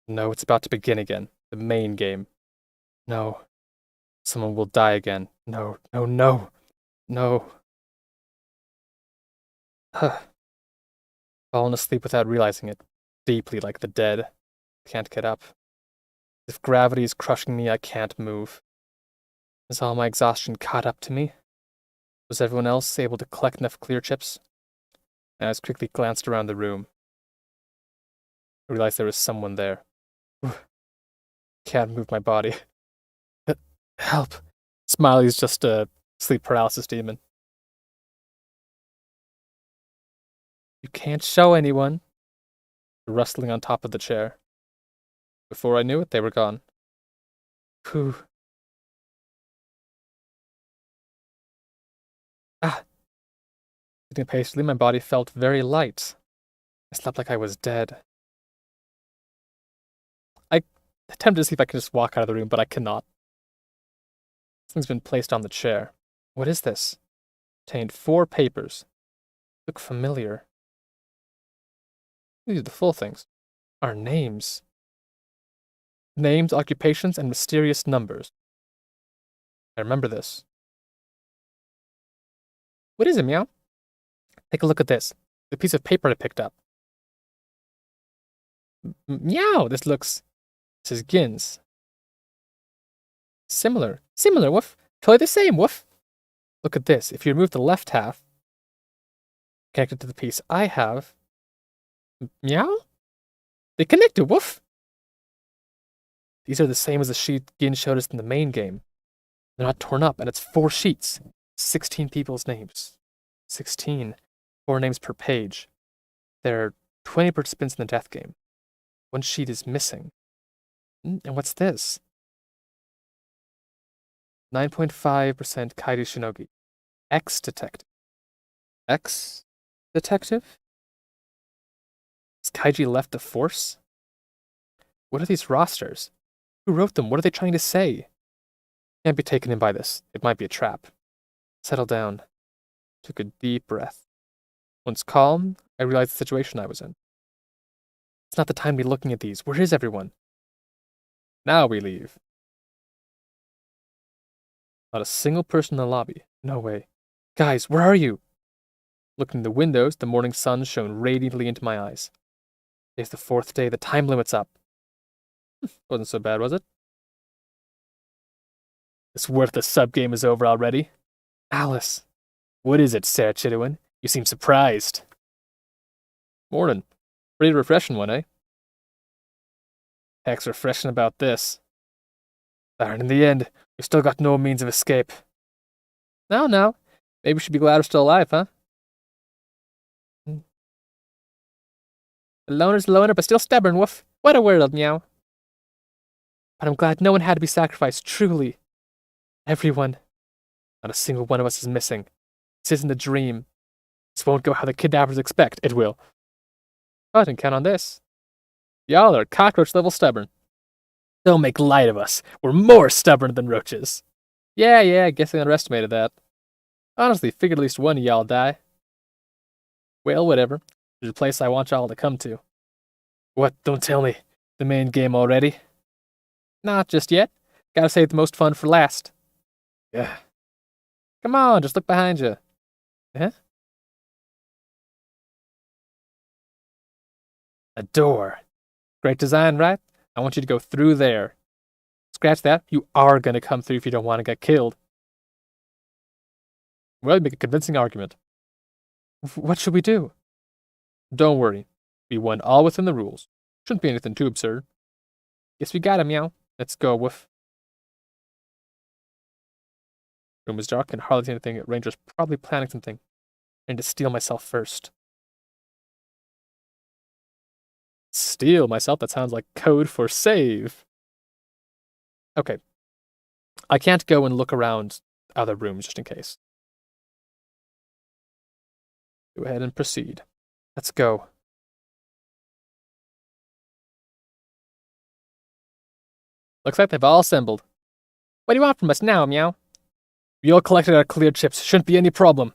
A: No, it's about to begin again. The main game. No. Someone will die again. No. Fallen asleep without realizing it. Deeply like the dead. Can't get up. If gravity is crushing me, I can't move. Is all my exhaustion caught up to me? Was everyone else able to collect enough clear chips? And I just quickly glanced around the room. I realized there was someone there. Can't move my body. Help. Smiley's just a sleep paralysis demon. You can't show anyone. Rustling on top of the chair. Before I knew it, they were gone. Phew. Sitting patiently, my body felt very light. I slept like I was dead. I attempted to see if I could just walk out of the room, but I cannot. Something's been placed on the chair. What is this? Contained 4 papers. Look familiar. These are the full things. Our names. Names, occupations, and mysterious numbers. I remember this. What is it, Meow? Take a look at this. The piece of paper I picked up. Meow, this is Gins. Similar, woof. Totally the same, woof. Look at this. If you remove the left half, connected to the piece I have, Meow? They connected, woof. These are the same as the sheet Gin showed us in the main game. They're not torn up, and it's 4 sheets. 16 people's names. 16. 4 names per page. There are 20 participants in the death game. 1 sheet is missing. And what's this? 9.5% Kairi Shinogi. Ex-detective. Ex-detective? Has Kaiji left the force? What are these rosters? Who wrote them? What are they trying to say? Can't be taken in by this. It might be a trap. Settle down. Took a deep breath. Once calm, I realized the situation I was in. It's not the time to be looking at these. Where is everyone? Now we leave. Not a single person in the lobby. No way. Guys, where are you? Looking in the windows, the morning sun shone radiantly into my eyes. It's the 4th day. The time limit's up. Wasn't so bad, was it? It's worth the sub-game is over already. Alice. What is it, Sarah Chidowan? You seem surprised. Morning. Pretty refreshing one, eh? Heck's refreshing about this. Darn, in the end, we've still got no means of escape. No. Maybe we should be glad we're still alive, huh? The loner's the loner, but still stubborn, woof. What a world, meow. But I'm glad no one had to be sacrificed, truly. Everyone. Not a single one of us is missing. This isn't a dream. This won't go how the kidnappers expect. It will. I didn't count on this. Y'all are cockroach-level stubborn. Don't make light of us. We're more stubborn than roaches. Yeah, I guess I underestimated that. Honestly, figured at least one of y'all die. Well, whatever. There's a place I want y'all to come to. What? Don't tell me. The main game already? Not just yet. Gotta save the most fun for last. Yeah. Come on, just look behind you. Huh? A door. Great design, right? I want you to go through there. Scratch that. You are gonna come through if you don't want to get killed. Well, you make a convincing argument. What should we do? Don't worry. We won all within the rules. Shouldn't be anything too absurd. Guess we got him, meow. Let's go, woof. Room was dark and hardly see anything. Ranger's probably planning something. I need to steal myself first. Steal myself? That sounds like code for save. Okay. I can't go and look around other rooms just in case. Go ahead and proceed. Let's go. Looks like they've all assembled. What do you want from us now, meow? We all collected our clear chips. Shouldn't be any problem.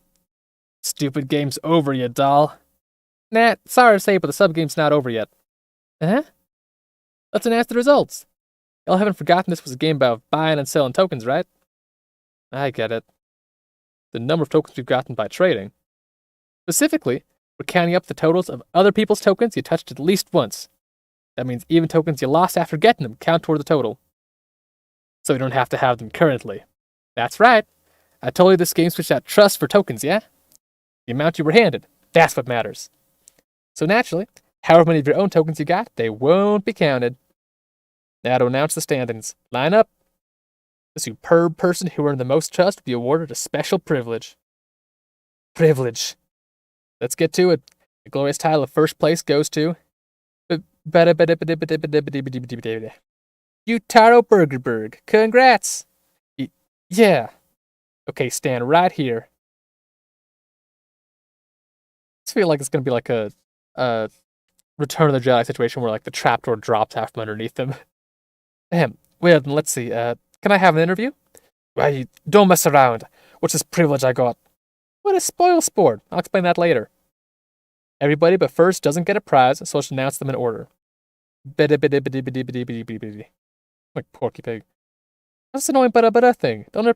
A: Stupid game's over, you doll. Nah, sorry to say, but the sub-game's not over yet. Huh? Let's announce the results. Y'all haven't forgotten this was a game about buying and selling tokens, right? I get it. The number of tokens we've gotten by trading. Specifically, we're counting up the totals of other people's tokens you touched at least once. That means even tokens you lost after getting them count toward the total. So you don't have to have them currently. That's right. I told you this game switched out trust for tokens, yeah? The amount you were handed, that's what matters. So naturally, however many of your own tokens you got, they won't be counted. Now to announce the standings. Line up. The superb person who earned the most trust will be awarded a special privilege. Privilege. Let's get to it. The glorious title of first place goes to Utaro Burgerberg. Congrats! Yeah. Okay, stand right here. I feel like it's gonna be like a Return of the Jedi situation where like the trapdoor drops out from underneath them. Well, then let's see. Can I have an interview? Why, don't mess around. What's this privilege I got? What a spoil sport. I'll explain that later. Everybody but first doesn't get a prize, so let's announce them in order. Like Porky Pig. That's an annoying bada thing. Don't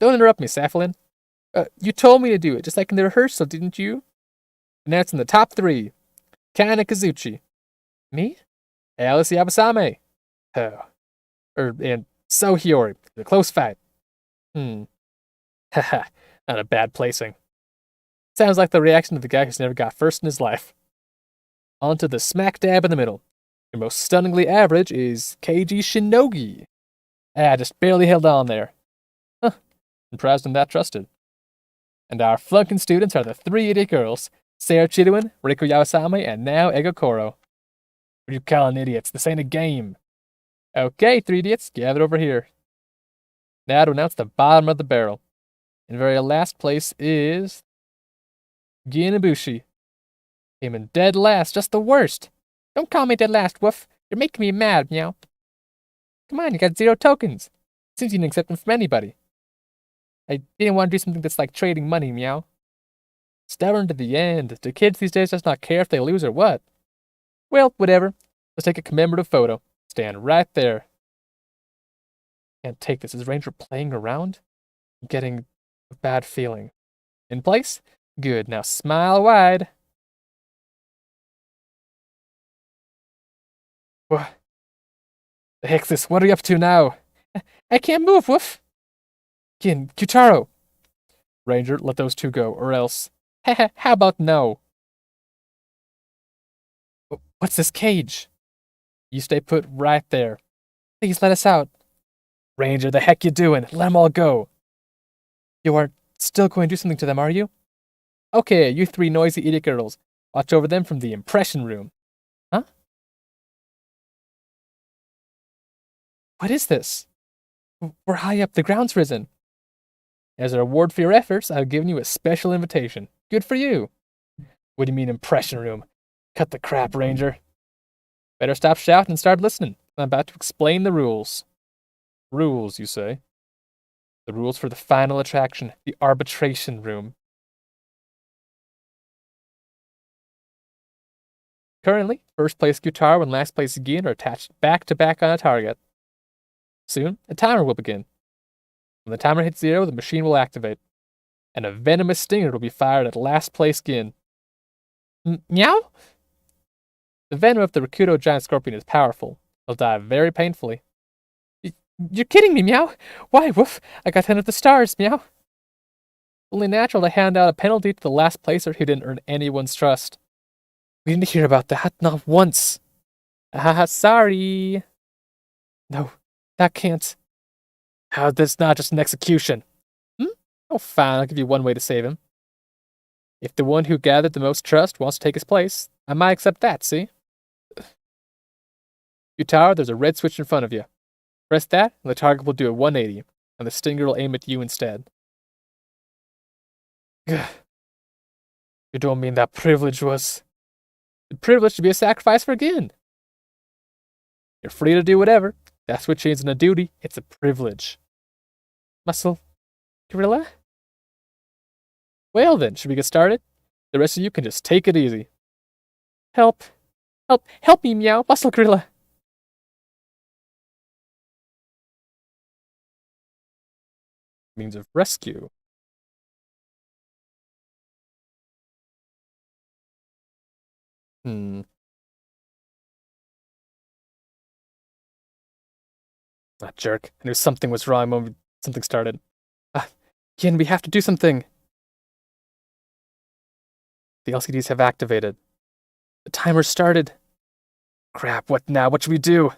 A: interrupt me, Saflin. You told me to do it, just like in the rehearsal, didn't you? Announcing the top 3. Kana Kazuchi. Me? Alice Yabasame. Oh. And So Hiyori. A close fight. Haha, not a bad placing. Sounds like the reaction of the guy who's never got first in his life. On to the smack dab in the middle. Your most stunningly average is Keiji Shinogi. Just barely held on there. Huh, surprised I'm that trusted. And our flunking students are the 3 idiot girls, Sarah Chidowan, Riko Yawasame, and now Ego Koro. What are you calling idiots? This ain't a game. Okay, 3 idiots, gather over here. Now to announce the bottom of the barrel. In very last place is Ginabushi. Came in dead last, just the worst. Don't call me dead last, Woof. You're making me mad, meow. Come on, you got 0 tokens. Seems you didn't accept them from anybody. I didn't want to do something that's like trading money, meow. Stubborn to the end. Do kids these days just not care if they lose or what? Well, whatever. Let's take a commemorative photo. Stand right there. Can't take this. Is Ranger playing around? I'm getting a bad feeling. In place? Good. Now smile wide. What the heck's this? What are you up to now? I can't move, Woof. Gin, Kutaro. Ranger, let those 2 go, or else. Haha, how about no? What's this cage? You stay put right there. Please let us out. Ranger, the heck you doing? Let 'em all go. You aren't still going to do something to them, are you? Okay, you 3 noisy idiot girls. Watch over them from the impression room. Huh? What is this? We're high up, the ground's risen. As a reward for your efforts, I've given you a special invitation. Good for you. What do you mean, impression room? Cut the crap, Ranger. Better stop shouting and start listening. I'm about to explain the rules. Rules, you say? The rules for the final attraction, the arbitration room. Currently, first place guitar and last place Gin are attached back to back on a target. Soon, a timer will begin. When the timer hits 0, the machine will activate, and a venomous stinger will be fired at last place Gin. Meow? The venom of the Rakuto giant scorpion is powerful. It'll die very painfully. You're kidding me, Meow? Why, Woof? I got 10 of the stars, Meow. Only natural to hand out a penalty to the last placer who didn't earn anyone's trust. We didn't hear about that, not once. Sorry. No, that can't. How's this not just an execution? Oh, fine, I'll give you one way to save him. If the one who gathered the most trust wants to take his place, I might accept that, see? Utaro, there's a red switch in front of you. Press that, and the target will do a 180, and the stinger will aim at you instead. You don't mean that privilege was... The privilege to be a sacrifice for Gin. You're free to do whatever. That's what isn't a duty, it's a privilege. Muscle? Gorilla? Well then, should we get started? The rest of you can just take it easy. Help. Help me, Meow. Muscle Gorilla. Means of rescue. That jerk. I knew something was wrong when something started. Gin, we have to do something. The LCDs have activated. The timer started. Crap, what now? What should we do?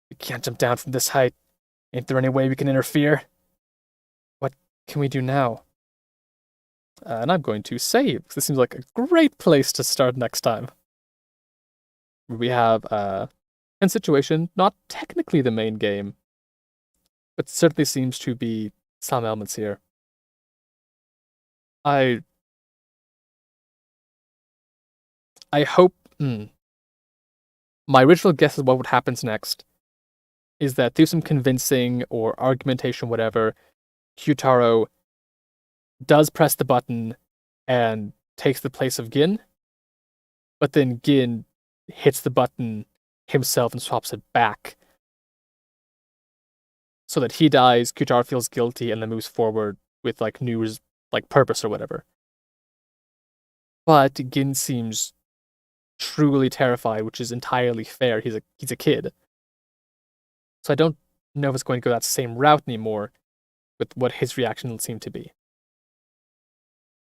A: We can't jump down from this height. Ain't there any way we can interfere? What can we do now? And I'm going to save, because this seems like a great place to start next time. We have a situation, not technically the main game, but certainly seems to be some elements here. I hope... My original guess of what would happen next is that through some convincing or argumentation, whatever, Kyutaro does press the button and takes the place of Gin, but then Gin hits the button himself and swaps it back so that he dies, Kyutaro feels guilty, and then moves forward with like new purpose or whatever. But Gin seems truly terrified, which is entirely fair. He's a kid. So I don't know if it's going to go that same route anymore with what his reaction will seem to be.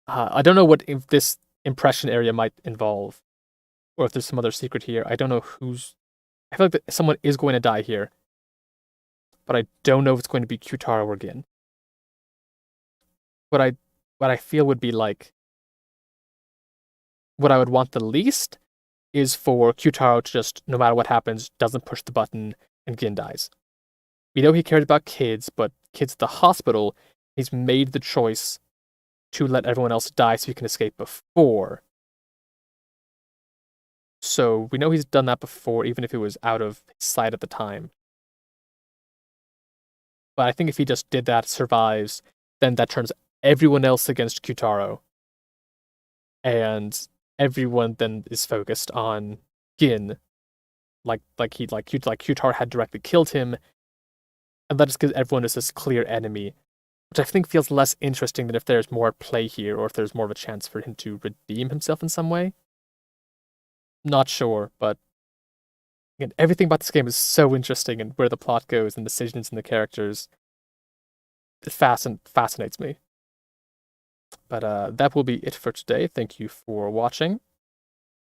A: I don't know what if this impression area might involve, or if there's some other secret here. I don't know who's... I feel like that someone is going to die here, but I don't know if it's going to be Kyutaro or Gin. What I feel would be like... What I would want the least is for Kyutaro to just, no matter what happens, doesn't push the button and Gin dies. We know he cares about kids, but kids at the hospital, he's made the choice to let everyone else die so he can escape before. So we know he's done that before, even if it was out of his sight at the time. But I think if he just did that, survives, then that turns everyone else against Kyutaro. And everyone then is focused on Gin. Like Kyutaro had directly killed him, and that is because everyone is this clear enemy, which I think feels less interesting than if there's more play here, or if there's more of a chance for him to redeem himself in some way. Not sure, but again, everything about this game is so interesting, and where the plot goes and decisions and the characters, it fascinates me. But that will be it for today. Thank you for watching.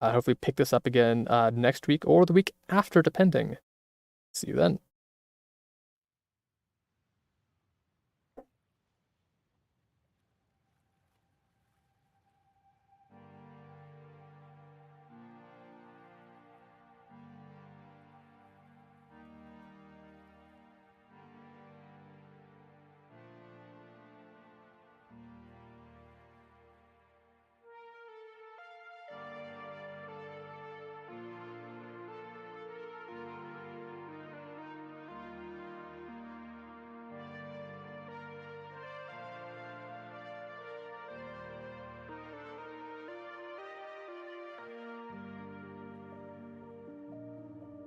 A: Hopefully pick this up again next week or the week after, depending. See you then.